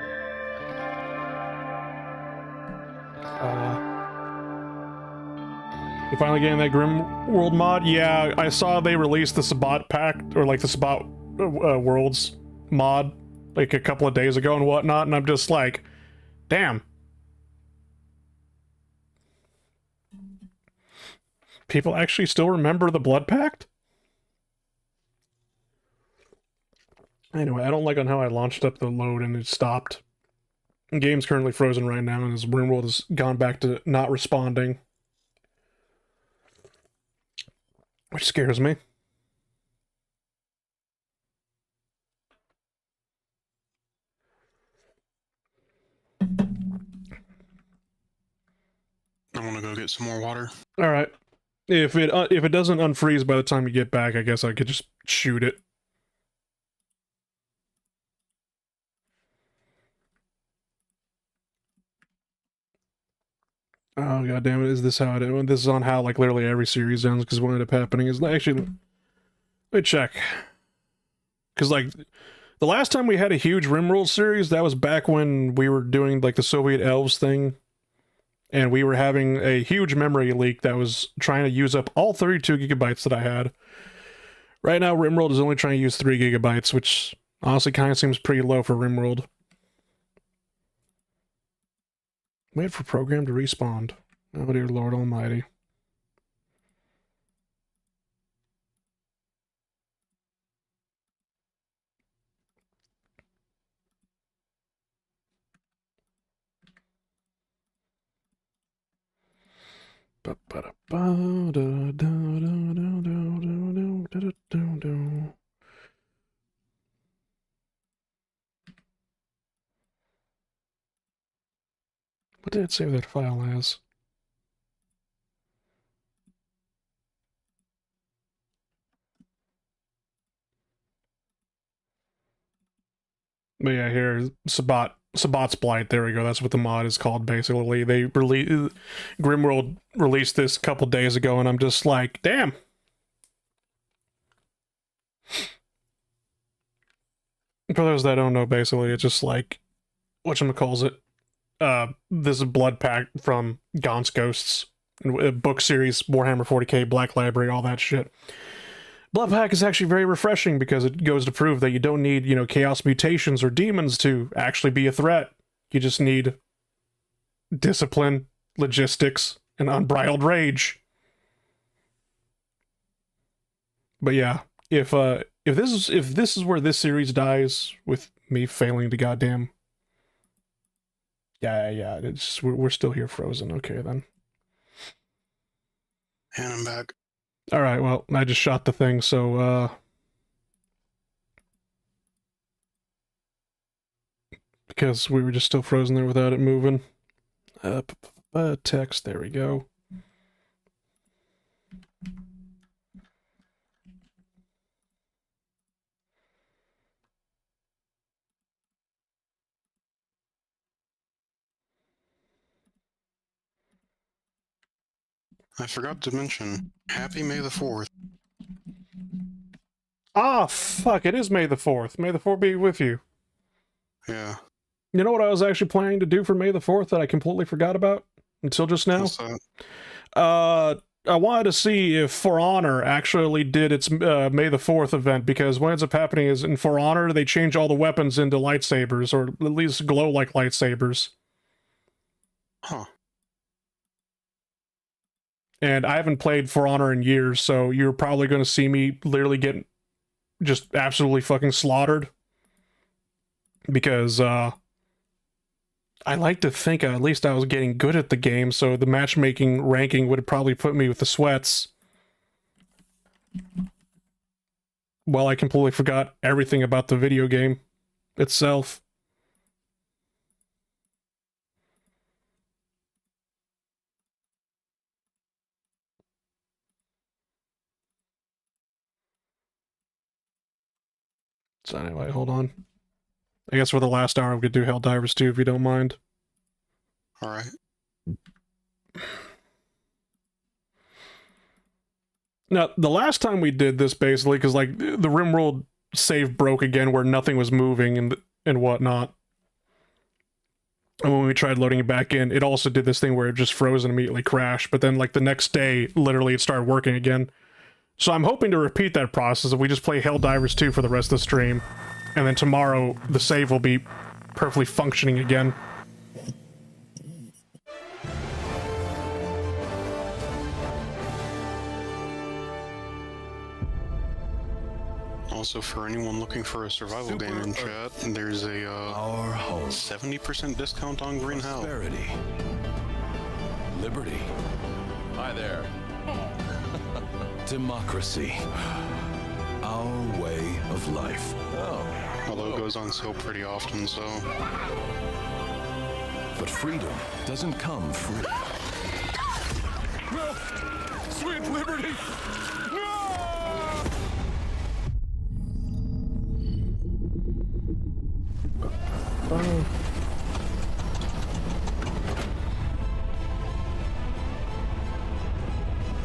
You finally getting that Rimworld mod? Yeah, I saw they released the Sabbat pack, or like the Sabbat Worlds mod, like a couple of days ago and whatnot, and I'm just like, damn. People actually still remember the Blood Pact? Anyway, I don't like on how I launched up the load and it stopped. The game's currently frozen right now, and this Rimworld has gone back to not responding. Which scares me. I want to go get some more water. All right. If it doesn't unfreeze by the time you get back, I guess I could just shoot it. Oh god damn it! Is this how it is? This is on how like literally every series ends, because what ended up happening is actually, let me check. Because like the last time we had a huge Rimworld series, that was back when we were doing like the Soviet Elves thing, and we were having a huge memory leak that was trying to use up all 32 gigabytes that I had. Right now, Rimworld is only trying to use 3 gigabytes, which honestly kind of seems pretty low for Rimworld. Wait for program to respawn. Oh dear Lord Almighty. What did it save that file as? But yeah, here, Sabbat's Blight, there we go, that's what the mod is called, basically. Grimworld released this a couple days ago, and I'm just like, damn! For those that don't know, basically, it's just like, whatchamacallit, this is Blood Pact from Gaunt's Ghosts, book series, Warhammer 40k, Black Library, all that shit. Blood Pact is actually very refreshing because it goes to prove that you don't need, you know, chaos mutations or demons to actually be a threat. You just need discipline, logistics, and unbridled rage. But yeah, if this is where this series dies, with me failing to goddamn, yeah, it's we're still here frozen. Okay then. And I'm back. All right, well, I just shot the thing, so because we were just still frozen there without it moving. Text, there we go. I forgot to mention, happy May the 4th. Ah, fuck, it is May the 4th. May the 4th be with you. Yeah. You know what I was actually planning to do for May the 4th that I completely forgot about until just now? What's that? I wanted to see if For Honor actually did its May the 4th event, because what ends up happening is in For Honor, they change all the weapons into lightsabers, or at least glow like lightsabers. Huh. And I haven't played For Honor in years, so you're probably going to see me literally get just absolutely fucking slaughtered. Because, I like to think at least I was getting good at the game, so the matchmaking ranking would probably put me with the sweats. Well, I completely forgot everything about the video game itself. So anyway, hold on. I guess for the last hour we could do Helldivers too, if you don't mind. Alright. Now, the last time we did this, basically, because, like, the Rimworld save broke again where nothing was moving and whatnot. And when we tried loading it back in, it also did this thing where it just froze and immediately crashed. But then, like, the next day, literally, it started working again. So I'm hoping to repeat that process if we just play Helldivers 2 for the rest of the stream. And then tomorrow, the save will be perfectly functioning again. Also, for anyone looking for a survival game in chat, there's a 70% discount on Green Hell. Prosperity. Liberty. Hi there. Democracy. Our way of life. Although it goes on sale pretty often, so... But freedom doesn't come free. No! Sweet liberty!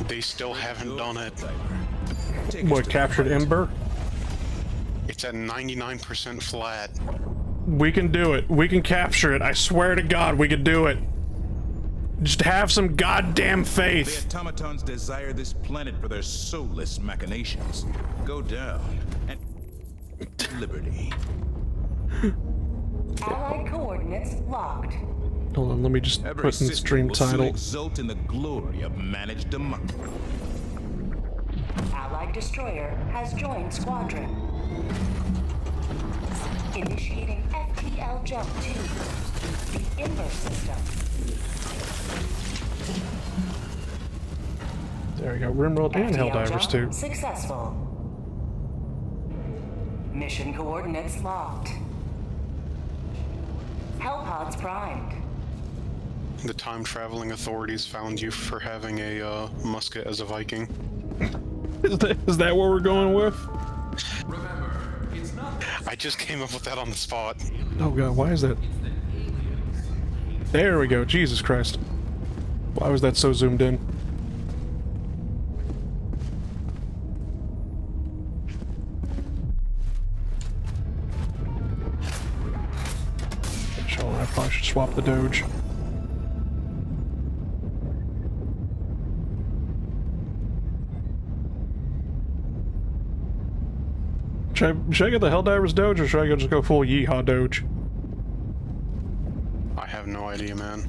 They still haven't done it. What, captured Ember? It's at 99% flat. We can do it. We can capture it. I swear to God, we can do it. Just have some goddamn faith. The automatons desire this planet for their soulless machinations. Go down and liberty. Allied coordinates locked. Hold on, let me just put in the stream title. Exult in the glory of managed democracy. Allied destroyer has joined squadron. Initiating FTL jump to the Ember system. There we go. Rimworld and FTL Helldivers jump too. successful. Mission coordinates locked. Hellpods primed. The time-traveling authorities found you for having a musket as a Viking. Is that what we're going with? I just came up with that on the spot. Oh God, why is that? There we go. Jesus Christ. Why was that so zoomed in? I probably should swap the Doge. Should I get the Helldivers Doge, or should I just go full Yeehaw Doge? I have no idea, man.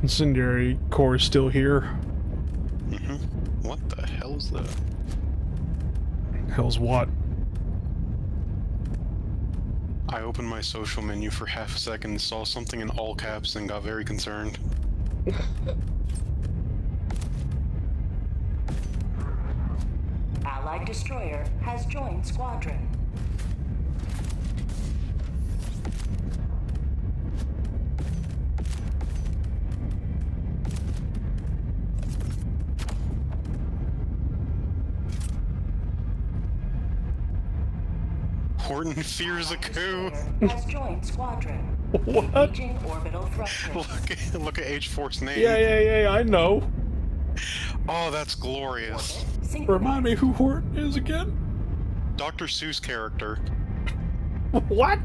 Incendiary core is still here. What the hell is that? Hell's what? I opened my social menu for half a second, saw something in all caps, and got very concerned. Allied destroyer has joined squadron. Horton fears a coup. Has joined squadron. What? Engaging orbital thrusters. Look at H-Force name. Yeah, I know. Oh, that's glorious. Remind me who Horton is again? Dr. Seuss character. What?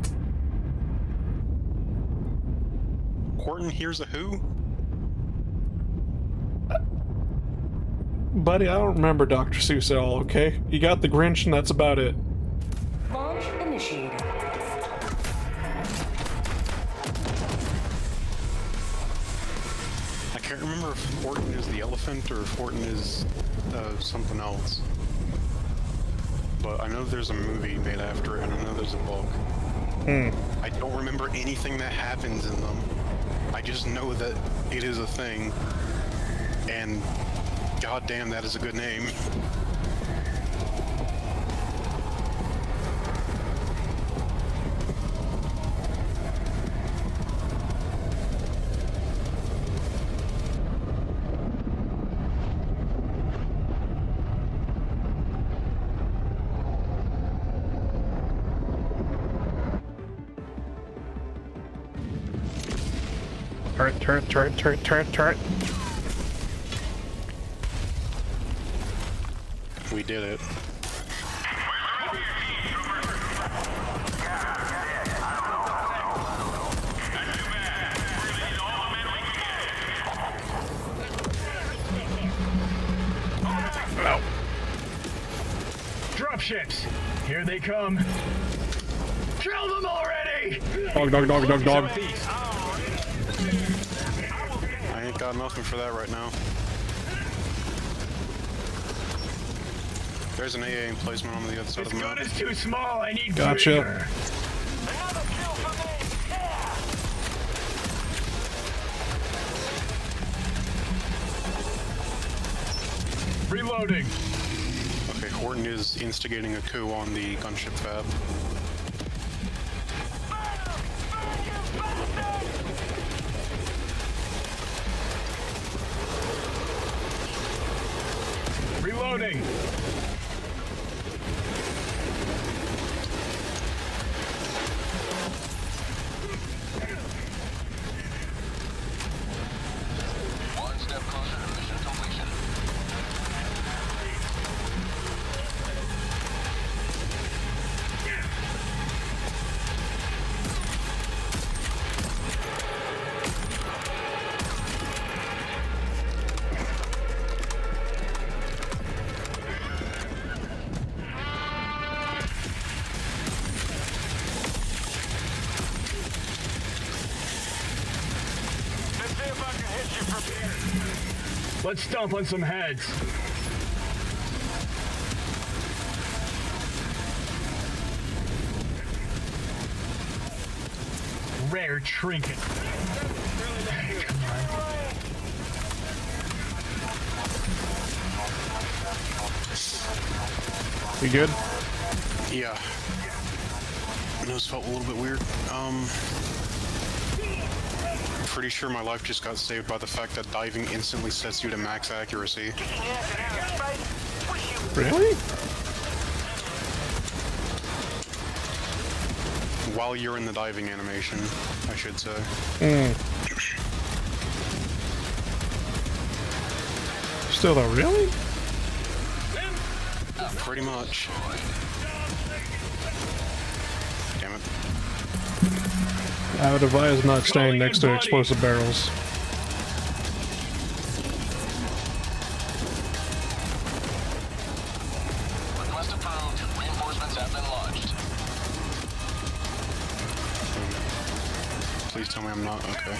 Horton hears a who? Buddy, I don't remember Dr. Seuss at all, okay? You got the Grinch and that's about it. Launch initiated. I can't remember if Horton is the elephant or if Horton is something else. But I know there's a movie made after it, and I know there's a book. I don't remember anything that happens in them. I just know that it is a thing, and goddamn, that is a good name. Turret. We did it. Dropships! Here they come! Kill them already! Dog. I ain't got nothing for that right now. There's an AA emplacement on the other side of the This gun map. is too small, I need Gotcha. bigger. Reloading. Okay, Horton is instigating a coup on the gunship fab. Reloading. One step closer to mission completion. Let's stomp on some heads. Rare trinket. Come on. You good? Yeah. Nose felt a little bit weird. Pretty sure my life just got saved by the fact that diving instantly sets you to max accuracy. Really? While you're in the diving animation, I should say. Still though, really? Pretty much. Damn it. I would advise not staying next to explosive barrels. Request approved. Reinforcements have been launched. Please tell me I'm not. Okay.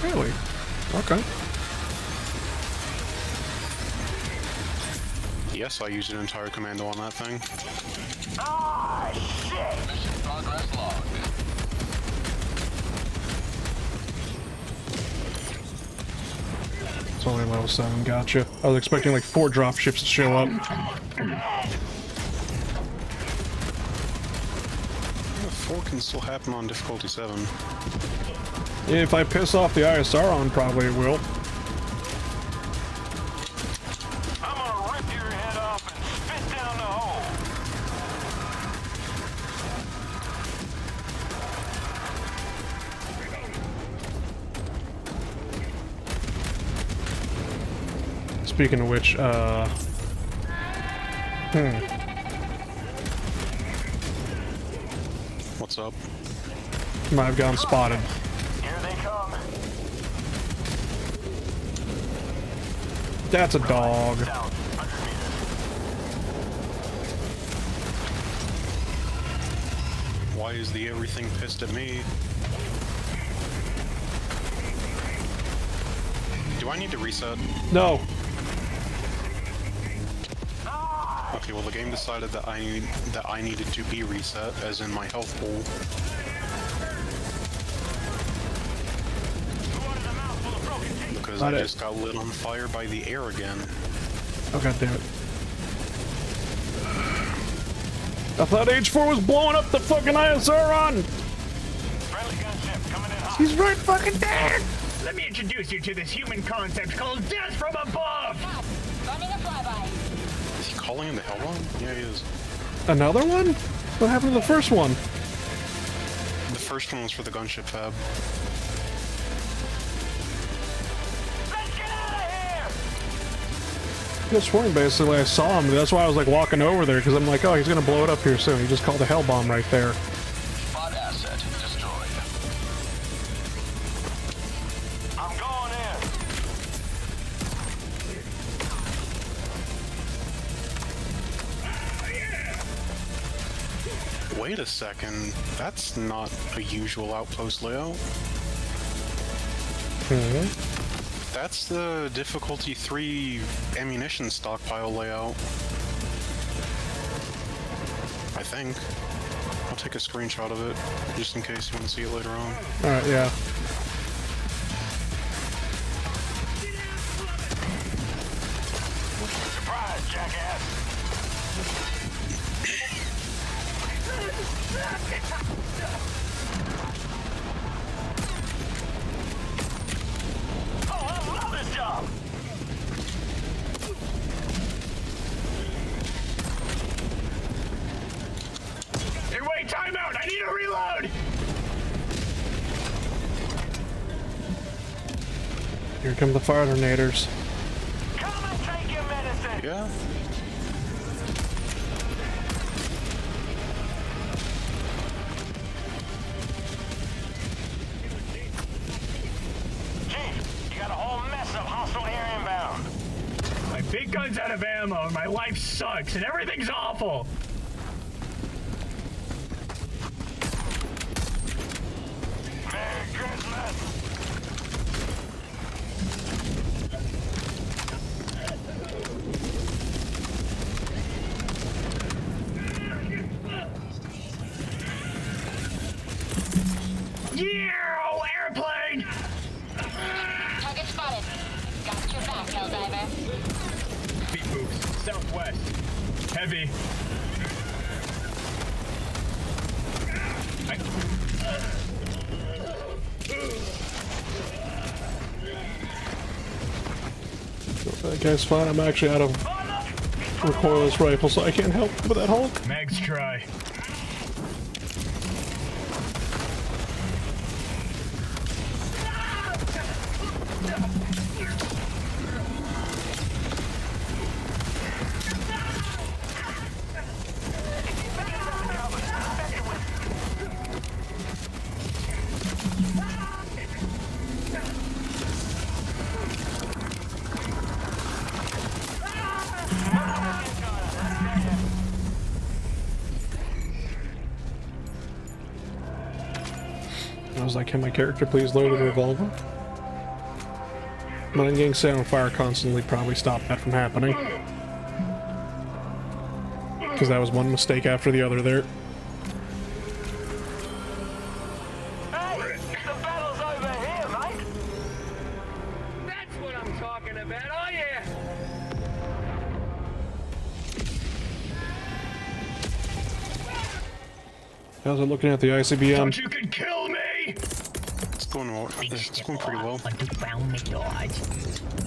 Really? Okay. Yes, I used an entire commando on that thing. Mission progress logged. It's only level 7, gotcha. I was expecting like 4 drop ships to show up. 4 can still happen on difficulty 7. If I piss off the ISR on, probably it will. I'm gonna rip your head off and spit down the hole. Speaking of which, What's up? might have gotten spotted. Here they come. That's a dog. Down. 100 meters. Why is the everything pissed at me? Do I need to reset? No. Okay, well the game decided that I needed to be reset, as in my health pool. Because I just got lit on fire by the air again. Oh god damn it. I thought H4 was blowing up the fucking ISR on! Friendly gunship coming in hot. He's right fucking there! Let me introduce you to this human concept called death from above! Running a flyby. Is he calling in the Hellbound? Yeah, he is. Another one? What happened to the first one? The first one was for the gunship fab. Let's get out of here! I could have sworn basically I saw him. That's why I was like walking over there, because I'm like, oh, he's gonna blow it up here soon. He just called a hell bomb right there. Bot asset destroyed. I'm going in. Wait a second, that's not a usual outpost layout. That's the difficulty 3 ammunition stockpile layout. I think. I'll take a screenshot of it, just in case you want to see it later on. Alright, yeah. Surprise, jackass! Oh, I love this job! Hey, wait, time out! I need a reload! Here come the fire grenaders. Come and take your medicine! Yeah. Chief, you got a whole mess of hostile air inbound. My big gun's out of ammo and my life sucks and everything's awful. Merry Christmas. Yeah, airplane! Target spotted. Got your back, Helldiver. Beat moves, southwest. Heavy. That guy's fine. I'm actually out of recoilless rifle, so I can't help with that Hulk. Mags try. I was like, can my character please load a revolver? But I'm getting set on fire constantly probably stopped that from happening. Because that was one mistake after the other there. Hey, the battle's over here, mate. That's what I'm talking about, oh yeah. How's it looking at the ICBM? Thought you could kill me. It's going pretty well.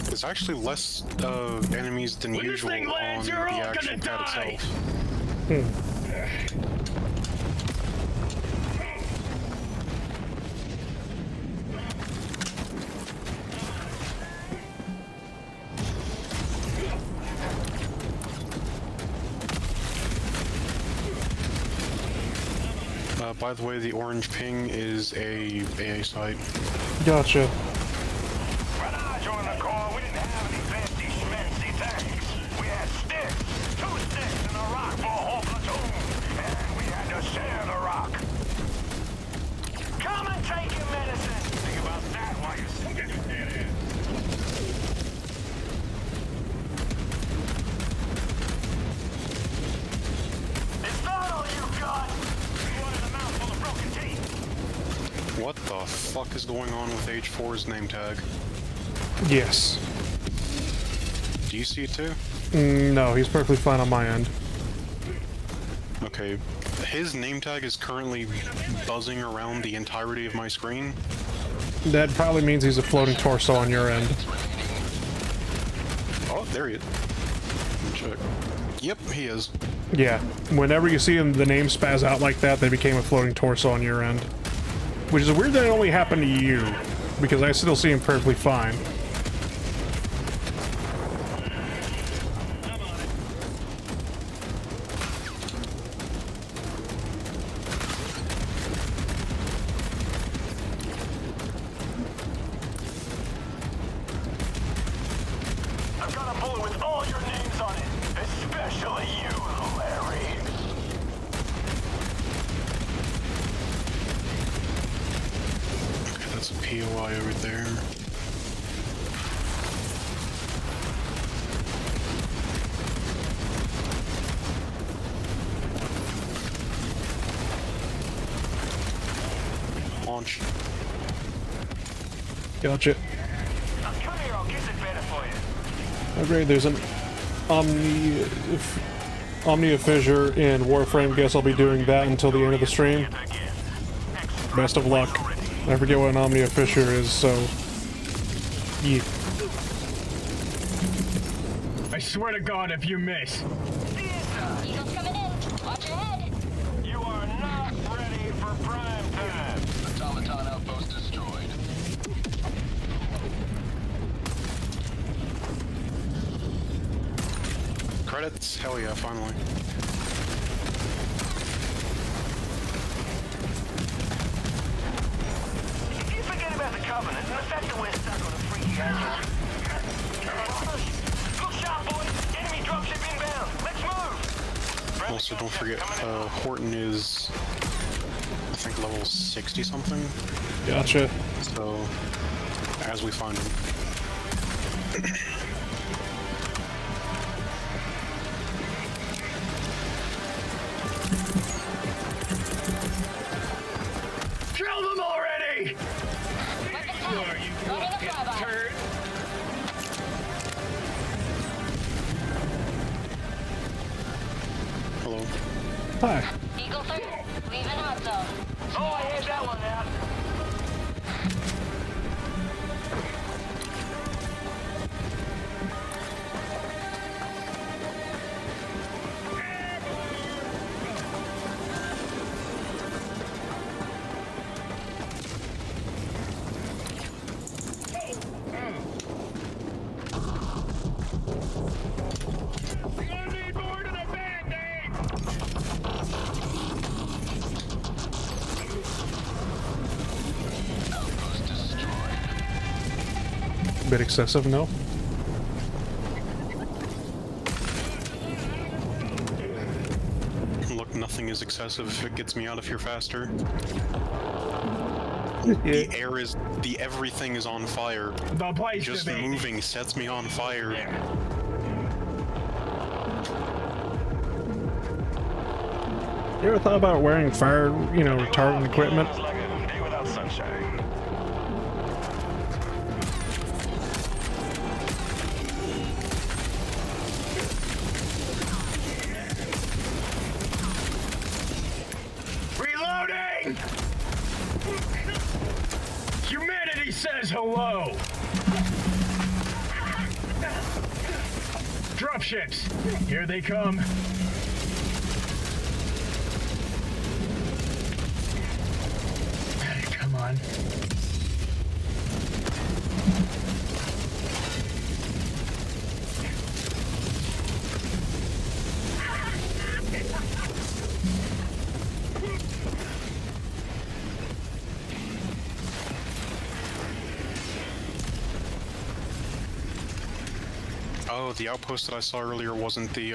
There's actually less enemies than When this usual thing lands, on you're the all actual gonna pad die. itself. By the way, the orange ping is a AA site. Gotcha. When I joined the Corps, we didn't have any fancy schmancy tanks. We had sticks, 2 sticks and a rock for a whole platoon, and we had to share the rock. Come and take your medicine. Think about that while you're sticking your head in. What the fuck is going on with H4's name tag? Yes. Do you see it too? No, he's perfectly fine on my end. Okay, his name tag is currently buzzing around the entirety of my screen. That probably means he's a floating torso on your end. Oh, there he is. Let me check. Yep, he is. Yeah, whenever you see the name spaz out like that, they became a floating torso on your end. Which is weird that it only happened to you, because I still see him perfectly fine. I've got a bullet with all your names on it, especially you, Larry. Okay, that's a POI over there. Launch. Gotcha. Come here, I'll get it better for you. Okay, there's an Omnia fissure in Warframe. Guess I'll be doing that until the end of the stream. Best of luck. I forget what an Omnia fissure is, so yeah. I swear to God, if you miss. Eagle's coming in. Watch your head. You are not ready for prime time. Automaton outpost destroyed. Credits? Hell yeah, finally. You forget about the Covenant and the fact that we're stuck on a freaky island. Look sharp, boys. Enemy dropship inbound. Let's move. Also, don't forget, Horton is, I think, level 60 something. Gotcha. So, as we find him. Kill them already! Weapons hot. Loading a flyby. Turd. Hello. Hi. Eagle 3, leaving hot zone. Oh, I had that one out. Bit excessive, no? Look, nothing is excessive if it gets me out of here faster. Yeah. The everything is on fire. The place Just to be. moving sets me on fire. You ever thought about wearing fire, retardant equipment? Like a day without sunshine. Reloading! Humanity says hello! Dropships! Here they come. Come on. Oh, the outpost that I saw earlier wasn't the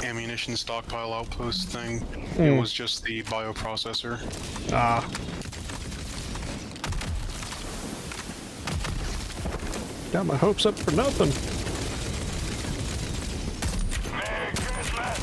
ammunition stockpile outpost thing. It was just the bioprocessor. Ah. Got my hopes up for nothing. Merry Christmas.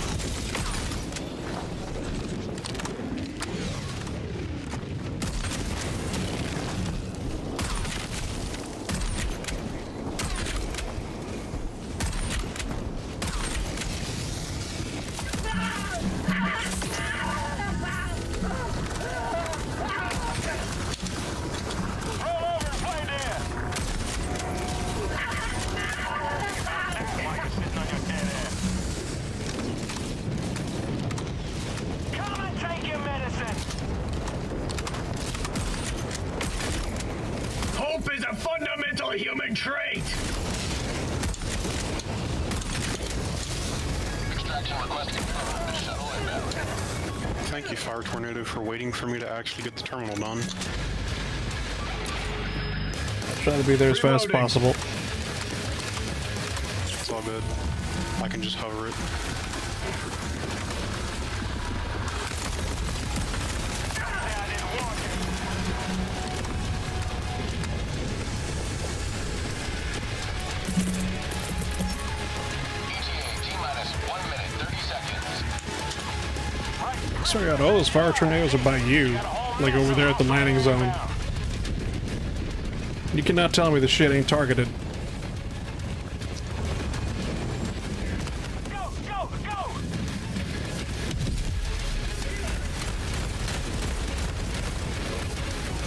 Extraction request confirmed. Shuttle inbound. Thank you, Fire Tornado, for waiting for me to actually get the terminal done. Try to be there as fast as possible. It's all good. I can just hover it. Sorry, all those fire tornadoes are by you, like over there at the landing zone. You cannot tell me the shit ain't targeted. Go, go, go!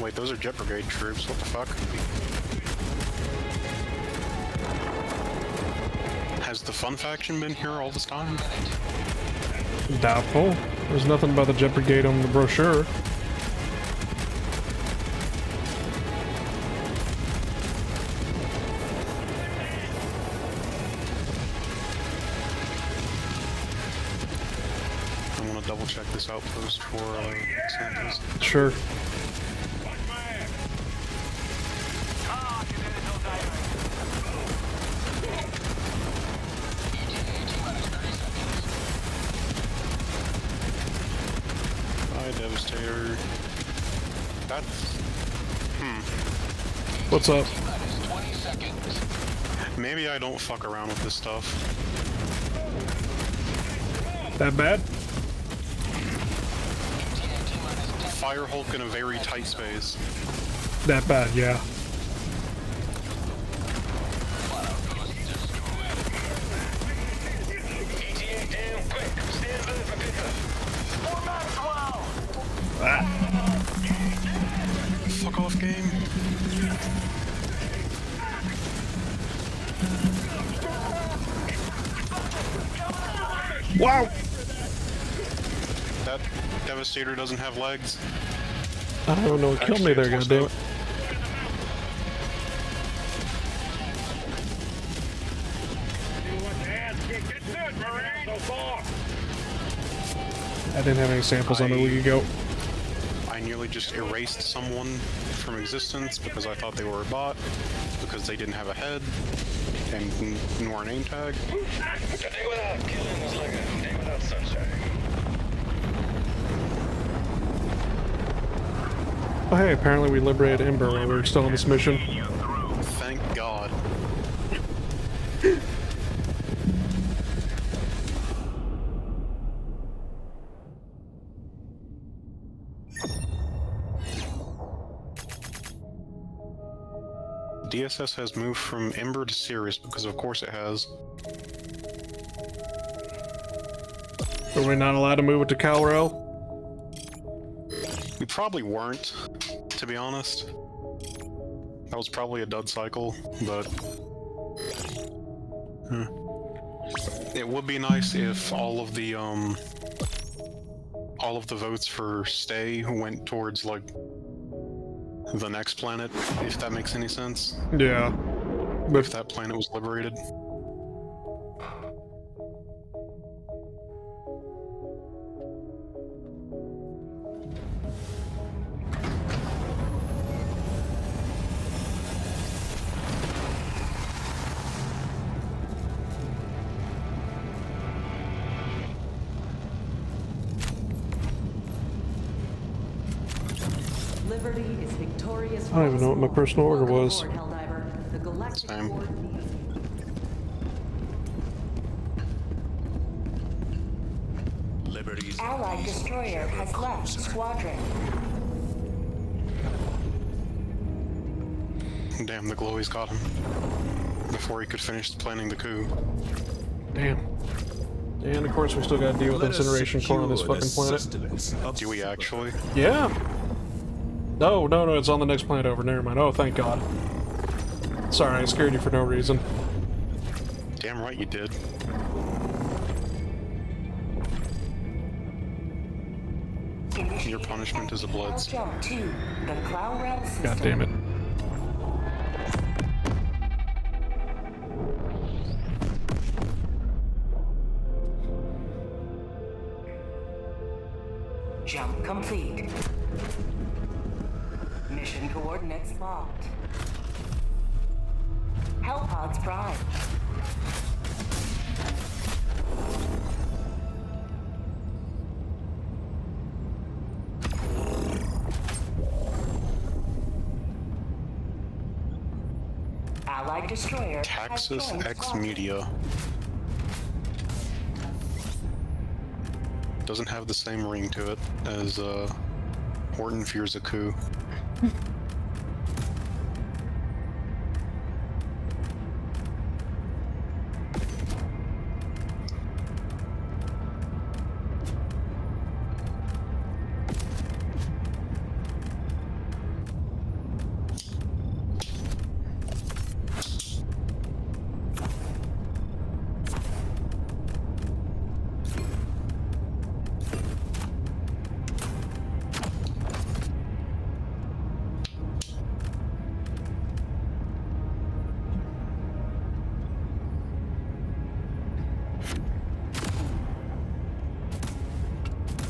Wait, those are Jet Brigade troops. What the fuck? Has the Fun Faction been here all this time? Doubtful. There's nothing about the Jet Brigade on the brochure. I want to double check this outpost for samples. Sure. Devastator. That's... What's up? Maybe I don't fuck around with this stuff. That bad? Fire Hulk in a very tight space. That bad, yeah. Fuck off, game. Wow! That Devastator doesn't have legs. I don't know what killed me there, goddammit. I didn't have any samples on it a week ago. I nearly just erased someone from existence because I thought they were a bot, because they didn't have a head, and nor a name tag. A day without killing is like a day without sunshine. Oh hey, apparently we liberated Ember while we were still on this mission. Thank God. DSS has moved from Ember to Sirius because of course it has. Are we not allowed to move it to Kal-Rel? We probably weren't, to be honest. That was probably a dud cycle, but... It would be nice if all of the votes for stay went towards, like, the next planet, if that makes any sense. Yeah. But if that planet was liberated. I don't even know what my personal order was. Same. Liberty's Allied destroyer has left squadron. Damn, the glowies got him. Before he could finish planning the coup. Damn. And of course we still gotta deal with incineration core on this fucking planet. Do we actually? Yeah! No, no, no, it's on the next planet over. Never mind. Oh, thank God. Sorry, I scared you for no reason. Damn right you did. Your punishment is a blitz. Jump to the Kal-Rel system. God damn it. Jump complete. Mission coordinates locked. Hellpods prime. Allied destroyer. Taxis X Media. Doesn't have the same ring to it as Horton Fears a Coup.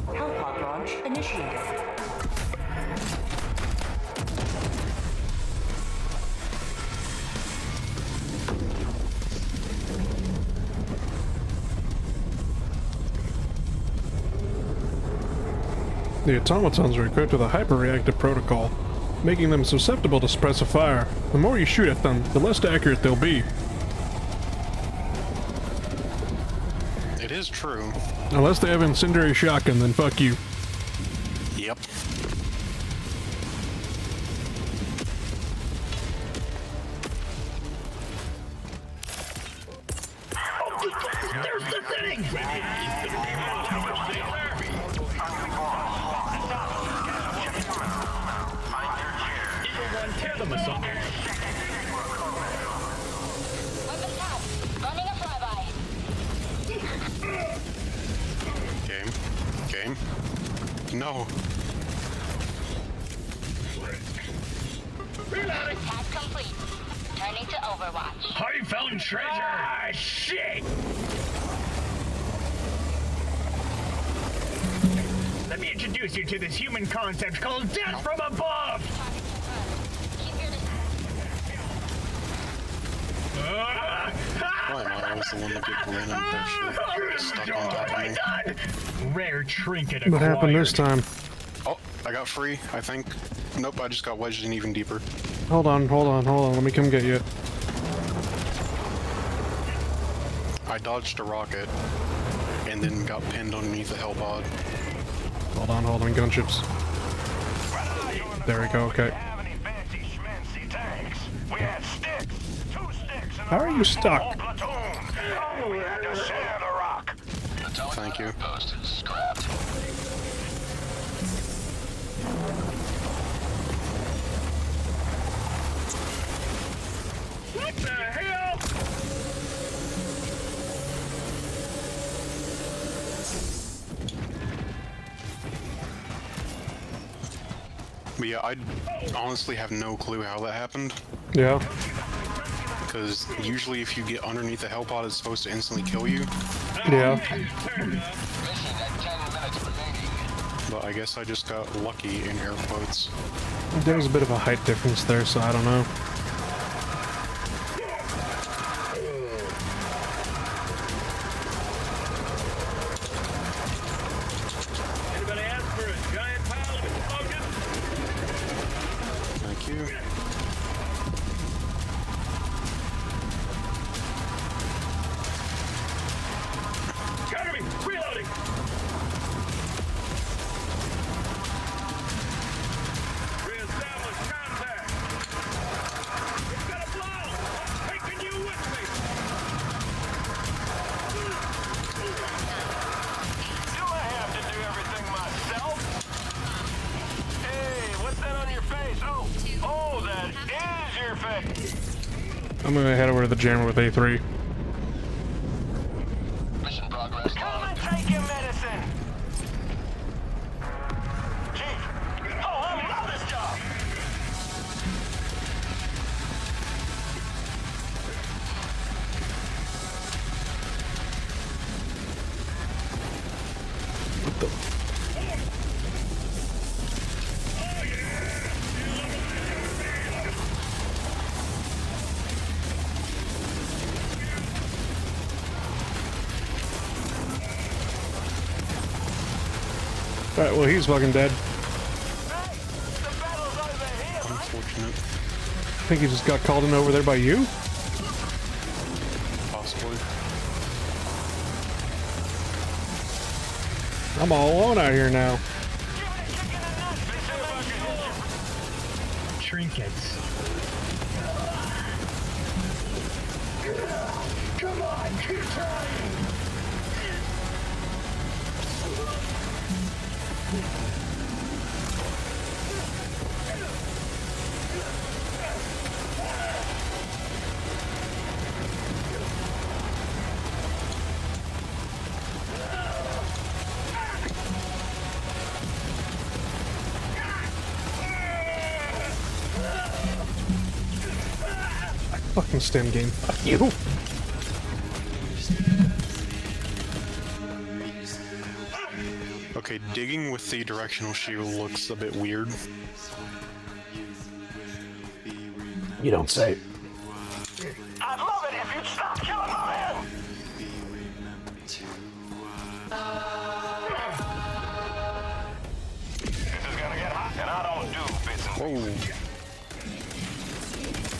Hellpod launch initiated. The automatons are equipped with a hyper-reactive protocol, making them susceptible to suppressive fire. The more you shoot at them, the less accurate they'll be. It is true. Unless they have incendiary shotgun, then fuck you. Yep. There's the thing! Tear them asunder. Weapon tap. Running a flyby. Game. No. Reloading. Task complete. Turning to Overwatch. I found treasure. Ah, shit. Let me introduce you to this human concept called death from above. Keep your Why am I always the one to get random bullshit stuck on top of me? Rare trinket What acquired. happened this time? Oh, I got free, I think. Nope, I just got wedged in even deeper. Hold on. Let me come get you. I dodged a rocket and then got pinned underneath the hellpod. Hold on, gunships. There we go, okay. How are you stuck? Thank you. Post is scrapped. What the hell? But yeah, I honestly have no clue how that happened. Yeah. Because usually if you get underneath the hellpod, it's supposed to instantly kill you. Yeah. Mission at 10 minutes remaining. But I guess I just got lucky in air quotes. There's a bit of a height difference there, so I don't know. Anybody ask for a giant pile of explosion? Thank you. Cover me! Reloading! Reestablish contact! It's gonna blow! I'm taking you with me! Do I have to do everything myself? Hey, what's that on your face? Oh, that is your face. I'm gonna head over to the jammer with A3. Mission progress. Come and take your medicine. Chief. Oh, I love this job. Alright, well, he's fucking dead. Unfortunate. I think he just got called in over there by you? Possibly. I'm all alone out here now. Trinkets. Come on, keep trying. Fucking STEM game. Fuck you. Okay, digging with the directional shield looks a bit weird. You don't say. I'd love it if you'd stop killing my man. This is gonna get hot, and I don't do bits and Whoa.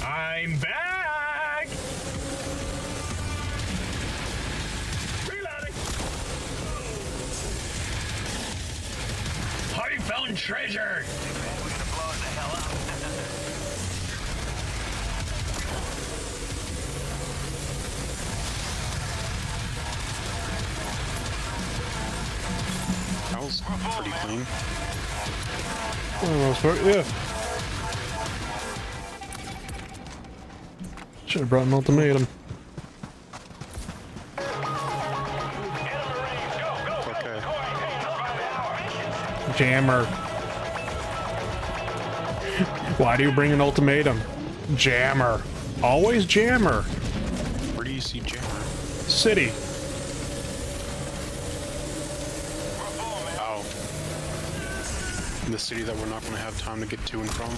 I'm back! Reloading! I found treasure! we're gonna blow it the hell up. That was pretty clean. For the most part, yeah. Should have brought an ultimatum. Okay. Jammer. Why do you bring an ultimatum? Jammer. Always jammer. Where do you see Jammer? City. Oh. In the city that we're not going to have time to get to and from.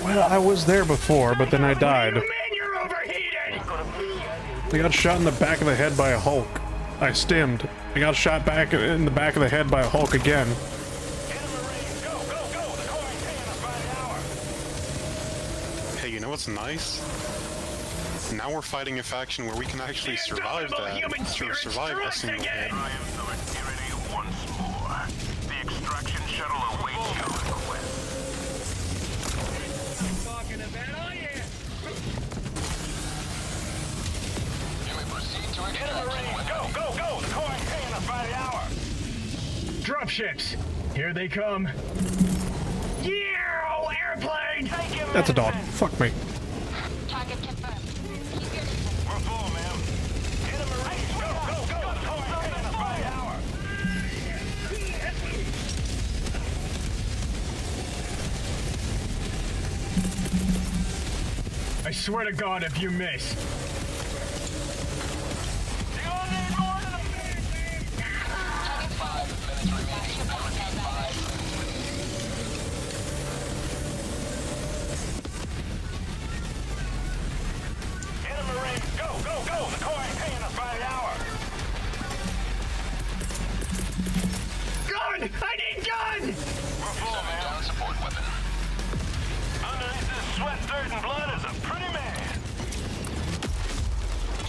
Well, I was there before, but then I died. Man, you're overheated! I got shot in the back of the head by a Hulk. I stemmed. I got shot back in the back of the head by a Hulk again. Hey, you know what's nice? Now we're fighting a faction where we can actually survive that. Survive a single hit. I am the tyranny once more. The extraction shuttle awaits your request. Talking about, oh yeah! Go! The core ain't paying us by the hour. Dropships! Here they come. Yeah! Airplane! That's a dog. Fuck me. Target confirmed. Keep your distance. We're full, ma'am. Hit him, Marine. Go! The core ain't paying us by the hour. I swear to God if you miss. You gonna need more than a Target spotted. Watch your back, Helldiver. Hit him, Marine. Go! The core ain't paying us by the hour. Gun! I need gun! We're full, ma'am. Support weapon. Underneath this sweat, dirt, and blood is a pretty man.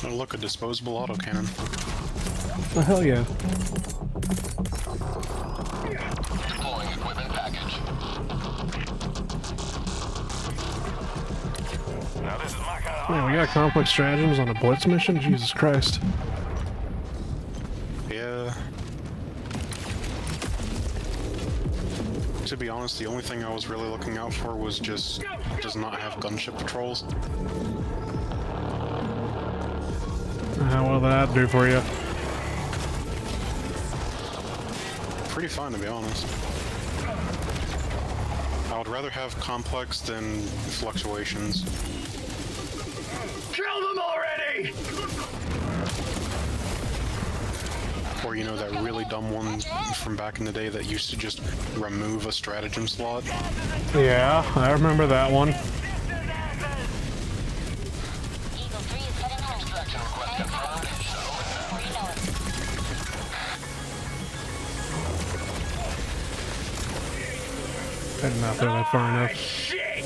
Oh, look, a disposable autocannon. Oh, hell yeah. Deploying equipment package. Now this is my kind of Man, we got complex stratagems on a blitz mission? Jesus Christ. Yeah. To be honest, the only thing I was really looking out for was just does not have gunship patrols. How will that do for you? Pretty fine, to be honest. I would rather have complex than fluctuations. Kill them already! Or, you know, that really dumb one from back in the day that used to just remove a stratagem slot. Yeah, I remember that one. Eagle 3 is heading home. extraction request confirmed. Before you know it. did not throw that far enough. Shit!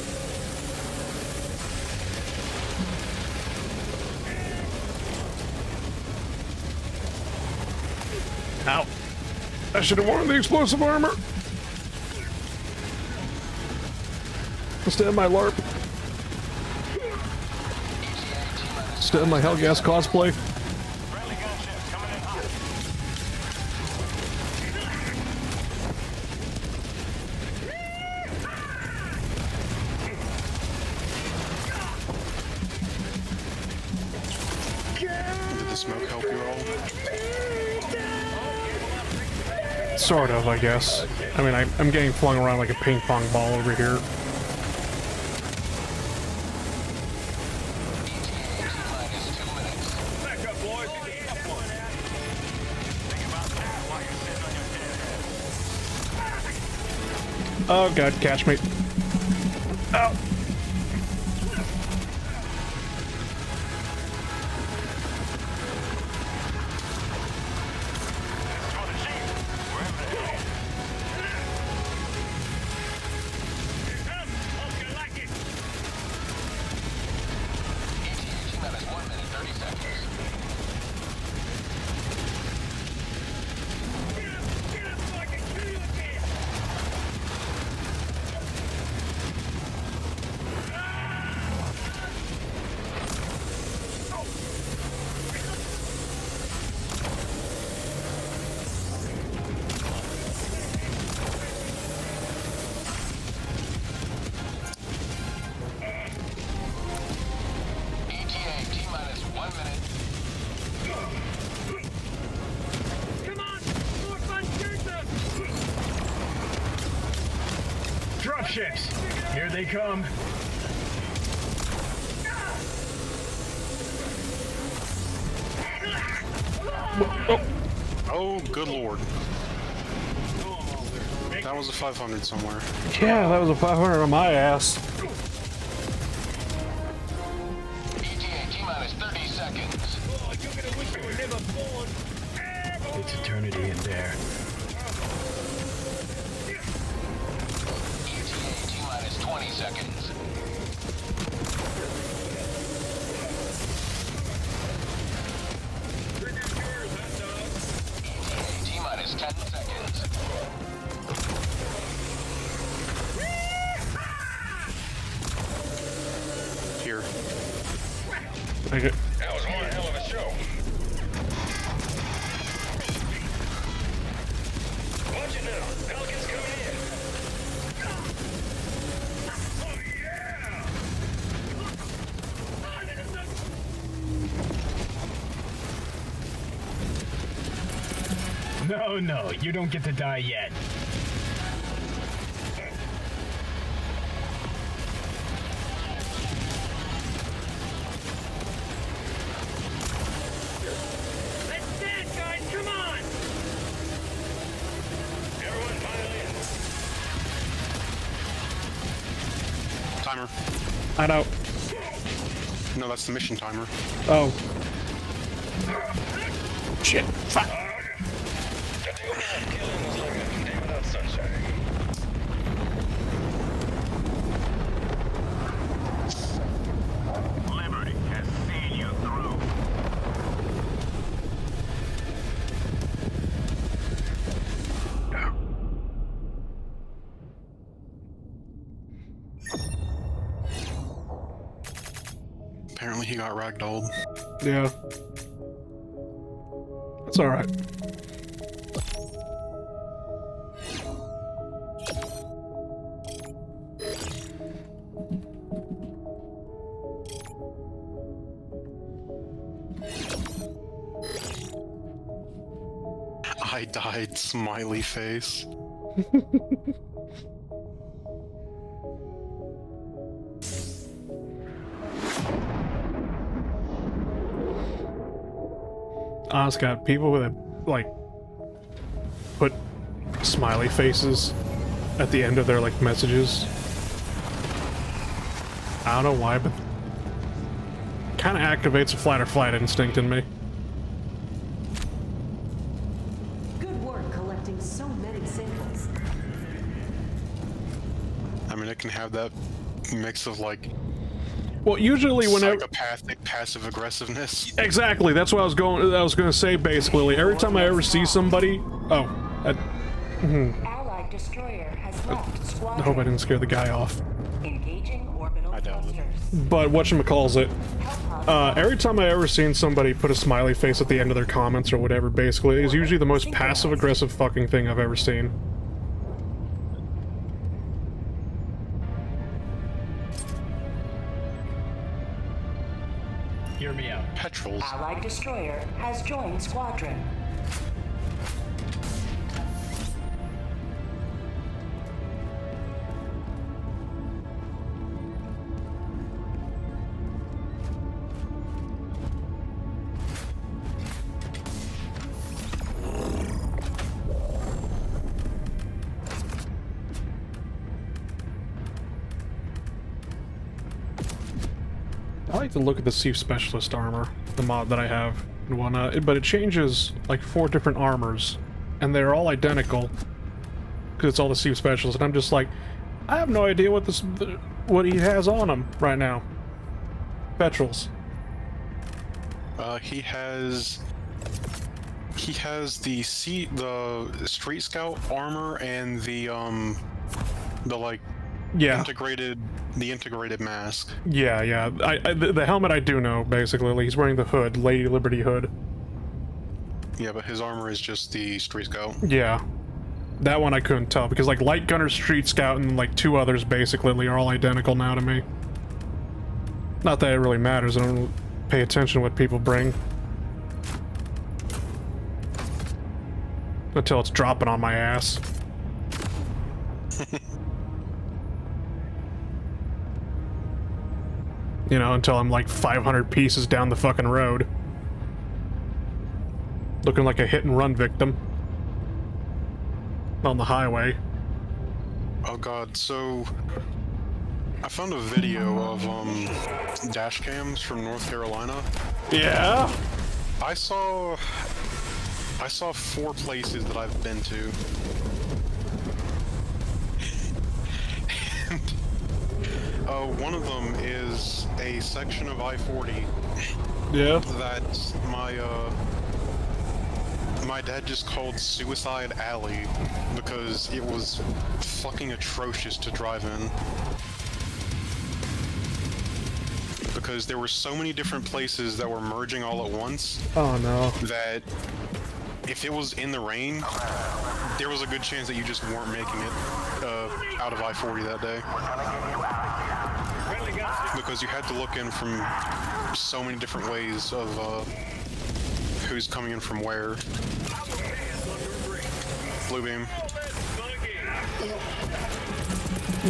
Ow. I should have worn the explosive armor. Instead of my LARP. Instead of my Hellgas cosplay. Did the smoke help you all? Sort of, I guess. I mean, I'm getting flung around like a ping pong ball over here. Back up, boys. Oh god, catch me. Ow. Dropships! Here they come. Oh, good lord. That was a 500 somewhere. Yeah, that was a 500 on my ass. T-minus 30 seconds. Oh, you're gonna wish you were never born. It's eternity in there. T-minus 20 seconds. T-minus 10 seconds. Here. Take it. That was one hell of a show. Watch it now. Pelicans coming in. No, you don't get to die yet. Let's dance, guys, come on! Everyone pile in. Timer. I know. No, that's the mission timer. Oh. Shit. Fuck. That the overhead killing was like a day without sunshine. Liberty has seen you through. Apparently he got ragdolled. Yeah. It's alright. I died, smiley face. It's got people that, like, put smiley faces at the end of their, like, messages. I don't know why, but kind of activates a fight or flight instinct in me. Good work collecting so many samples. mean, it can have that mix of like Well, usually whenever psychopathic passive aggressiveness. Exactly, that's what I was gonna say basically. Every time I ever see somebody, Allied destroyer has left I squadron. hope I didn't scare the guy off. Engaging orbital thrusters. But whatchamacallit, every time I ever seen somebody put a smiley face at the end of their comments or whatever, basically, is usually the most passive-aggressive fucking thing I've ever seen. Hear me out. Petrels. Allied destroyer has joined squadron. I like to look at the Chief Specialist armor, the mod that I have and whatnot, but it changes like 4 different armors, and they're all identical because it's all the Chief Specialist, and I'm just like, I have no idea what he has on him right now. Petrels. He has the Street Scout armor and the like integrated mask. Yeah. The helmet I do know, basically. He's wearing the hood, Lady Liberty hood. Yeah, but his armor is just the Street Scout. Yeah. That one I couldn't tell, because like Light Gunner, Street Scout, and like 2 others basically are all identical now to me. Not that it really matters, I don't pay attention to what people bring. Until it's dropping on my ass. You know, until I'm like 500 pieces down the fucking road. Looking like a hit-and-run victim. On the highway. Oh god, so I found a video of dash cams from North Carolina. Yeah? I saw 4 places that I've been to. And one of them is a section of I-40. Yeah. That my dad just called Suicide Alley because it was fucking atrocious to drive in. Because there were so many different places that were merging all at once. Oh no. That if it was in the rain, there was a good chance that you just weren't making it out of I-40 that day. Because you had to look in from so many different ways of who's coming in from where. Blue beam.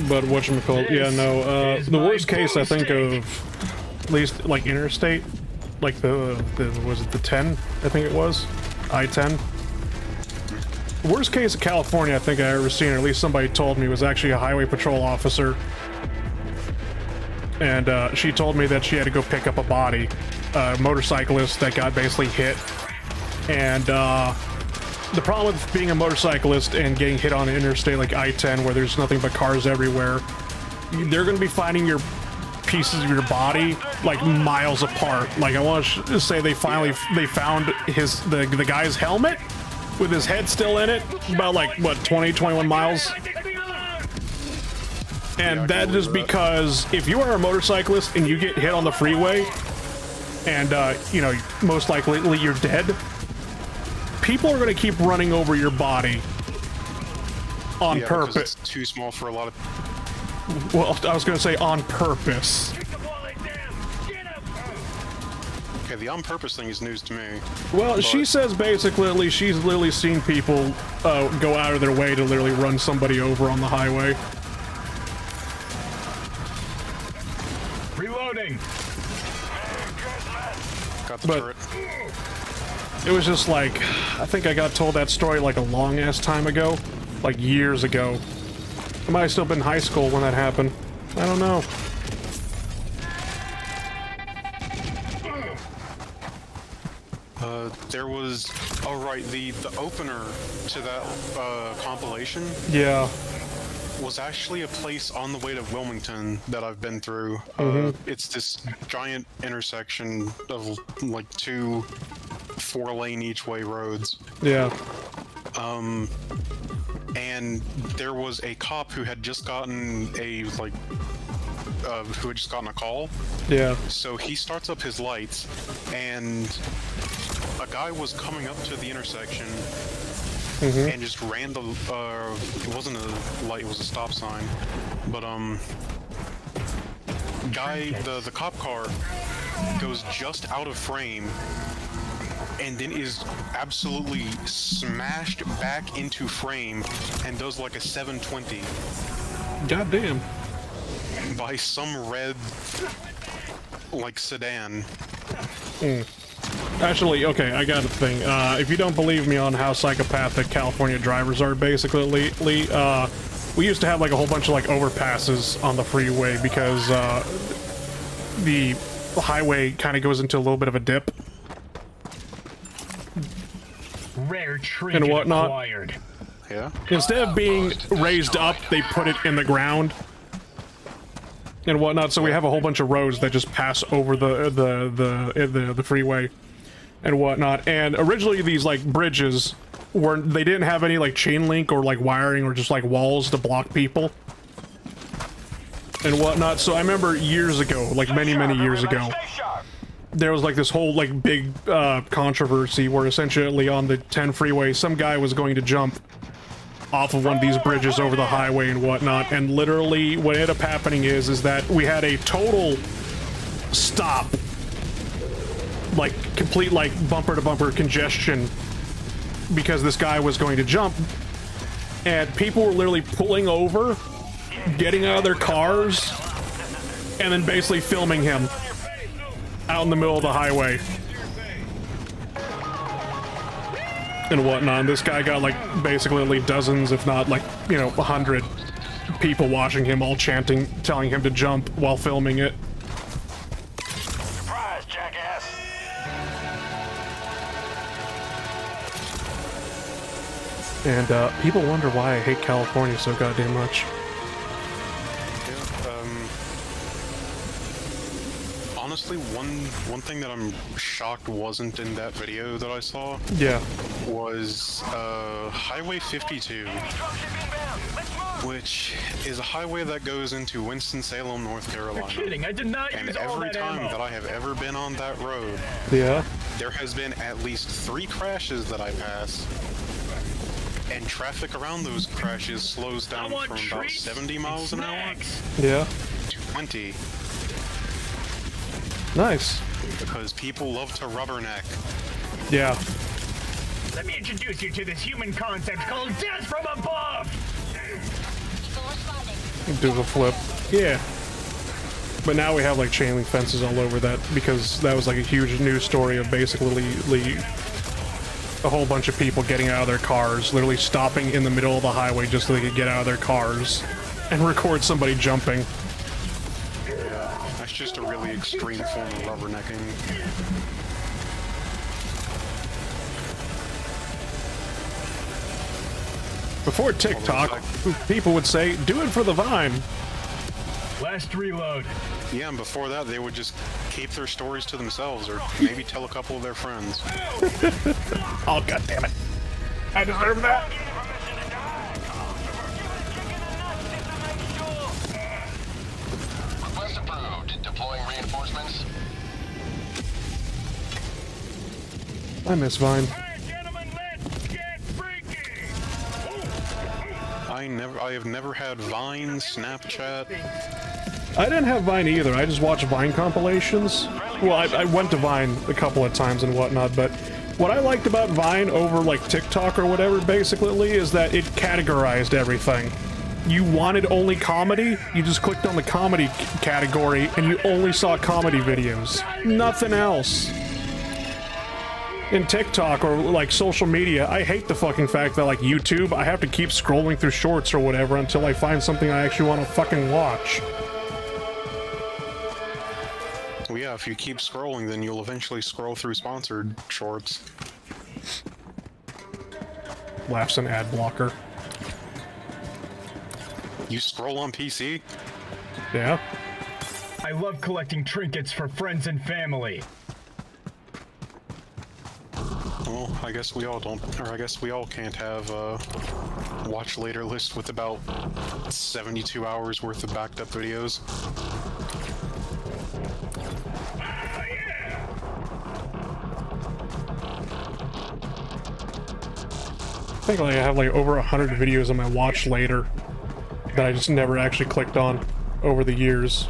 But whatchamacallit, yeah, no, the worst case I think of, at least like interstate, like the was it the 10, I think it was? I-10. Worst case of California I think I ever seen, or at least somebody told me, was actually a highway patrol officer. And she told me that she had to go pick up a body, a motorcyclist that got basically hit. And the problem with being a motorcyclist and getting hit on an interstate like I-10 where there's nothing but cars everywhere, they're going to be finding your pieces of your body like miles apart. Like I want to say they found the guy's helmet with his head still in it, about like what, 20-21 miles. And that is because if you are a motorcyclist and you get hit on the freeway and you know, most likely you're dead, people are going to keep running over your body on purpose. It's too small for a lot of. Well, I was going to say on purpose. Okay, the on purpose thing is news to me. Well, she says basically she's literally seen people go out of their way to literally run somebody over on the highway. Reloading. Got the turret. It was just like, I think I got told that story like a long ass time ago, like years ago. I might have still been in high school when that happened. I don't know. There was, oh right, the opener to that compilation. Yeah. was actually a place on the way to Wilmington that I've been through. It's this giant intersection of like 2 4-lane each way roads. Yeah. And there was a cop who had just gotten a call. Yeah. So he starts up his lights, and a guy was coming up to the intersection and just ran the. It wasn't a light; it was a stop sign. But the cop car goes just out of frame, and then is absolutely smashed back into frame, and does like a 720. Goddamn. By some red, like, sedan. Actually, okay, I got a thing. If you don't believe me on how psychopathic California drivers are, basically, we used to have like a whole bunch of like overpasses on the freeway because the highway kind of goes into a little bit of a dip. Rare treat and whatnot. acquired. Yeah. Instead of being raised up, they put it in the ground and whatnot. So we have a whole bunch of roads that just pass over the freeway and whatnot. And originally, these like bridges they didn't have any like chain link or like wiring or just like walls to block people and whatnot. So I remember years ago, like many years ago, there was like this whole like big controversy where essentially on the 10 freeway, some guy was going to jump off of one of these bridges over the highway and whatnot, and literally what ended up happening is that we had a total stop, like complete like bumper to bumper congestion because this guy was going to jump, and people were literally pulling over, getting out of their cars, and then basically filming him out in the middle of the highway and whatnot. This guy got like basically dozens, if not like, you know, 100 people watching him, all chanting, telling him to jump while filming it. Surprise, jackass! And people wonder why I hate California so goddamn much. Honestly, one thing that I'm shocked wasn't in that video that I saw. Yeah. Was Highway 52, which is a highway that goes into Winston-Salem, North Carolina. You're kidding! I did not use all that ammo. And every time that I have ever been on that road, yeah, there has been at least 3 crashes that I pass. And traffic around those crashes slows down from about 70 miles an hour yeah, to 20. Nice. Because people love to rubberneck. Yeah. Let me introduce you to this human concept called death from above! Do the flip. Yeah. But now we have like chain link fences all over that because that was like a huge news story of basically a whole bunch of people getting out of their cars, literally stopping in the middle of the highway just so they could get out of their cars and record somebody jumping. That's just a really extreme form of rubbernecking. Before TikTok, people would say, do it for the Vine. Last reload. Yeah, and before that, they would just keep their stories to themselves, or maybe tell a couple of their friends. Oh, God damn it. I deserve that. Request approved. Deploying reinforcements. I miss Vine. I have never had Vine, Snapchat. I didn't have Vine either. I just watched Vine compilations. Well, I went to Vine a couple of times and whatnot, but what I liked about Vine over like TikTok or whatever basically is that it categorized everything. You wanted only comedy, you just clicked on the comedy category and you only saw comedy videos. Nothing else. In TikTok or like social media, I hate the fucking fact that like YouTube, I have to keep scrolling through shorts or whatever until I find something I actually want to fucking watch. Well, yeah, if you keep scrolling, then you'll eventually scroll through sponsored shorts. Laughs an ad blocker. You scroll on PC? Yeah. I love collecting trinkets for friends and family. Well, I guess we all don't, or I guess we all can't have a watch later list with about 72 hours worth of backed up videos. I think like I have like over 100 videos on my watch later that I just never actually clicked on over the years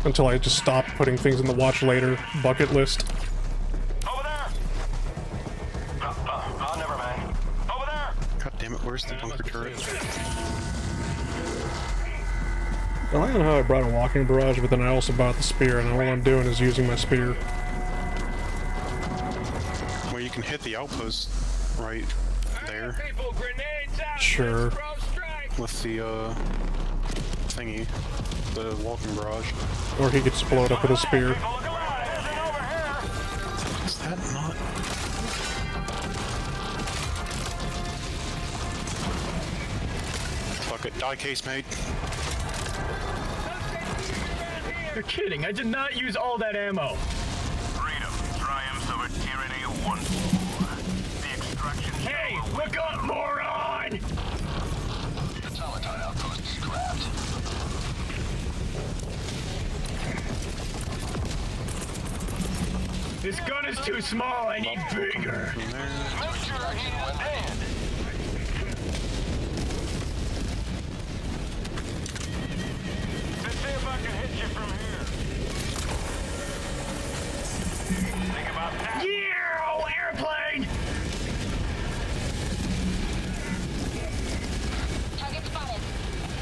until I just stopped putting things in the watch later bucket list. Over there! Never mind. Over there! God damn it, where's the bunker turret? I don't know how I brought a walking barrage, but then I also bought the spear, and all I'm doing is using my spear. Well, you can hit the outpost right there. Sure. With the, thingy. The walking barrage. Or he could just blow it up with a spear. Is that not... Fuck it, die case made. You're kidding, I did not use all that ammo. Freedom triumphs over tyranny once more. The extraction... Hey, look up, moron! Automaton outpost scrapped. This gun is too small, I need bigger. Make sure he is dead. Let's see if I can hit you from here. Think about that. Yeah, oh, airplane! Target spotted.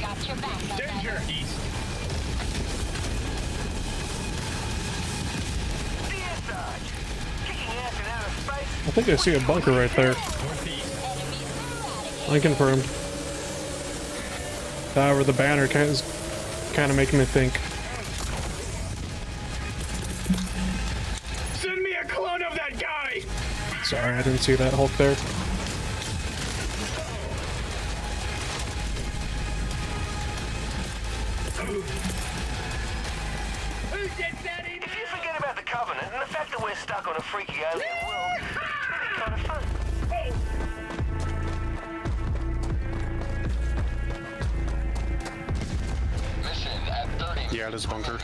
Got your back, Helldiver. Danger! East. Deicide. Kicking ass in outer space. I think I see a bunker right there. Unconfirmed. However, the banner kind of making me think. Send me a clone of that guy! Sorry, I didn't see that Hulk there. If you forget about the Covenant and the fact that we're stuck on a freaky alien world, it's really kind of fun. Mission at 30. Yeah, it is a bunker.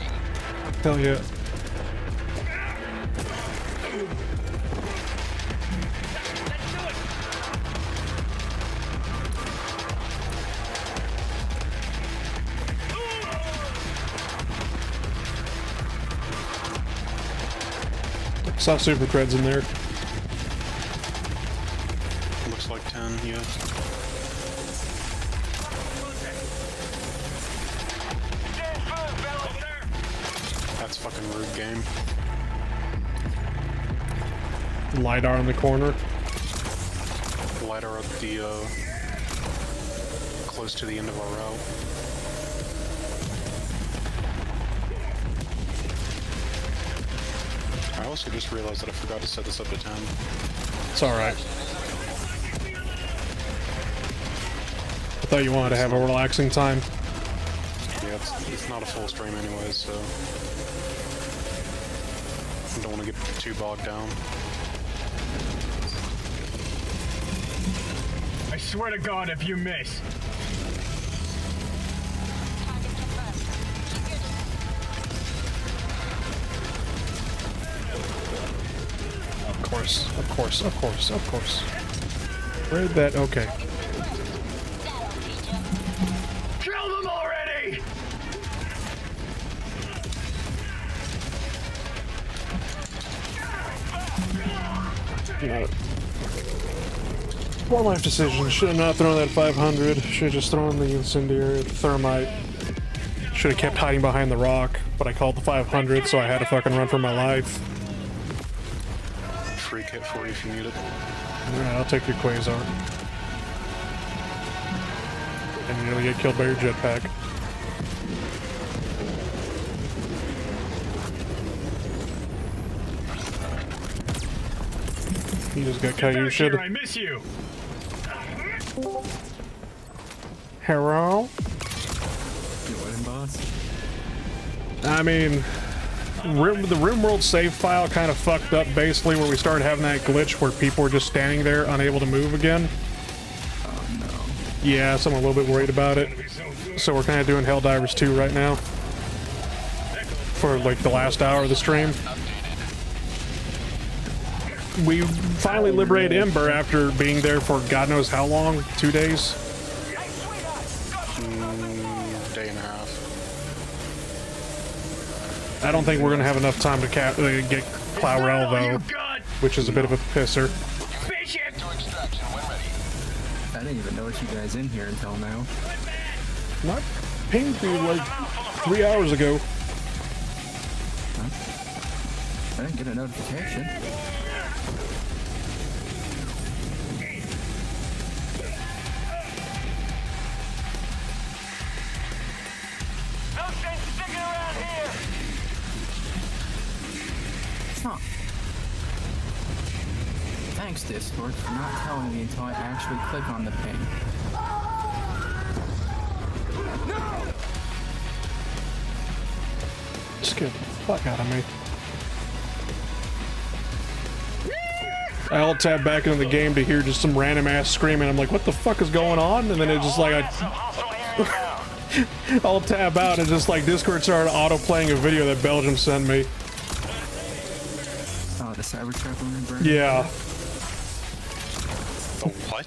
Hell yeah. Saw super creds in there. Looks like 10, yeah. That's fucking rude game. LiDAR in the corner. LiDAR at the, close to the end of our route. I also just realized that I forgot to set this up to 10. It's alright. I thought you wanted to have a relaxing time. Yeah, it's not a full stream anyways, so... I don't want to get too bogged down. I swear to God if you miss. Of course, of course, of course, of course. Where'd that? Okay. Kill them already! Poor life decision. Should have not thrown that 500. Should have just thrown the incendiary, the thermite. Should have kept hiding behind the rock, but I called the 500, so I had to fucking run for my life. Free kit for you if you need it. Alright, I'll take your quasar. And you're gonna get killed by your jetpack. You just got Caillouted. I miss you. Hello? time, boss. I mean, the Rimworld save file kind of fucked up basically, where we started having that glitch where people were just standing there unable to move again. Oh no. Yeah, so I'm a little bit worried about it. So we're kind of doing Helldivers 2 right now. For like the last hour of the stream. We finally liberated Ember after being there for God knows how long, 2 days? Day and a half. I don't think we're gonna have enough time to get Clowrell though, which is a bit of a pisser. I didn't even notice you guys in here until now. Not pinged me like 3 hours ago. Huh? I didn't get a notification. Huh. Thanks, Discord, for not telling me until I actually click on the ping. Scared the fuck out of me. I alt-tab back into the game to hear just some random ass screaming. I'm like, what the fuck is going on? And then it just like I'll tab out and just like Discord started auto-playing a video that Belgium sent me. Oh, the Cybertruck owner? Yeah. The what?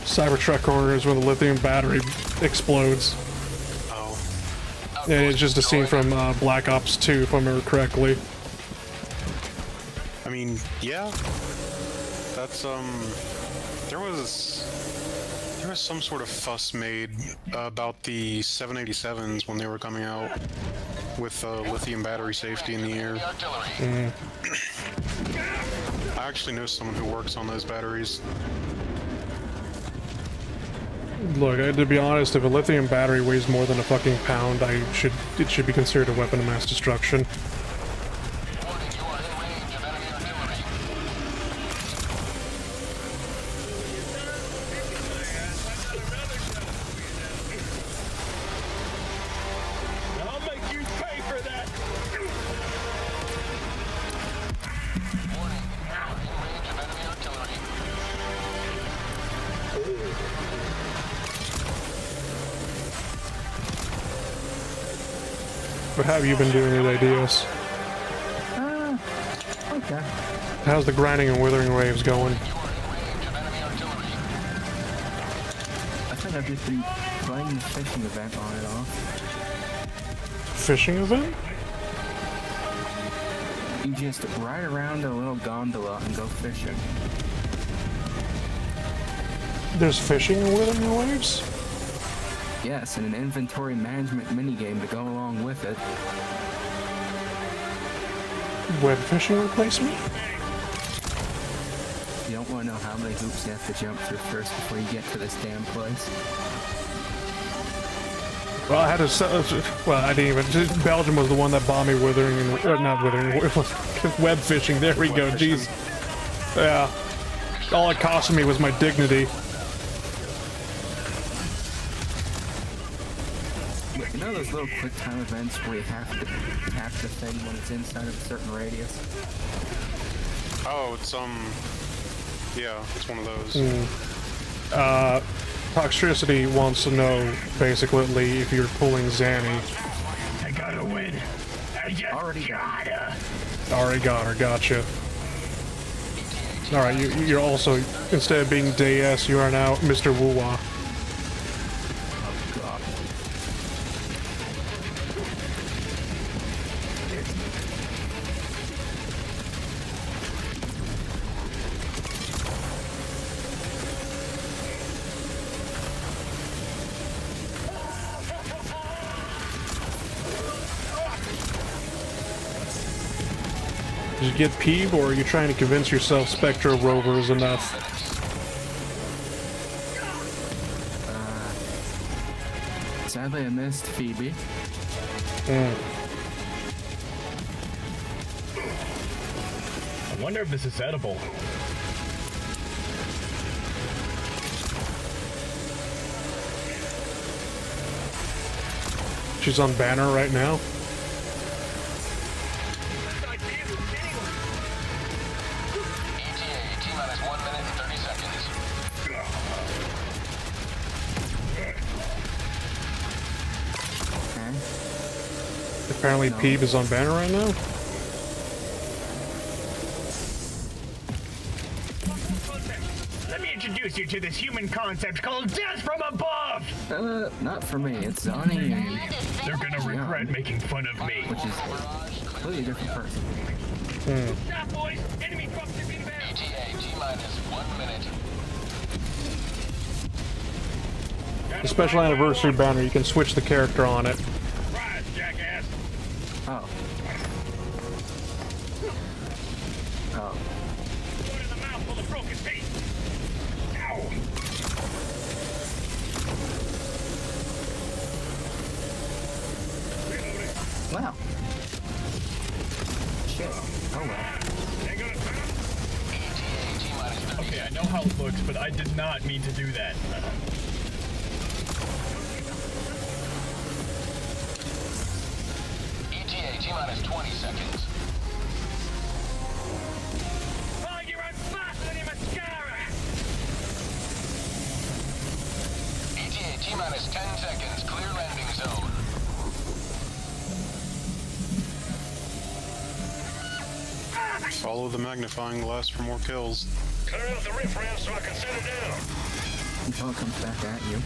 Cybertruck corner is when the lithium battery explodes. Oh. And it's just a scene from Black Ops 2, if I remember correctly. I mean, yeah. That's, there was some sort of fuss made about the 787s when they were coming out with lithium battery safety in the air. I actually know someone who works on those batteries. Look, to be honest, if a lithium battery weighs more than a fucking pound, it should be considered a weapon of mass destruction. What have you been doing today, Dios? Okay. How's the grinding and withering waves going? I think I've just been playing the fishing event on and off. Fishing event? You just ride around a little gondola and go fishing. There's fishing and withering waves? Yes, and an inventory management minigame to go along with it. Web fishing replacement? You don't want to know how many hoops you have to jump through first before you get to this damn place. Well, I had to. Well, I didn't even. Belgium was the one that bombed me withering and not withering. It was web fishing. There we go. Jeez. Yeah. All it cost me was my dignity. You know those little quick time events where you have to tap the thing when it's inside of a certain radius? Oh, it's yeah, it's one of those. Toxicity wants to know basically if you're pulling Zanny. I gotta win. I just Already gotta. Already got her. Gotcha. All right, you're also, instead of being DS, you are now Mr. Woo-Wah. Did you get peeved, or are you trying to convince yourself Spectro Rover is enough? Sadly, I missed Phoebe. I wonder if this is edible. she's on banner right now. ETA, T-minus 1 minute and 30 seconds. Apparently Peeb is on banner right now. Let me introduce you to this human concept called death from above! Not for me. It's Zani and... They're gonna regret making fun of me. Which is a completely different person. Stop, boys! Enemy trucks are being bad! ETA, T-minus 1 minute. The special anniversary banner, you can switch the character on it. Rise, jackass! Oh. Oh. One in the mouth full of broken teeth! Ow! Wow. Shit. Oh well. Okay, I know how it looks, but I did not mean to do that. ETA, T-minus 20 seconds. Oh, you run faster than your mascara! ETA, T-minus 10 seconds. Clear landing zone. Follow the magnifying glass for more kills. Clear out the riffraff so I can set it down. Until it comes back at you.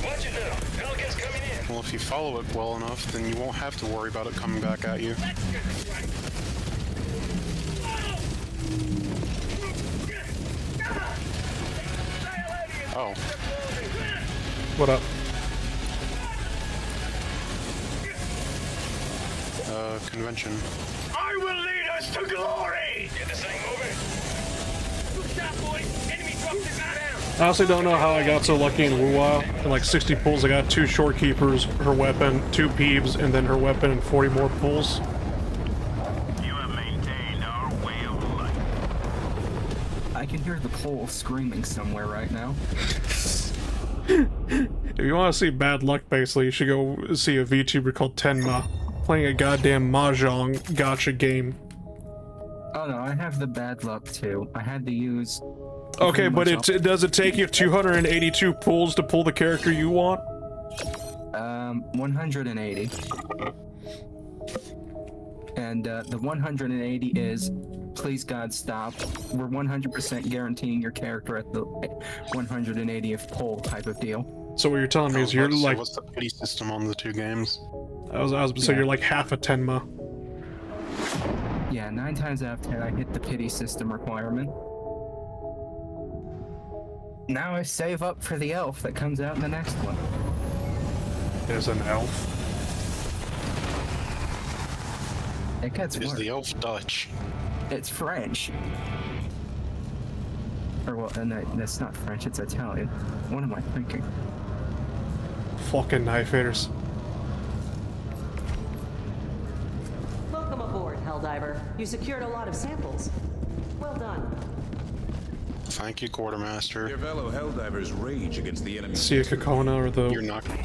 Watch it now. Pelicans coming in. Well, if you follow it well enough, then you won't have to worry about it coming back at you. Oh. What up? Convention. I will lead us to glory! Get this thing moving. Stop, boys! Enemy trucks are not down! I honestly don't know how I got so lucky in WoW. In like 60 pulls, I got 2 shorekeepers, her weapon, 2 Peebs, and then her weapon and 40 more pulls. You have maintained our way of life. I can hear the pole screaming somewhere right now. If you want to see bad luck, basically, you should go see a VTuber called Tenma playing a goddamn mahjong gotcha game. Oh no, I have the bad luck too. I had to use... Okay, but does it take you 282 pulls to pull the character you want? 180. And the 180 is, please God stop. We're 100% guaranteeing your character at the 180th pull type of deal. So what you're telling me is you're like... What's the pity system on the 2 games? So you're like half a Tenma. Yeah, 9 times out of 10 I hit the pity system requirement. Now I save up for the elf that comes out in the next one. There's an elf. It gets worse. Is the elf Dutch? It's French. Or well, no, that's not French, it's Italian. What am I thinking? Fucking knife haters. Welcome aboard, Helldiver. You secured a lot of samples. Well done. Thank you, Quartermaster. Your fellow Helldivers rage against the enemy. Sia Kakona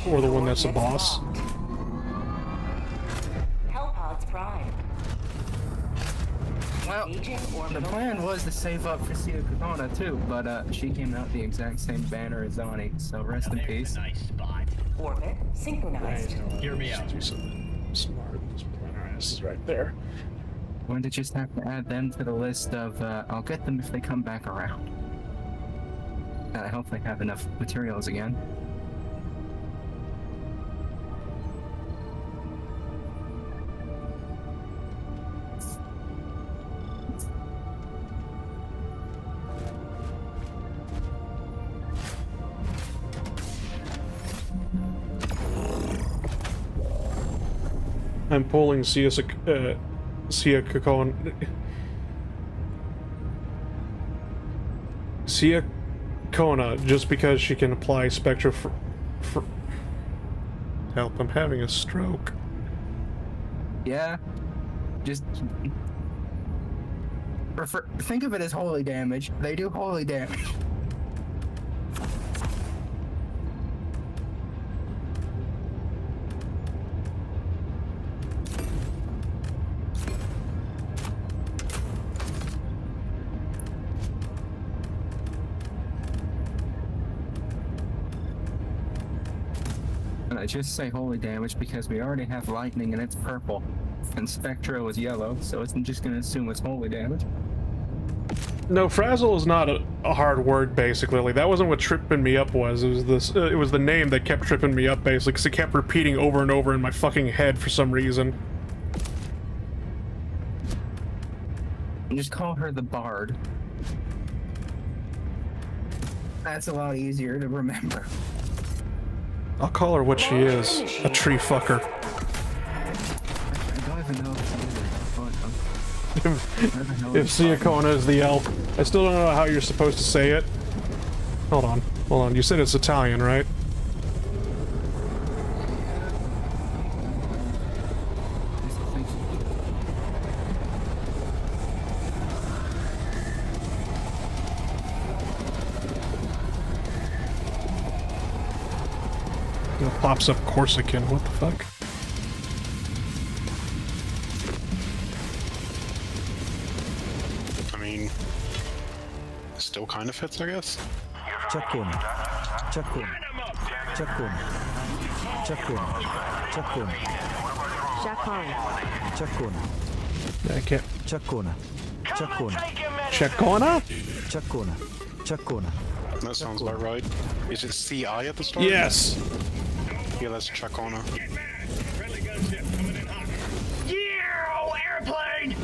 or the one that's the boss. Hellpods Prime. Well, the plan was to save up for Sia Kakona too, but she came out the exact same banner as Ani, so rest in peace. Nice spot. Orbit synchronized. Hear me out. Do something smart. This is right there. Going to just have to add them to the list of, I'll get them if they come back around. I hope they have enough materials again. I'm pulling Sia Kakona. Sia Kona just because she can apply Spectra for help. I'm having a stroke. Yeah, just think of it as holy damage. They do holy damage. And I just say holy damage because we already have lightning and it's purple. And Spectro is yellow, so it's just gonna assume it's holy damage. No, frazzle is not a hard word, basically. Like, that wasn't what tripping me up was. It was this. It was the name that kept tripping me up, basically, because it kept repeating over and over in my fucking head for some reason. Just call her the Bard. That's a lot easier to remember. I'll call her what she is, a tree fucker. I don't even know if she is. If Siakona is the elf. I still don't know how you're supposed to say it. Hold on. You said it's Italian, right? It pops up Corsican, what the fuck? I mean, still kind of fits, I guess. Chakun. Chakun. Chakun. Chakun. Chakun. Chakun. I can't. Chakuna. Chakuna. Chakona? Chakuna. Chakuna. That sounds about right. Is it CI at the start? Yes. Yeah, that's Chakona. Yeah, airplane!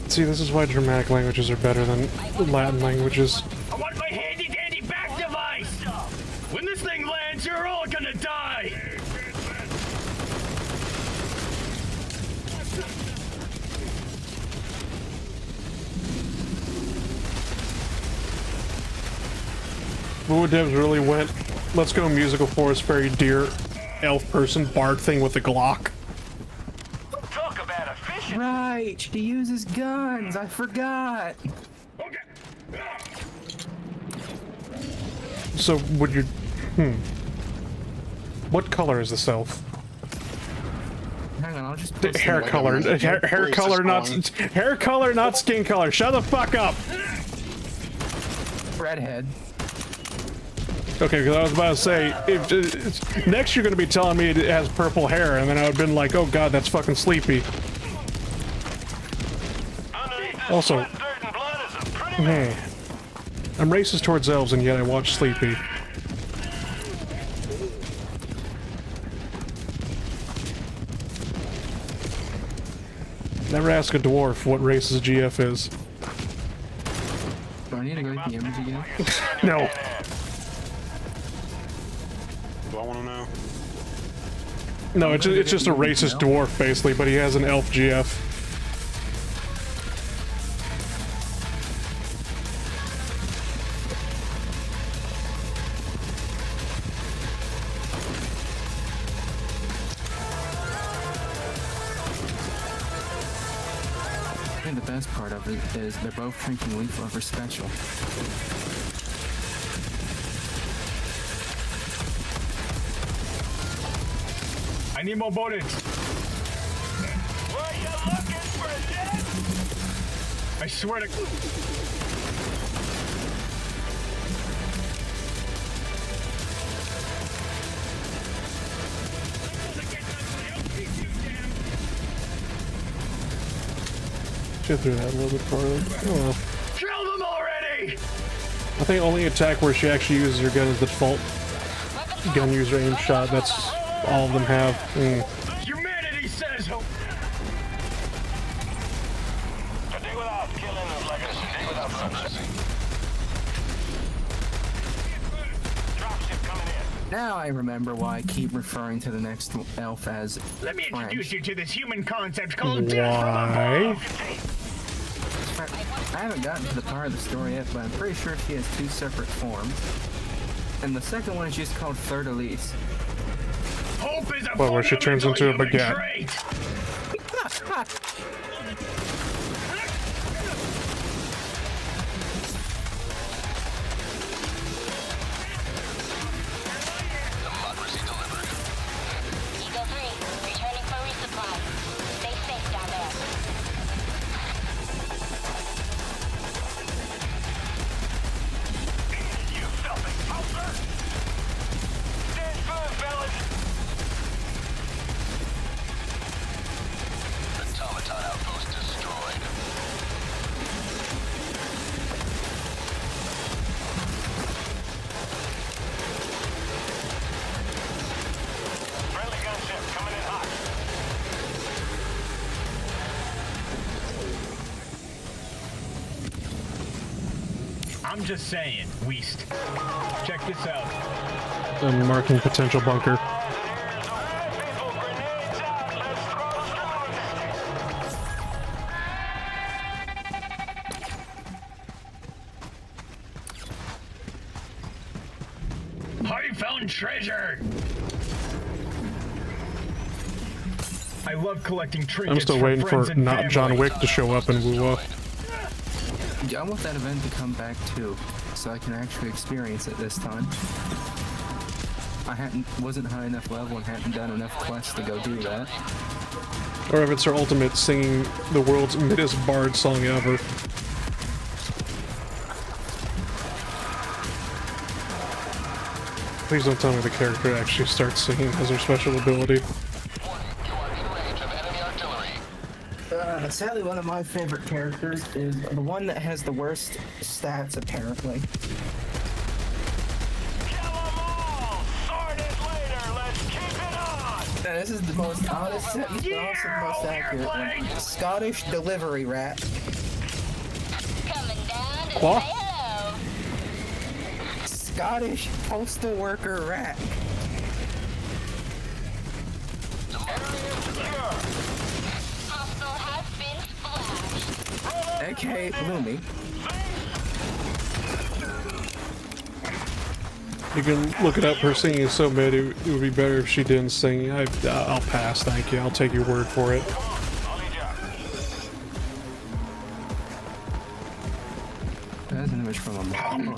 See, this is why Germanic languages are better than Latin languages. I want my handy-dandy back device! When this thing lands, you're all gonna die! Woo Devs really went, let's go musical forest fairy deer elf person bard thing with the Glock. Talk about efficient. Right, she uses guns. I forgot. So would you? What color is this elf? Hang on, I'll just post Hair color, hair color, not skin color. Shut the fuck up. Redhead. Okay, because I was about to say, next you're going to be telling me it has purple hair, and then I would have been like, oh god, that's fucking Sleepy. Also, hey, I'm racist towards elves, and yet I watch Sleepy. Never ask a dwarf what race his GF is. Do I need to go get the image again? No. Do I want to know? No, it's just a racist dwarf, basically, but he has an elf GF. I think the best part of it is they're both drinking Leaf Lover Special. I need more bullets. Were you looking for this? I swear to... Should through that a little bit farther. Oh well. Kill them already! I think only attack where she actually uses her gun is the default gun user aim shot. That's all of them have. Humanity says... To do without killing is like a day without sunshine. Dropship coming in. Now I remember why I keep referring to the next elf as Let me French. introduce you to this human concept called death from above. I haven't gotten to the part of the story yet, but I'm pretty sure she has two separate forms. And the second one is just called Fleur de Lis. Hope is a Well, where she turns into a baguette. trait. Democracy delivered. Eagle 3, returning for resupply. Stay safe down there. You selfish poser! Stand firm, fellas! I'm just saying, Weast. Check this out. I'm marking potential bunker. I found treasure! I love collecting trinkets. I'm still waiting for not John Wick to show up and woo up. Yeah, I want that event to come back too, so I can actually experience it this time. I wasn't high enough level and hadn't done enough quests to go do that. Or if it's her ultimate singing the world's middest bard song ever. Please don't tell me the character actually starts singing as her special ability. Sadly, one of my favorite characters is the one that has the worst stats, apparently. This is the most honest sentence, but also the most accurate one. Scottish delivery rat. What? Scottish postal worker rat. Okay, Lumi. You can look it up. Her singing is so mid, it would be better if she didn't sing. I'll pass, thank you. I'll take your word for it. That's an image from a mom.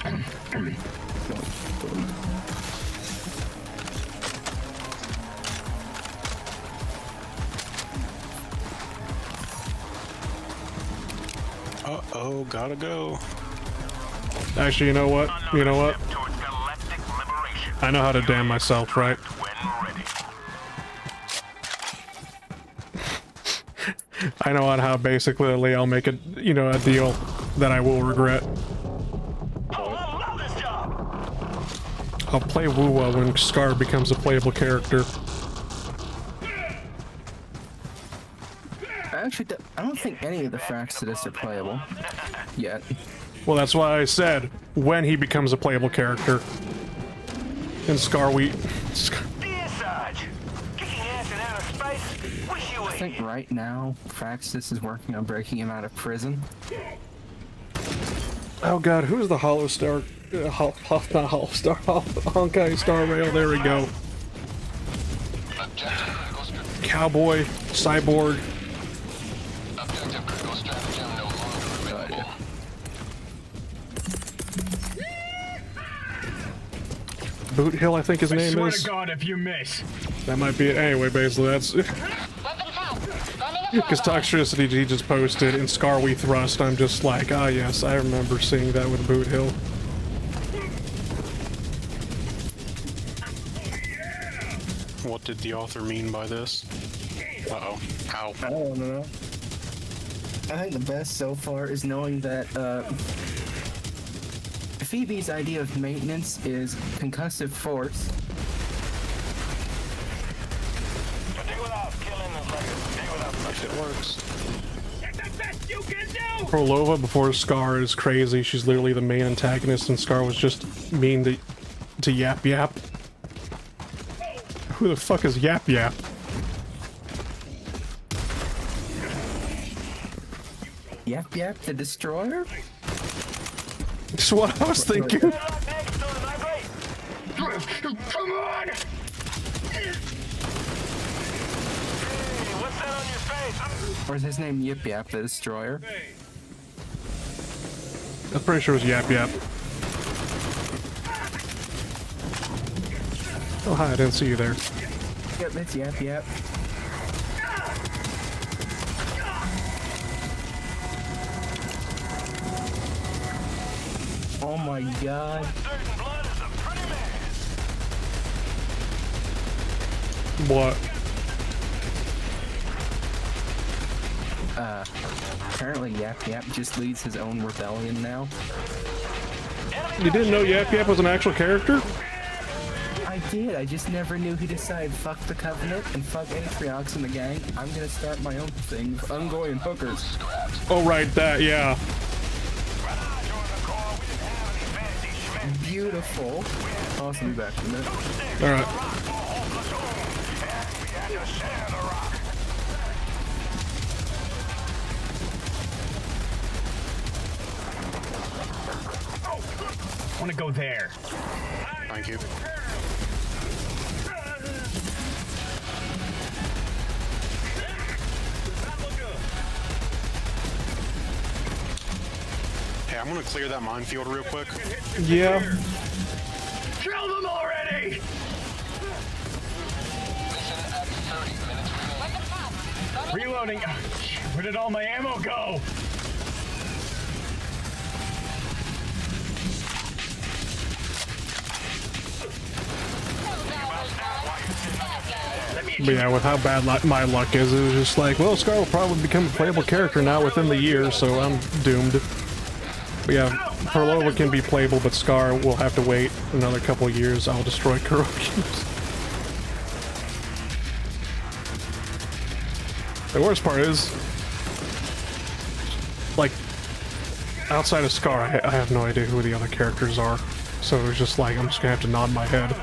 Uh-oh, gotta go. Actually, you know what? You know what? I know how to damn myself, right? I know on how basically I'll make a, you know, a deal that I will regret. I'll play Wuwa when Scar becomes a playable character. Actually, I don't think any of the Fraxidus are playable yet. Well, that's why I said when he becomes a playable character. And Scar I think right now Fraxidus is working on breaking him out of prison. Oh god, who's the Hollow Star? Not Hollow Star, Honkai Star Rail, there we go. Cowboy, Cyborg. Boot Hill, I think his name swear is. to God, if you miss. That might be it. Anyway, basically, that's. Because Toxicity he just posted in Scar We Thrust. I'm just like, ah, yes, I remember seeing that with Boot Hill. What did the author mean by this? Uh-oh. How? I don't know. I think the best so far is knowing that Phoebe's idea of maintenance is concussive force. If it works. Prolova before Scar is crazy. She's literally the main antagonist, and Scar was just mean to Yap Yap. Who the fuck is Yap Yap? Yap Yap the Destroyer? That's what I was thinking. Come on! Or is his name Yip Yap the Destroyer? I'm pretty sure it was Yap Yap. Oh hi, I didn't see you there. Yep, it's Yap Yap. Oh my god. What? Apparently Yap Yap just leads his own rebellion now. You didn't know Yap Yap was an actual character? I did, I just never knew he decided fuck the Covenant and fuck Atriox and the gang. I'm gonna start my own thing with Ungoy and hookers. Oh right, that, yeah. Beautiful. I'll also be back in a minute. All right. I want to go there. Thank you. Hey, I'm gonna clear that minefield real quick. Yeah. Kill them already! Reloading. Where did all my ammo go? But yeah, with how bad my luck is, it was just like, well, Scar will probably become a playable character now within the year, so I'm doomed. But yeah, Perlova can be playable, but Scar will have to wait another couple of years. I'll destroy Kuroki's. The worst part is, like, outside of Scar, I have no idea who the other characters are. So it was just like, I'm just gonna have to nod my head.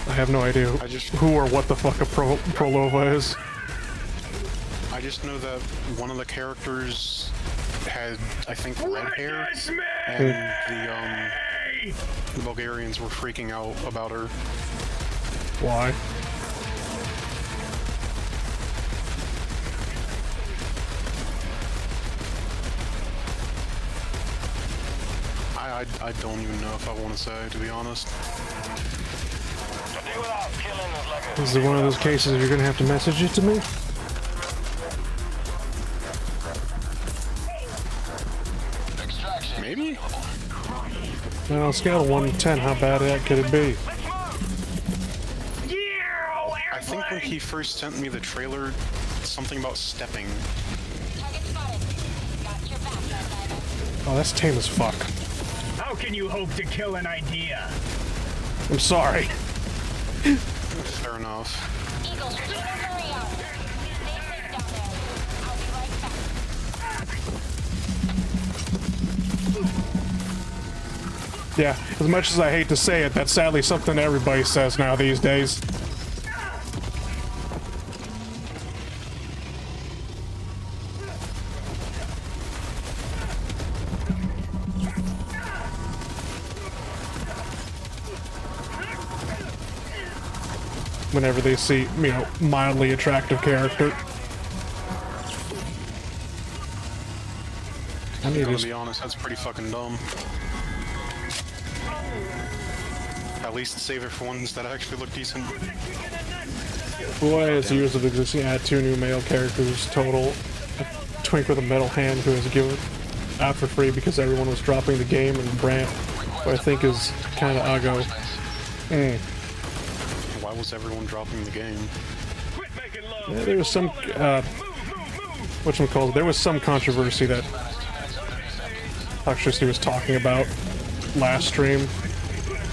I have no idea who or what the fuck a Prolova is. I just know that one of the characters had, I think, red hair, and the Bulgarians were freaking out about her. Why? I don't even know if I want to say, to be honest. Is it one of those cases you're gonna have to message it to me? Maybe? Well, on a scale of 1 to 10, how bad could it be? I think when he first sent me the trailer, something about stepping. Oh, that's tame as fuck. How can you hope to kill an idea? I'm sorry. Fair enough. Yeah, as much as I hate to say it, that's sadly something everybody says now these days. Whenever they see, you know, mildly attractive character. I'm gonna be honest, that's pretty fucking dumb. At least save it for ones that actually look decent. Boy, as years of existing, add 2 new male characters total. A twink with a metal hand who has given out for free because everyone was dropping the game, and Brant, who I think is kind of uggo. Why was everyone dropping the game? Yeah, there was some, whatchamacallit, there was some controversy that Toxicity was talking about last stream.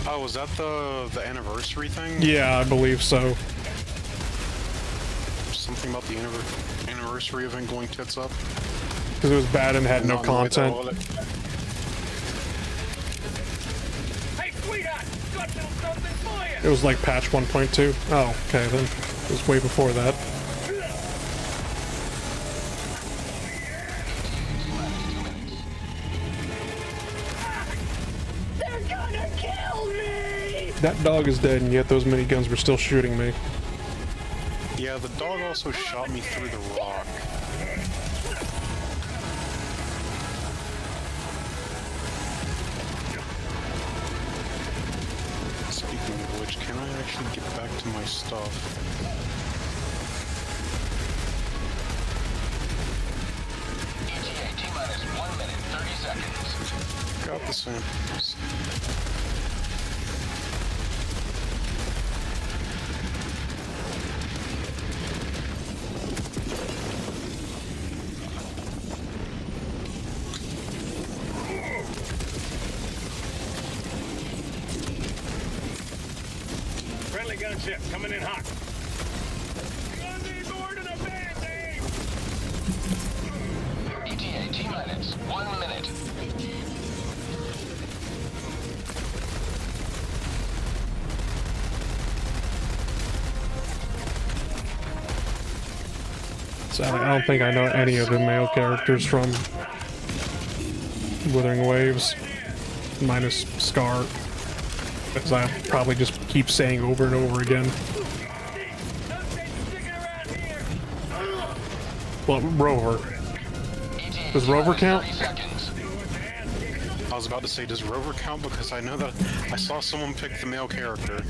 Oh, was that the anniversary thing? Yeah, I believe so. Something about the anniversary event going tits up? Because it was bad and had no content. Hey, sweetheart, got something for you. It was like patch 1.2. Oh, okay, then it was way before that. They're gonna kill me! That dog is dead, and yet those miniguns were still shooting me. Yeah, the dog also shot me through the rock. Speaking of which, can I actually get back to my stuff? ETA T-minus 1 minute, 30 seconds. Got the samples. Friendly gunship coming in hot. Board and a band-aid! ETA T-minus 1 minute. Sadly, I don't think I know any of the male characters from Withering Waves, minus Scar, as I probably just keep saying over and over again. Well, Rover. Does Rover count? I was about to say, does Rover count? Because I know that I saw someone pick the male character.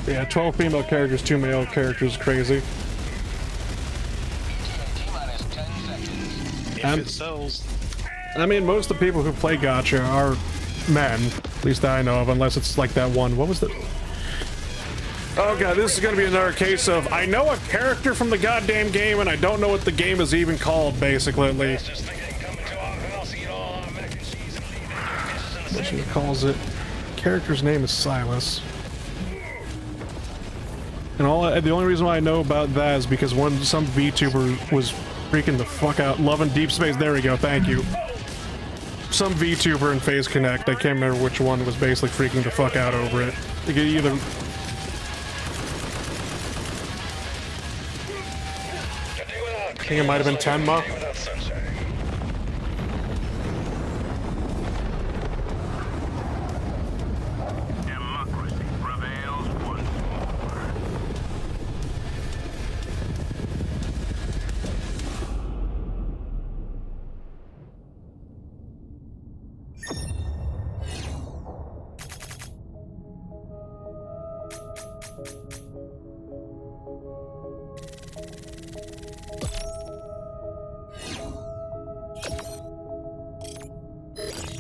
Yeah, 12 female characters, 2 male characters, crazy. If it sells. I mean, most of the people who play Gacha are men, at least that I know of, unless it's like that one. What was the... Oh god, this is gonna be another case of I know a character from the goddamn game and I don't know what the game is even called, basically. What she calls it. Character's name is Silas. And the only reason why I know about that is because some VTuber was freaking the fuck out. Loving Deep Space, there we go, thank you. Some VTuber in Phase Connect, I can't remember which one, was basically freaking the fuck out over it. They could either... I think it might have been Tenma.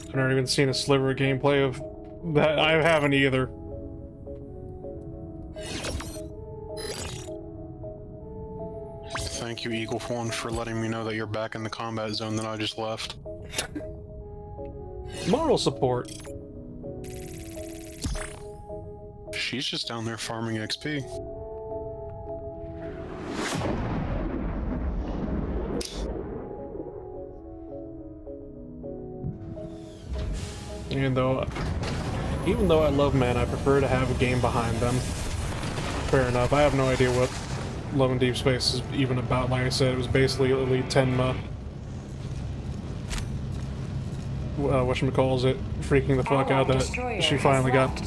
I've never even seen a sliver of gameplay of that. I haven't either. Thank you, Eagle One, for letting me know that you're back in the combat zone that I just left. Moral support. She's just down there farming XP. Even though I love men, I prefer to have a game behind them. Fair enough. I have no idea what Love and Deep Space is even about. Like I said, it was basically Tenma. Whatchamacalls it, freaking the fuck out that she finally got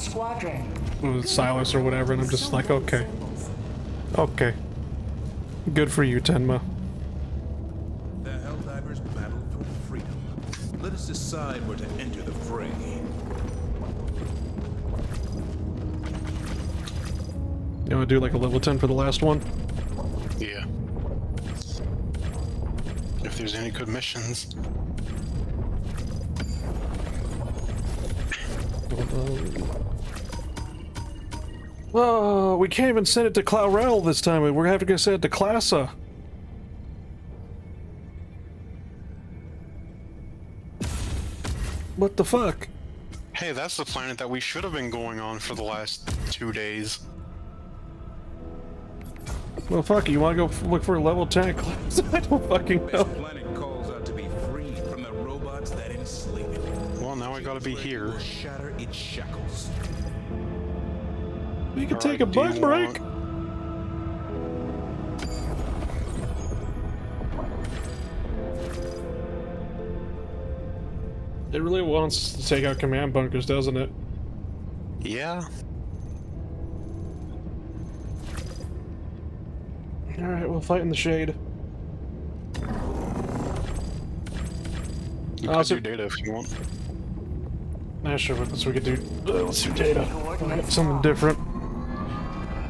with Silas or whatever, and I'm just like, okay. Okay. Good for you, Tenma. The Helldivers battle for freedom. Let us decide where to enter the fray. You want to do like a level 10 for the last one? Yeah. If there's any good missions. Oh, we can't even send it to Clourel this time. We're having to send it to Classa. What the fuck? Hey, that's the planet that we should have been going on for the last 2 days. Well, fuck it. You want to go look for a level 10 class? I don't fucking know. This planet calls out to be freed from the robots that enslave it. Well, now I gotta be here. Shatter its shackles. We can take a bug break. It really wants to take out command bunkers, doesn't it? Yeah. Alright, we'll fight in the shade. You can do data if you want. Nah, sure, so we could do... let's do data. Something different.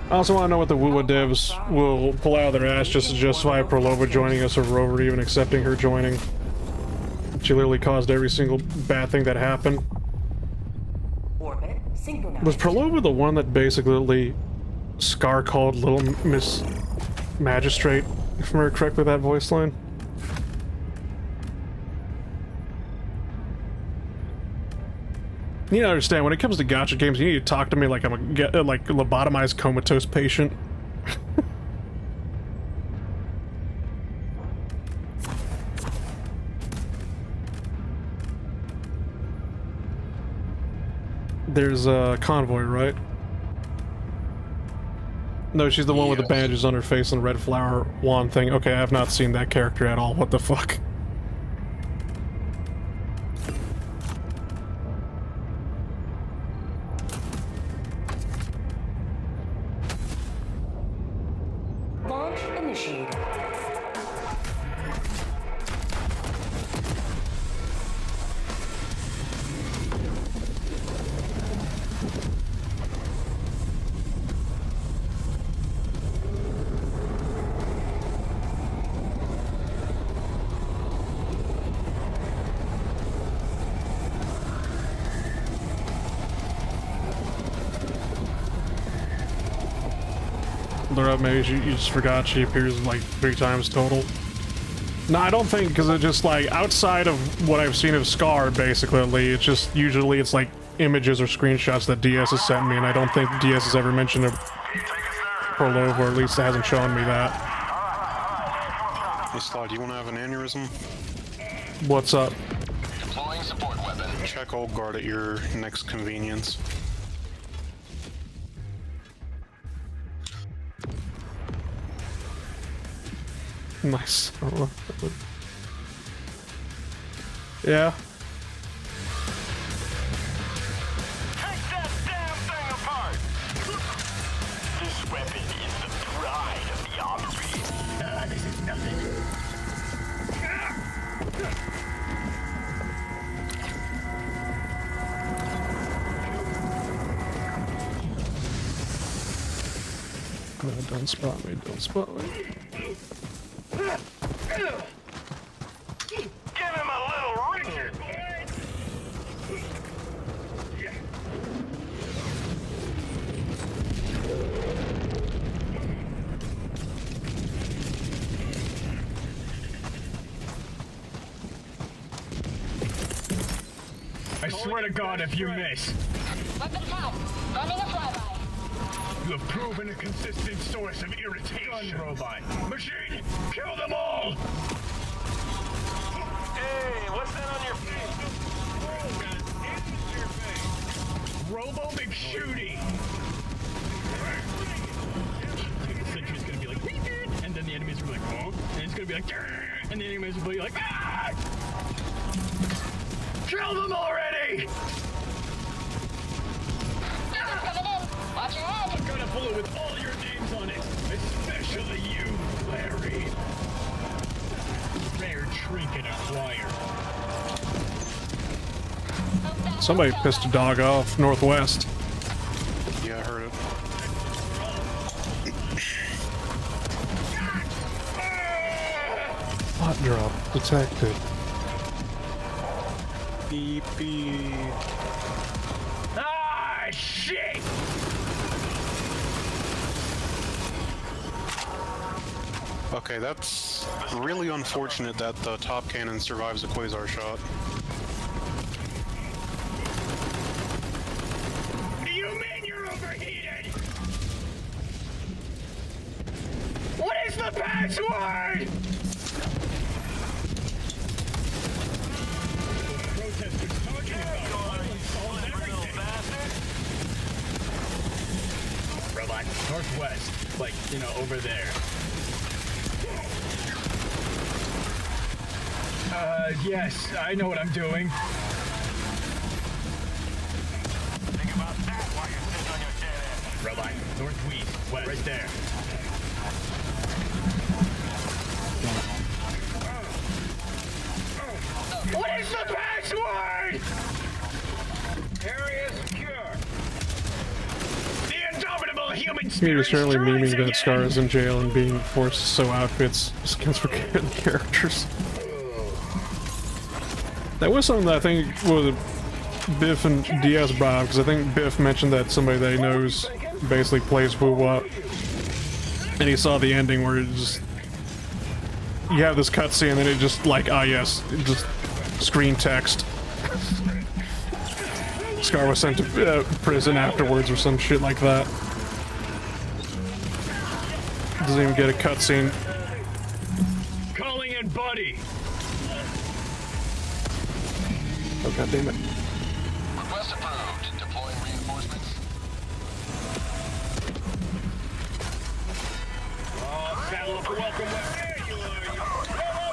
I also want to know what the WUA devs will pull out of their ass just to justify Prolova joining us or Rover even accepting her joining. She literally caused every single bad thing that happened. Was Prolova the one that basically Scar called Little Miss Magistrate, if I remember correctly, that voice line? You need to understand, when it comes to gacha games, you need to talk to me like I'm a lobotomized comatose patient. There's a convoy, right? No, she's the one with the bandages on her face and red flower wand thing. Okay, I have not seen that character at all. What the fuck? Launch initiated. Maybe you just forgot she appears like 3 times total. No, I don't think, because it just like outside of what I've seen of Scar, basically, it's just usually it's like images or screenshots that DS has sent me, and I don't think DS has ever mentioned a Prolove, or at least it hasn't shown me that. Hey, Sly, do you want to have an aneurysm? What's up? Deploying support weapon. Check old guard at your next convenience. Nice. Yeah. Take that damn thing apart! This weapon is the pride of the armory. This is nothing. No, don't spot me, don't spot me. Give him a little Richard! I swear to God, if you miss, Weapons out. Running a flyby. you have proven a consistent source of irritation. Robot. Machine, kill them all! Hey, what's that on your face? Robo McShooty! The sentry's gonna be like, we did! And then the enemies will be like, oh? And it's gonna be like, "Grr," and the enemies will be like, ah! Kill them already! Coming in. Watch your head. I've got a bullet with all your names on it, especially you, Larry. Rare trinket acquired. Somebody pissed a dog off northwest. Yeah, I heard it. Hot drop detected. Beep beep. Ah, shit! Okay, that's really unfortunate that the top cannon survives a quasar shot. You mean you're overheated? What is the password? Protesters talking about solves everything. Robot, northwest, like, you know, over there. Yes, I know what I'm doing. Think about that while you're sitting on your dead end. Robot, northwest, west, right there. What is the password? Area secure. The indomitable human You're spirit just certainly strikes memeing that again! Scar is in jail and being forced to sew outfits just against the characters. That was something that I think was Biff and DS brought up, because I think Biff mentioned that somebody that he knows basically plays Woo-Wop, and he saw the ending where it just, you have this cutscene and then it just like, ah yes, it just screen text. Scar was sent to prison afterwards or some shit like that. Doesn't even get a cutscene. Calling in Buddy. Oh god damn it. Request approved. Deploying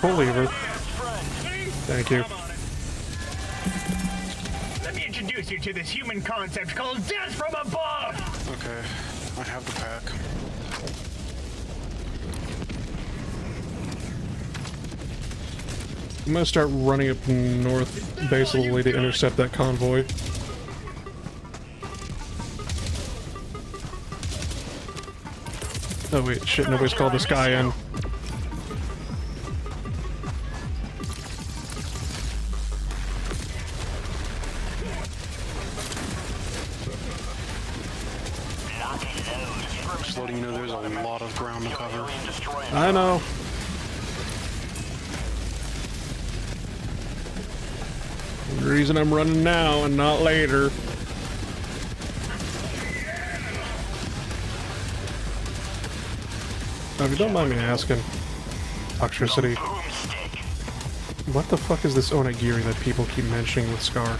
Pull lever. Thank you. Let me introduce you to this human concept called death from above! Okay, I have the pack. I'm gonna start running up north basically to intercept that convoy. Oh wait, shit, nobody's called this guy in. Just letting you know there's a lot of ground to cover. I know. The reason I'm running now and not later. Now, if you don't mind me asking, Toxicity, what the fuck is this onigiri that people keep mentioning with Scar?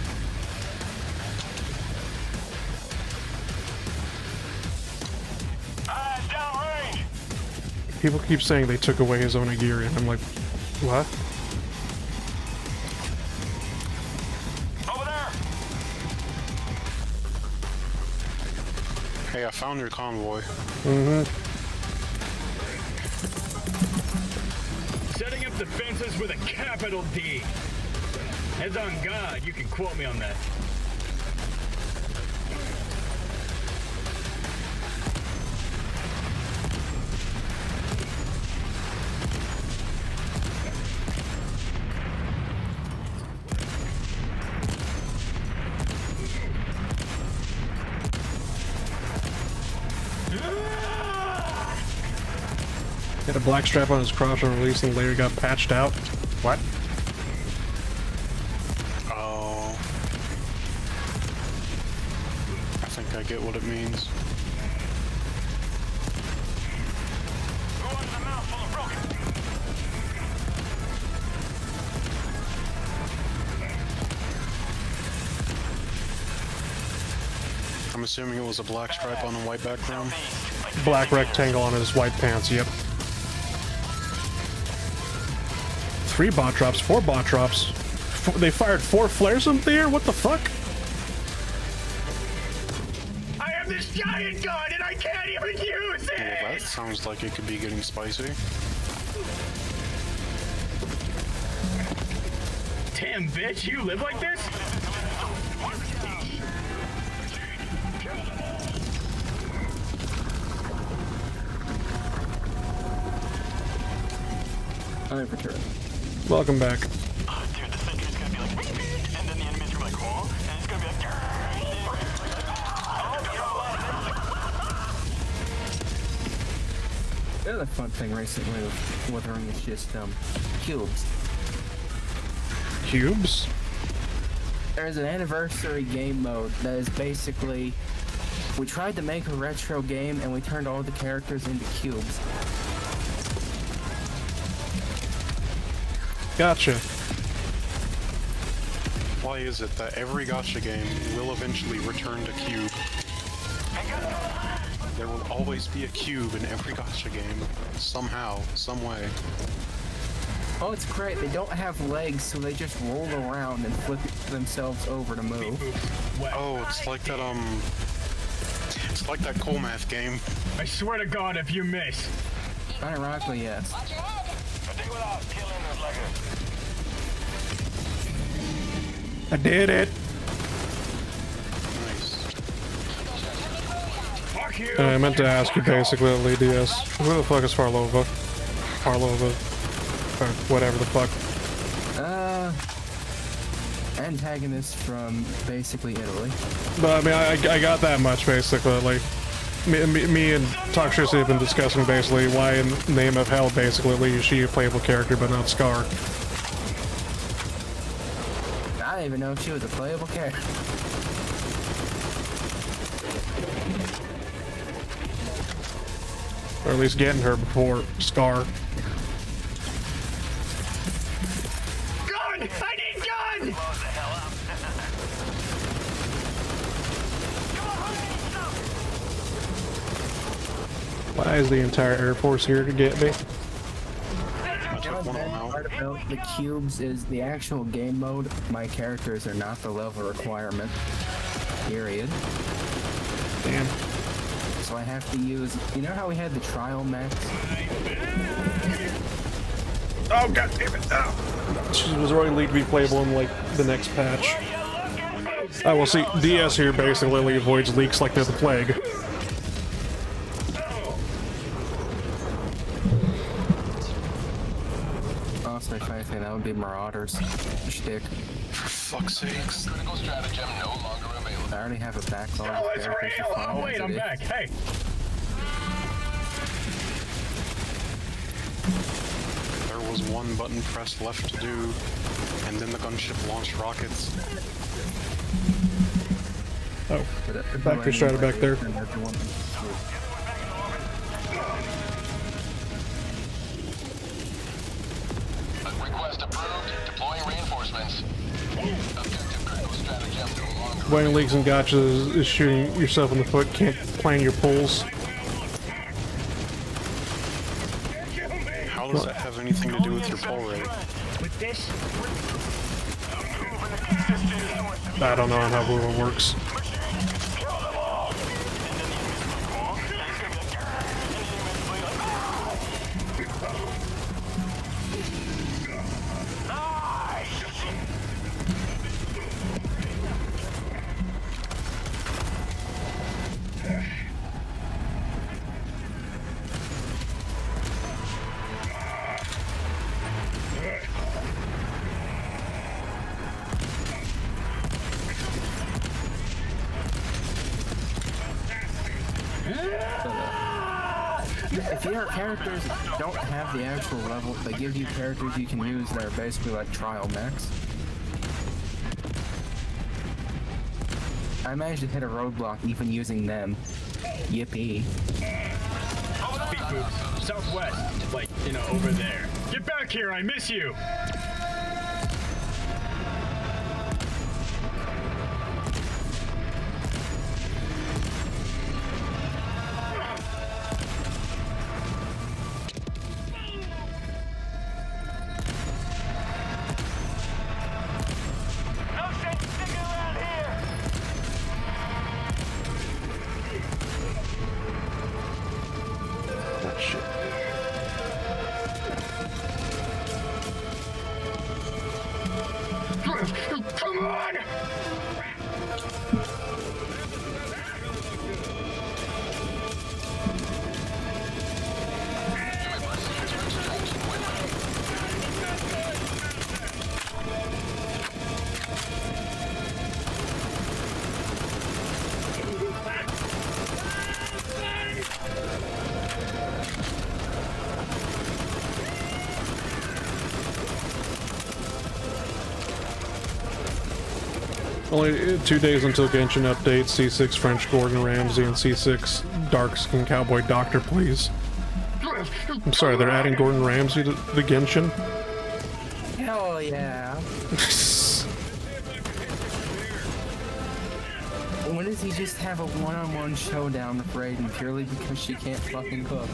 People keep saying they took away his onigiri, and I'm like, what? Hey, I found your convoy. Setting up defenses with a capital D. As on God, you can quote me on that. Had a black strap on his crotch on release and later got patched out. What? Oh. I think I get what it means. I'm assuming it was a black stripe on a white background. Black rectangle on his white pants, yep. 3 bot drops, 4 bot drops. They fired 4 flares up there? What the fuck? I have this giant gun and I can't even use it! Well, that sounds like it could be getting spicy. Damn, bitch, you live like this? I'm for sure. Welcome back. Dude, the sentry's gonna be like, and then the enemies are like, oh, and it's gonna be like, the other fun thing recently with Wuthering is just cubes. Cubes? There's an anniversary game mode that is basically, we tried to make a retro game and we turned all the characters into cubes. Gotcha. Why is it that every gacha game will eventually return to cube? There will always be a cube in every gacha game. Somehow, some way. Oh, it's great. They don't have legs, so they just roll around and flip themselves over to move. Oh, it's like that, it's like that cool math game. I swear to God if you miss. Ironically, yes. I did it. Fuck you. I meant to ask you basically at LDS. Who the fuck is Farlova? Farlova. Or whatever the fuck. Antagonist from basically Italy. But I mean, I got that much basically. Like, me and Toxicity have been discussing basically why in Name of Hell basically is she a playable character but not Scar. I didn't even know she was a playable character. Or at least getting her before Scar. Gun! I need gun! Why is the entire Air Force here to get me? Part about the cubes is the actual game mode. My characters are not the level requirement. Period. Damn. So I have to use. You know how we had the trial max? Oh god damn it! Oh. She was already leaked to be playable in like the next patch. I will see. DS here basically avoids leaks like they're the plague. Also, if anything, that would be Marauders. Shtick. For fuck's sakes. Critical stratagem no longer available. I already have a backlog Oh, of it's characters to real! find Oh, wait, as I'm it is. back. Hey! There was one button press left to do, and then the gunship launched rockets. Oh, factory strata back there. Request approved. Deploying reinforcements. Objective critical stratagem no longer. Avoiding leaks and gotchas is shooting yourself in the foot. Can't plan your pulls. How does that have anything to do with your pull rate? With this? I don't know how it works. If your characters don't have the actual level, they give you characters you can use that are basically like trial max. I managed to hit a roadblock even using them. Yippee. Beat boots. Southwest. Like, you know, over there. Get back here, I miss you! Come on! Only 2 days until Genshin update. C6 French Gordon Ramsay and C6 Dark Skin Cowboy Doctor, please. I'm sorry, they're adding Gordon Ramsay to the Genshin? Hell yeah. When does he just have a one-on-one showdown with Raiden purely because she can't fucking cook?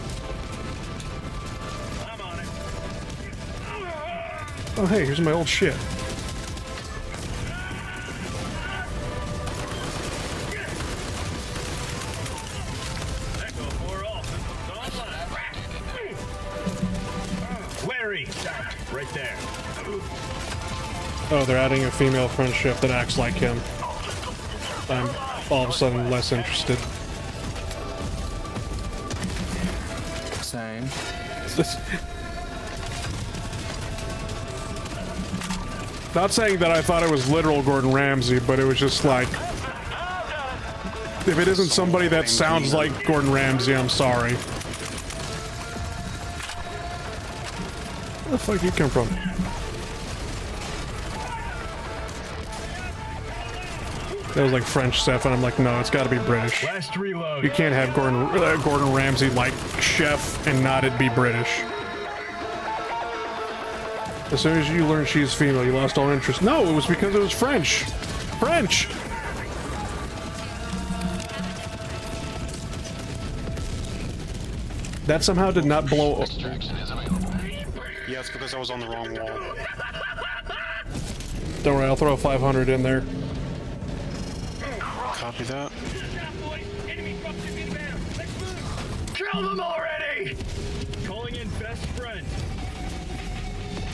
Oh hey, here's my old shit. Right there. Oh, they're adding a female friendship that acts like him. I'm all of a sudden less interested. Same. Not saying that I thought it was literal Gordon Ramsay, but it was just like... If it isn't somebody that sounds like Gordon Ramsay, I'm sorry. Where the fuck did you come from? That was like French stuff, and I'm like, no, it's got to be British. Last reload. You can't have Gordon Ramsay like chef and not it be British. As soon as you learned she's female, you lost all interest. No, it was because it was French. French. That somehow did not blow up. Yeah, it's because I was on the wrong wall. Don't worry, I'll throw 500 in there. Copy that. Kill them already! Calling in best friend.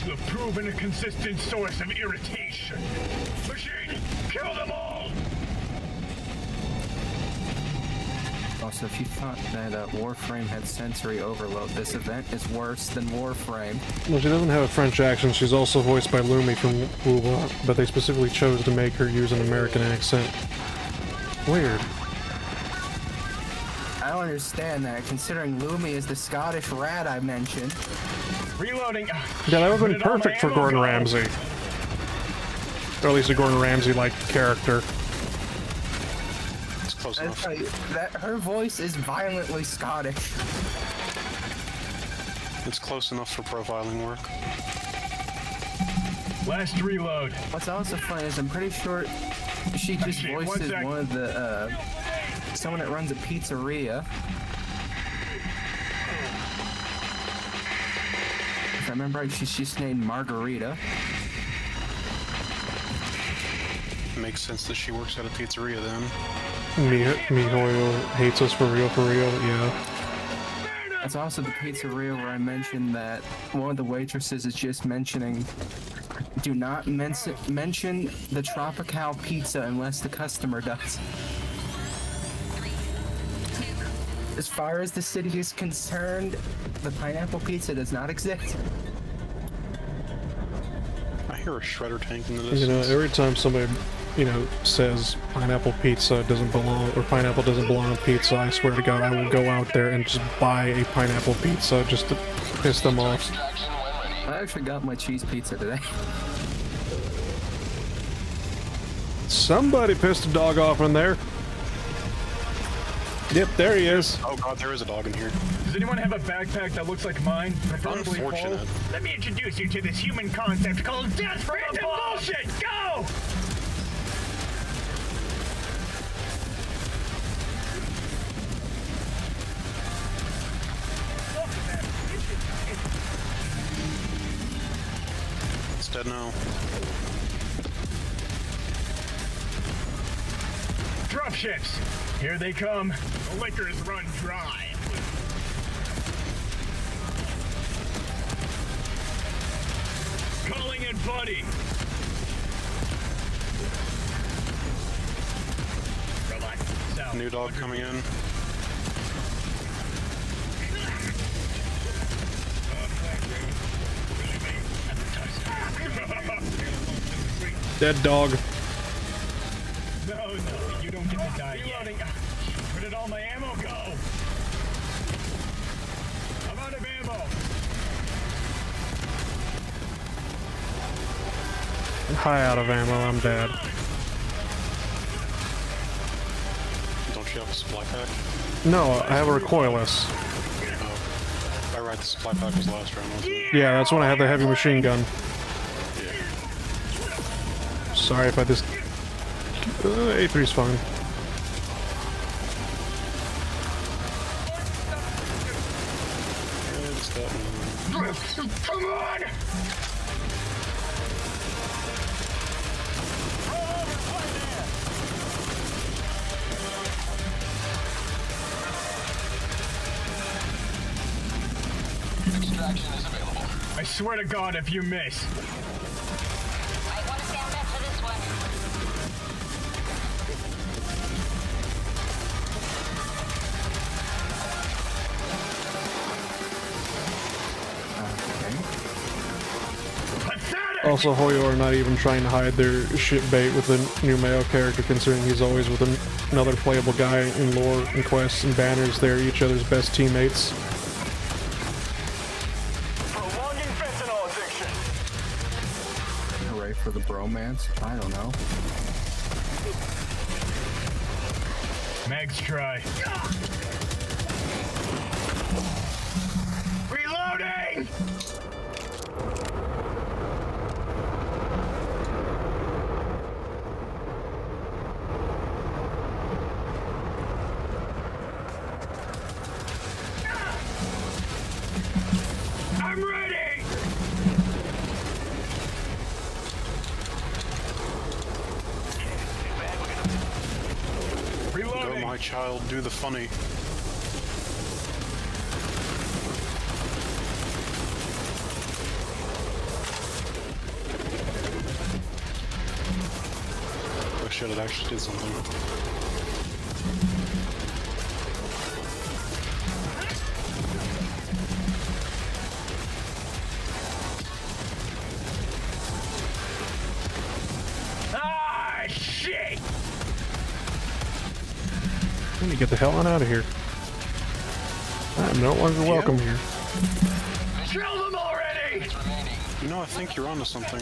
You have proven a consistent source of irritation. Machine, kill them all! Also, if you thought that Warframe had sensory overload, this event is worse than Warframe. Well, she doesn't have a French accent. She's also voiced by Lumi from Woowa, but they specifically chose to make her use an American accent. Weird. I don't understand that, considering Lumi is the Scottish rat I mentioned. Reloading. Yeah, that would have been perfect for Gordon Ramsay. Or at least a Gordon Ramsay-like character. It's close enough. That her voice is violently Scottish. It's close enough for profiling work. Last reload. What's also funny is I'm pretty sure she just voices one of the, someone that runs a pizzeria. If I remember right, she's just named Margarita. Makes sense that she works at a pizzeria then. Mihoyo hates us for real, yeah. That's also the pizzeria where I mentioned that one of the waitresses is just mentioning, do not mention the Tropical pizza unless the customer does. As far as the city is concerned, the pineapple pizza does not exist. I hear a shredder tank in the distance. You know, every time somebody, you know, says pineapple pizza doesn't belong, or pineapple doesn't belong on pizza, I swear to God, I will go out there and just buy a pineapple pizza just to piss them off. I actually got my cheese pizza today. Somebody pissed a dog off in there. Yep, there he is. Oh God, there is a dog in here. Does anyone have a backpack that looks like mine? Preferably full? Unfortunate. Let me introduce you to this human concept called death from above. Bullshit! Go! It's dead now. Dropships! Here they come. The liquors run dry. Calling in buddy. South. New dog coming in. Dead dog. No, you don't get to die yet. Where did all my ammo go? I'm out of ammo. I'm high out of ammo, I'm dead. Don't you have a supply pack? No, I have a recoilless. Oh. Alright, the supply pack was last round, wasn't it? Yeah, that's when I had the heavy machine gun. Sorry if I just... A3's fine. Come on! Extraction is available. I swear to God, if you miss. Might want to stand back for this one. Also, Hoyo are not even trying to hide their shit bait with the new male character, considering he's always with another playable guy in lore and quests and banners. They're each other's best teammates. Prolonging fentanyl addiction. Hooray for the bromance? I don't know. Mags try. Reloading! child, do the funny. Oh shit, it actually did something. Ah, shit! Let me get the hell on out of here. I'm no longer welcome here. Kill them already! You know, I think you're onto something.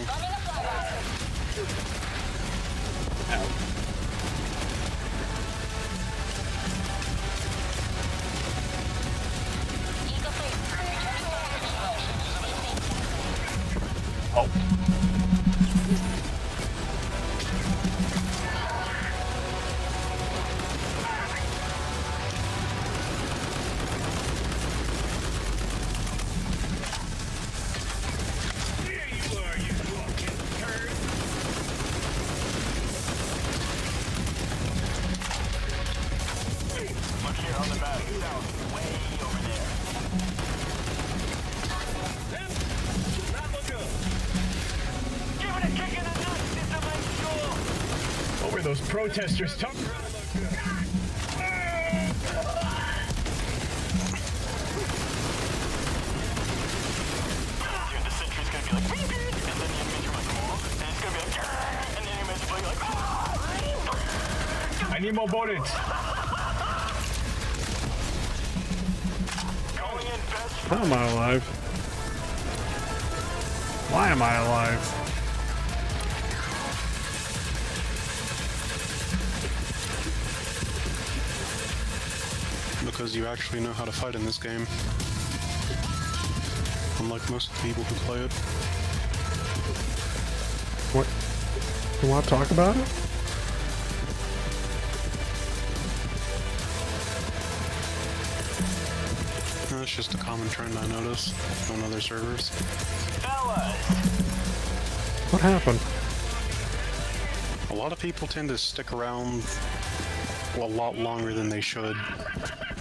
What were those protesters talking? The sentry's gonna be like, beep, beep, and then the enemies are like, oh, and it's gonna be like, and the enemies will be like, I need more bullets. How am I alive? Why am I alive? Because you actually know how to fight in this game. Unlike most of the people who play it. What? You want to talk about it? That's just a common trend I notice on other servers. What happened? A lot of people tend to stick around a lot longer than they should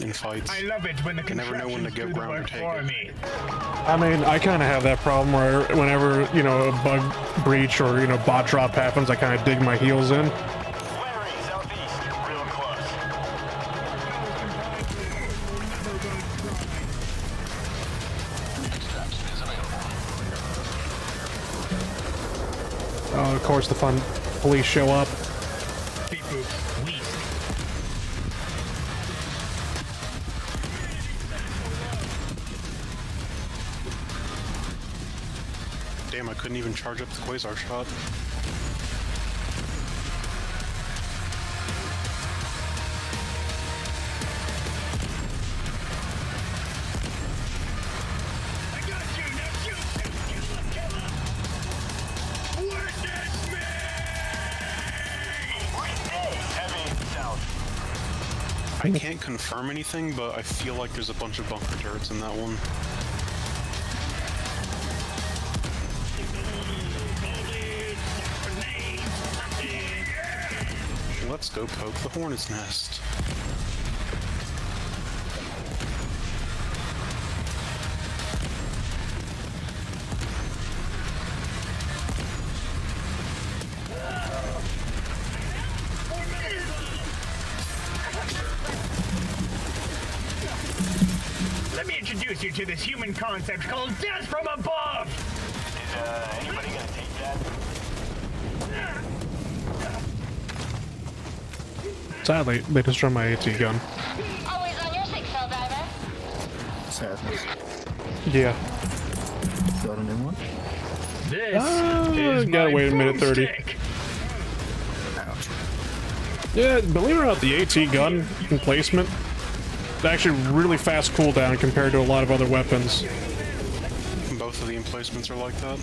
in fights. I love it when the you never know when to get do the around or work take for it. me. I mean, I kind of have that problem where whenever, you know, a bug breach or, you know, bot drop happens, I kind of dig my heels in. Of course, the fun police show up. Beep boop. Weak. Damn, I couldn't even charge up the quasar shot. I can't confirm anything, but I feel like there's a bunch of bunker turrets in that one. Let's go poke the hornet's nest. Let me introduce you to this human concept called death from above! Is anybody gonna take that? Sadly, they destroyed my AT gun. Always on your six, Helldiver. Sadness. Yeah. Got a new one? This is gotta my wait a minute 30. broomstick. Ouch. Yeah, believe it or not, the AT gun emplacement, it's actually really fast cooldown compared to a lot of other weapons. Both of the emplacements are like that.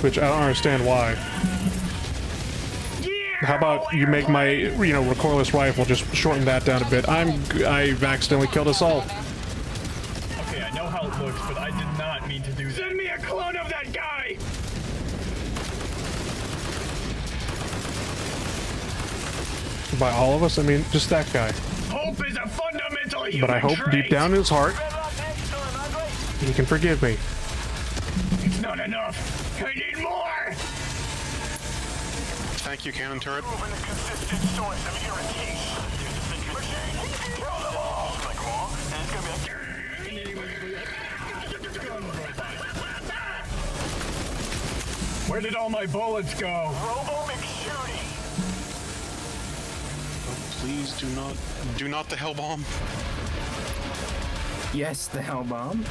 Which I don't understand why. How about you make my, you know, recoilless rifle, just shorten that down a bit. I've accidentally killed us all. Okay, I know how it looks, but I did not mean to do that. Send me a clone of that guy! By all of us, I mean, just that guy. Hope is a fundamental human But I hope trait. deep down in his heart, he can forgive me. It's not enough. I need more. Thank you, cannon turret. Where did all my bullets go? Please do not the hell bomb. Yes, the hell bomb.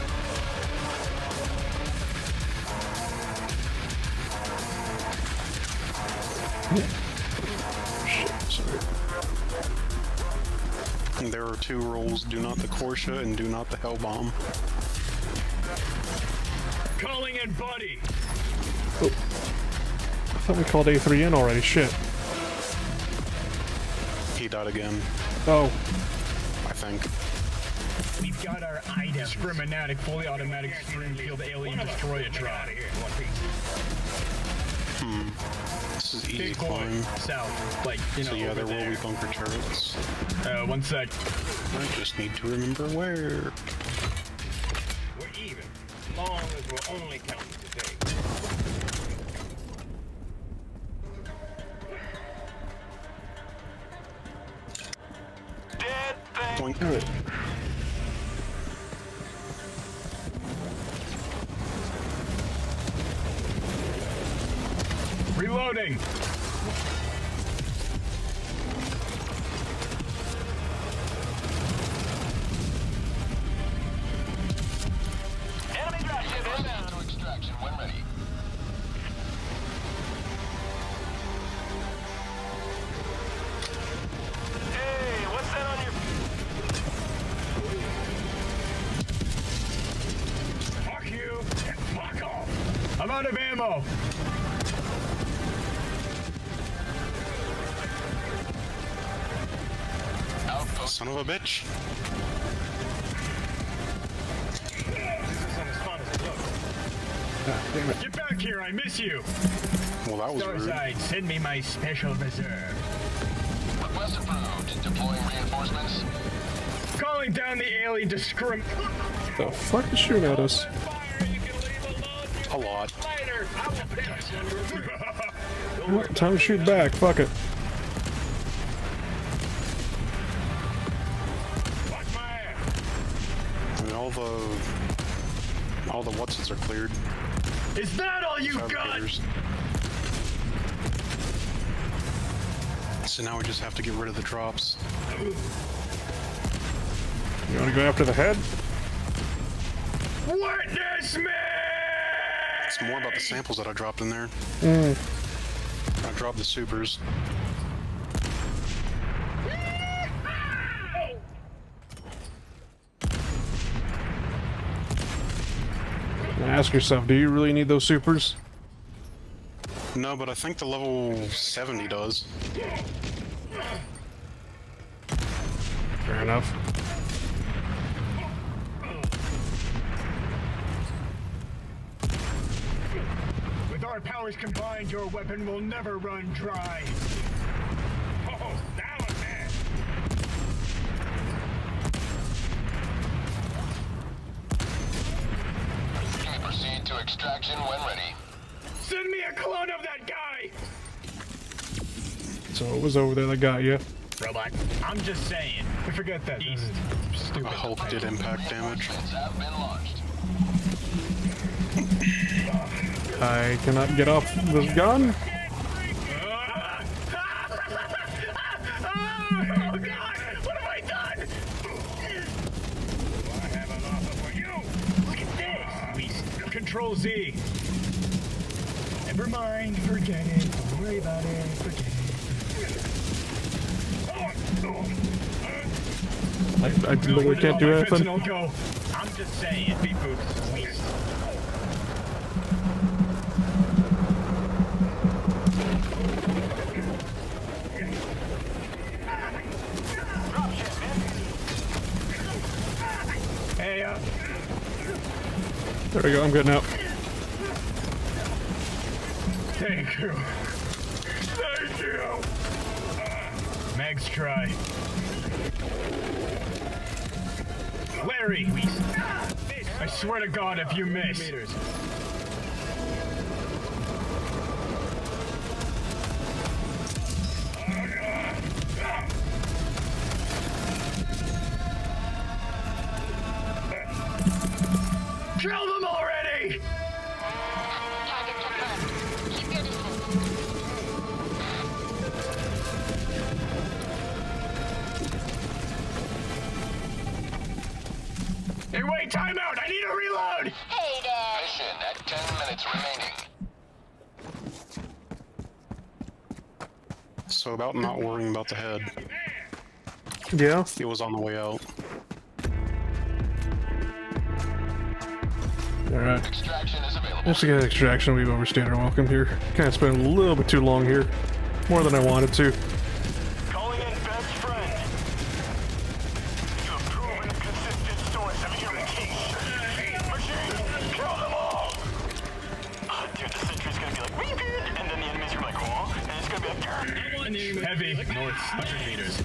Shit, sorry. There are 2 rules: do not the Korsha and do not the hell bomb. Calling in buddy. Oh. I thought we called A3 in already. Shit. He died again. Oh. I think. We've got our items. Discriminatic, fully automatic stream-field alien destroyer-tron. This is easy Big boy, climb. south, like, you know, So yeah, over there will be bunker turrets. One sec. I just need to remember where. We're even, as long as we're only counting today. Point. Reloading. Enemy dropship inbound to extraction when ready. Hey, what's that on your... Fuck you. And fuck off. I'm out of ammo. Son of a bitch. Damn it. Get back here, I miss you. Well, that was rude. Starside, send me my special reserve. Request approved. Deploying reinforcements. Calling down the alien discrim... The fuck is shooting at us? A lot. Well, time to shoot back. Fuck it. I mean, all the whatsits are cleared. Is that all you got? Fabricators. So now we just have to get rid of the drops. You want to go after the head? Witness me! It's more about the samples that I dropped in there. I dropped the supers. Ask yourself, do you really need those supers? No, but I think the level 70 does. Fair enough. With our powers combined, your weapon will never run dry. Oh, that was bad. Proceed to extraction when ready. Send me a clone of that guy! So it was over there that got you. Robot, I'm just saying. Forget that. East. Stupid. I hope did impact damage. Have been launched. I cannot get off this gun. Oh God! What have I done? I have an offer for you. Look at this. Control Z. Never mind. Forget it. Don't worry about it. Forget it. I literally can't do anything. Go. I'm just saying. Beep boop. Hey, There we go, I'm good now. Thank you. Thank you. Meg's try. Larry! I swear to God if you miss. Kill them already! Target confirmed. Keep your distance. Hey, wait, time out! I need a reload! Hey there. Mission at 10 minutes remaining. So about not worrying about the head. Yeah. It was on the way out. Alright. Extraction is available. Just to get extraction, we've overstayed our welcome here. Kind of spent a little bit too long here. More than I wanted to. Calling in best friend. You have proven a consistent source of irritation. Machine, kill them all! Dude, the sentry's gonna be like, we did! And then the enemies are like, oh, and it's gonna be like, Heavy, north, 100 meters.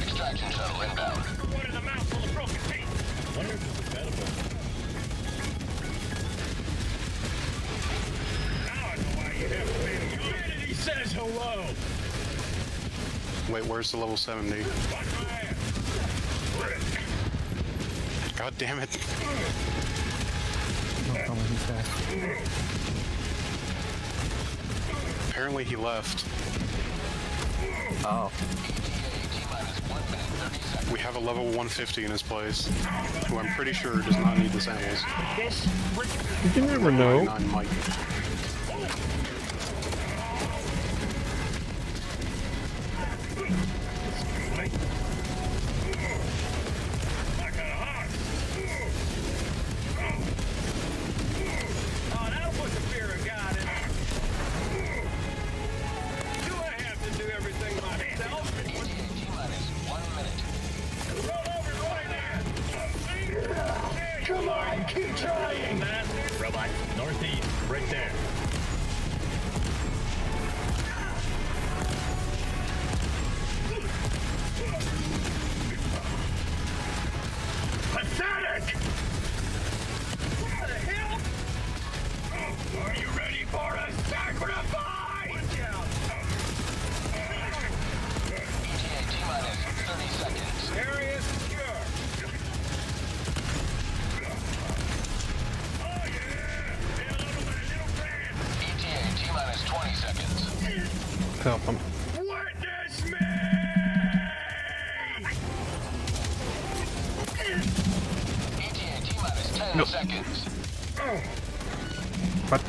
Extraction shuttle inbound. What is a mouthful of broken teeth? Wonder if this is edible. Now I know why you have failed. Humanity says hello! Wait, where's the level 70? Watch my ass. God damn it. Don't tell me he's back. Apparently he left. Oh. We have a level 150 in his place, who I'm pretty sure does not need the samples. You can never know. 99 might. Oh, that'll put the fear of God in it. Do I have to do everything myself? Roll over right there. Come on, keep trying! Robot, northeast, right there. Pathetic! What the hell? Are you ready for a sacrifice? Watch out. ETA T-minus 30 seconds. Area secure. Oh yeah! Hello, my little friend. ETA T-minus 20 seconds. Help him. Witness me! ETA T-minus 10 seconds. What?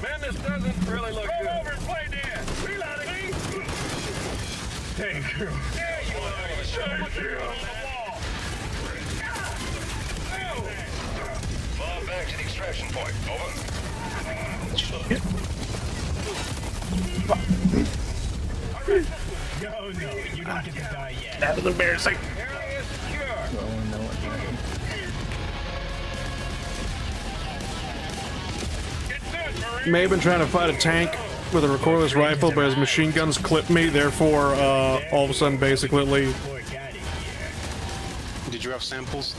Man, this doesn't really look good. Roll over and play dead. Reloading. Thank you. There you are. Thank you. On the wall. Fall back to the extraction point. Over. No, you don't get to die yet. That was embarrassing. Area secure. Oh, no, what happened? Get this, Marine. May have been trying to fight a tank with a recoilless rifle, but his machine guns clipped me, therefore, all of a sudden, basically... Did you have samples?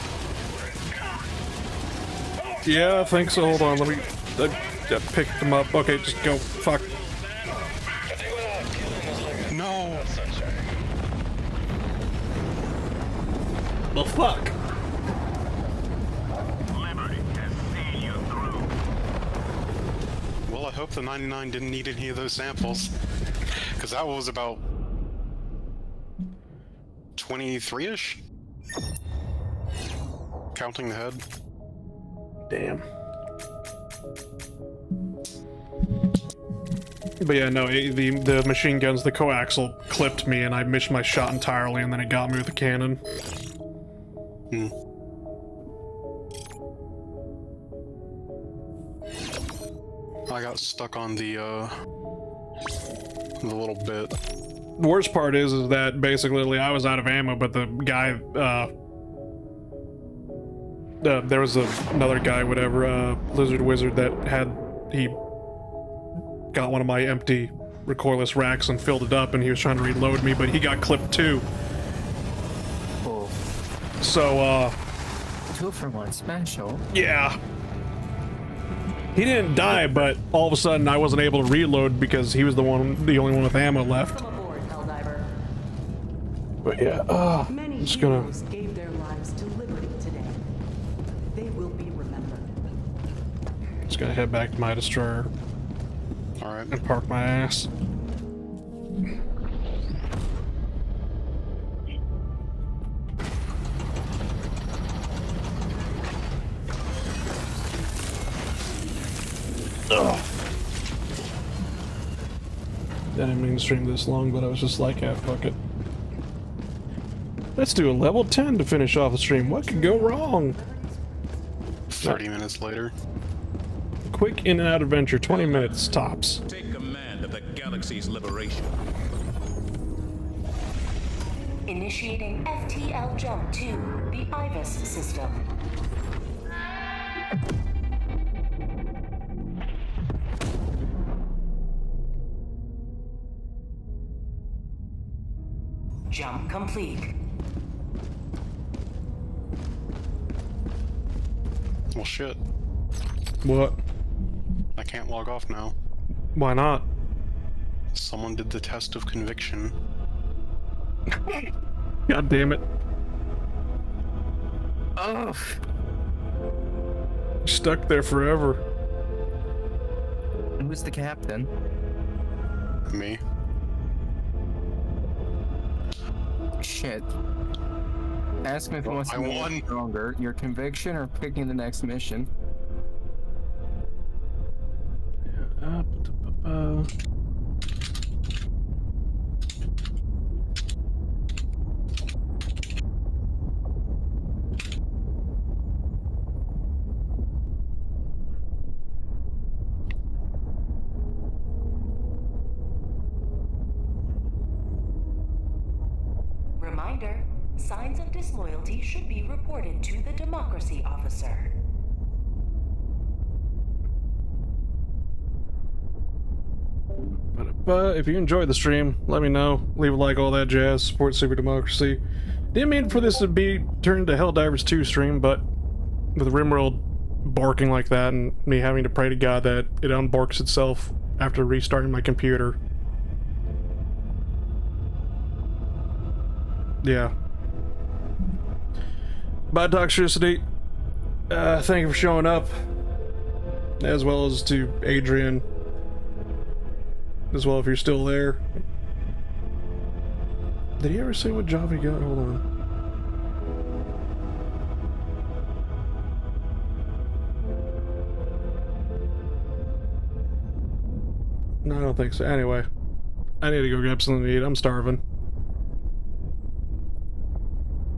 Yeah, I think so. Hold on, let me... I picked them up. Okay, just go. Fuck. No! The fuck? Liberty has seen you through. Well, I hope the 99 didn't need any of those samples. Because that was about... 23-ish? Counting the head. Damn. But yeah, no, the machine guns, the coaxial clipped me and I missed my shot entirely and then it got me with the cannon. I got stuck on the little bit. The worst part is that basically I was out of ammo, but the guy, there was another guy, whatever, lizard wizard that he got one of my empty recoilless racks and filled it up, and he was trying to reload me, but he got clipped too. Oh. So, 2 for 1 special. yeah. He didn't die, but all of a sudden I wasn't able to reload because he was the only one with ammo left. But yeah, I'm just gonna... gave their lives to liberty today. They will be remembered. Just gonna head back to my destroyer. Alright. And park my ass. Ugh. Didn't mean to stream this long, but I was just like, yeah, fuck it. Let's do a level 10 to finish off the stream. What could go wrong? 30 minutes later. Quick in and out adventure, 20 minutes tops. Take command of the galaxy's liberation. Initiating FTL jump to the IVUS system. Jump complete. Well, shit. What? I can't log off now. Why not? Someone did the test of conviction. God damn it. Ugh. Stuck there forever. Who's the captain? Me. Shit. Ask me if he wants to be stronger. Your conviction or picking the next mission? Reminder, signs of disloyalty should be reported to the democracy officer. But if you enjoyed the stream, let me know. Leave a like, all that jazz. Support Super Democracy. Didn't mean for this to be turned to Helldivers 2 stream, but with Rimworld barking like that and me having to pray to God that it unbarks itself after restarting my computer. Yeah. Bye, Toxicity. Thank you for showing up. As well as to Adrian. As well, if you're still there. Did he ever say what job he got? Hold on. No, I don't think so. Anyway, I need to go grab something to eat. I'm starving.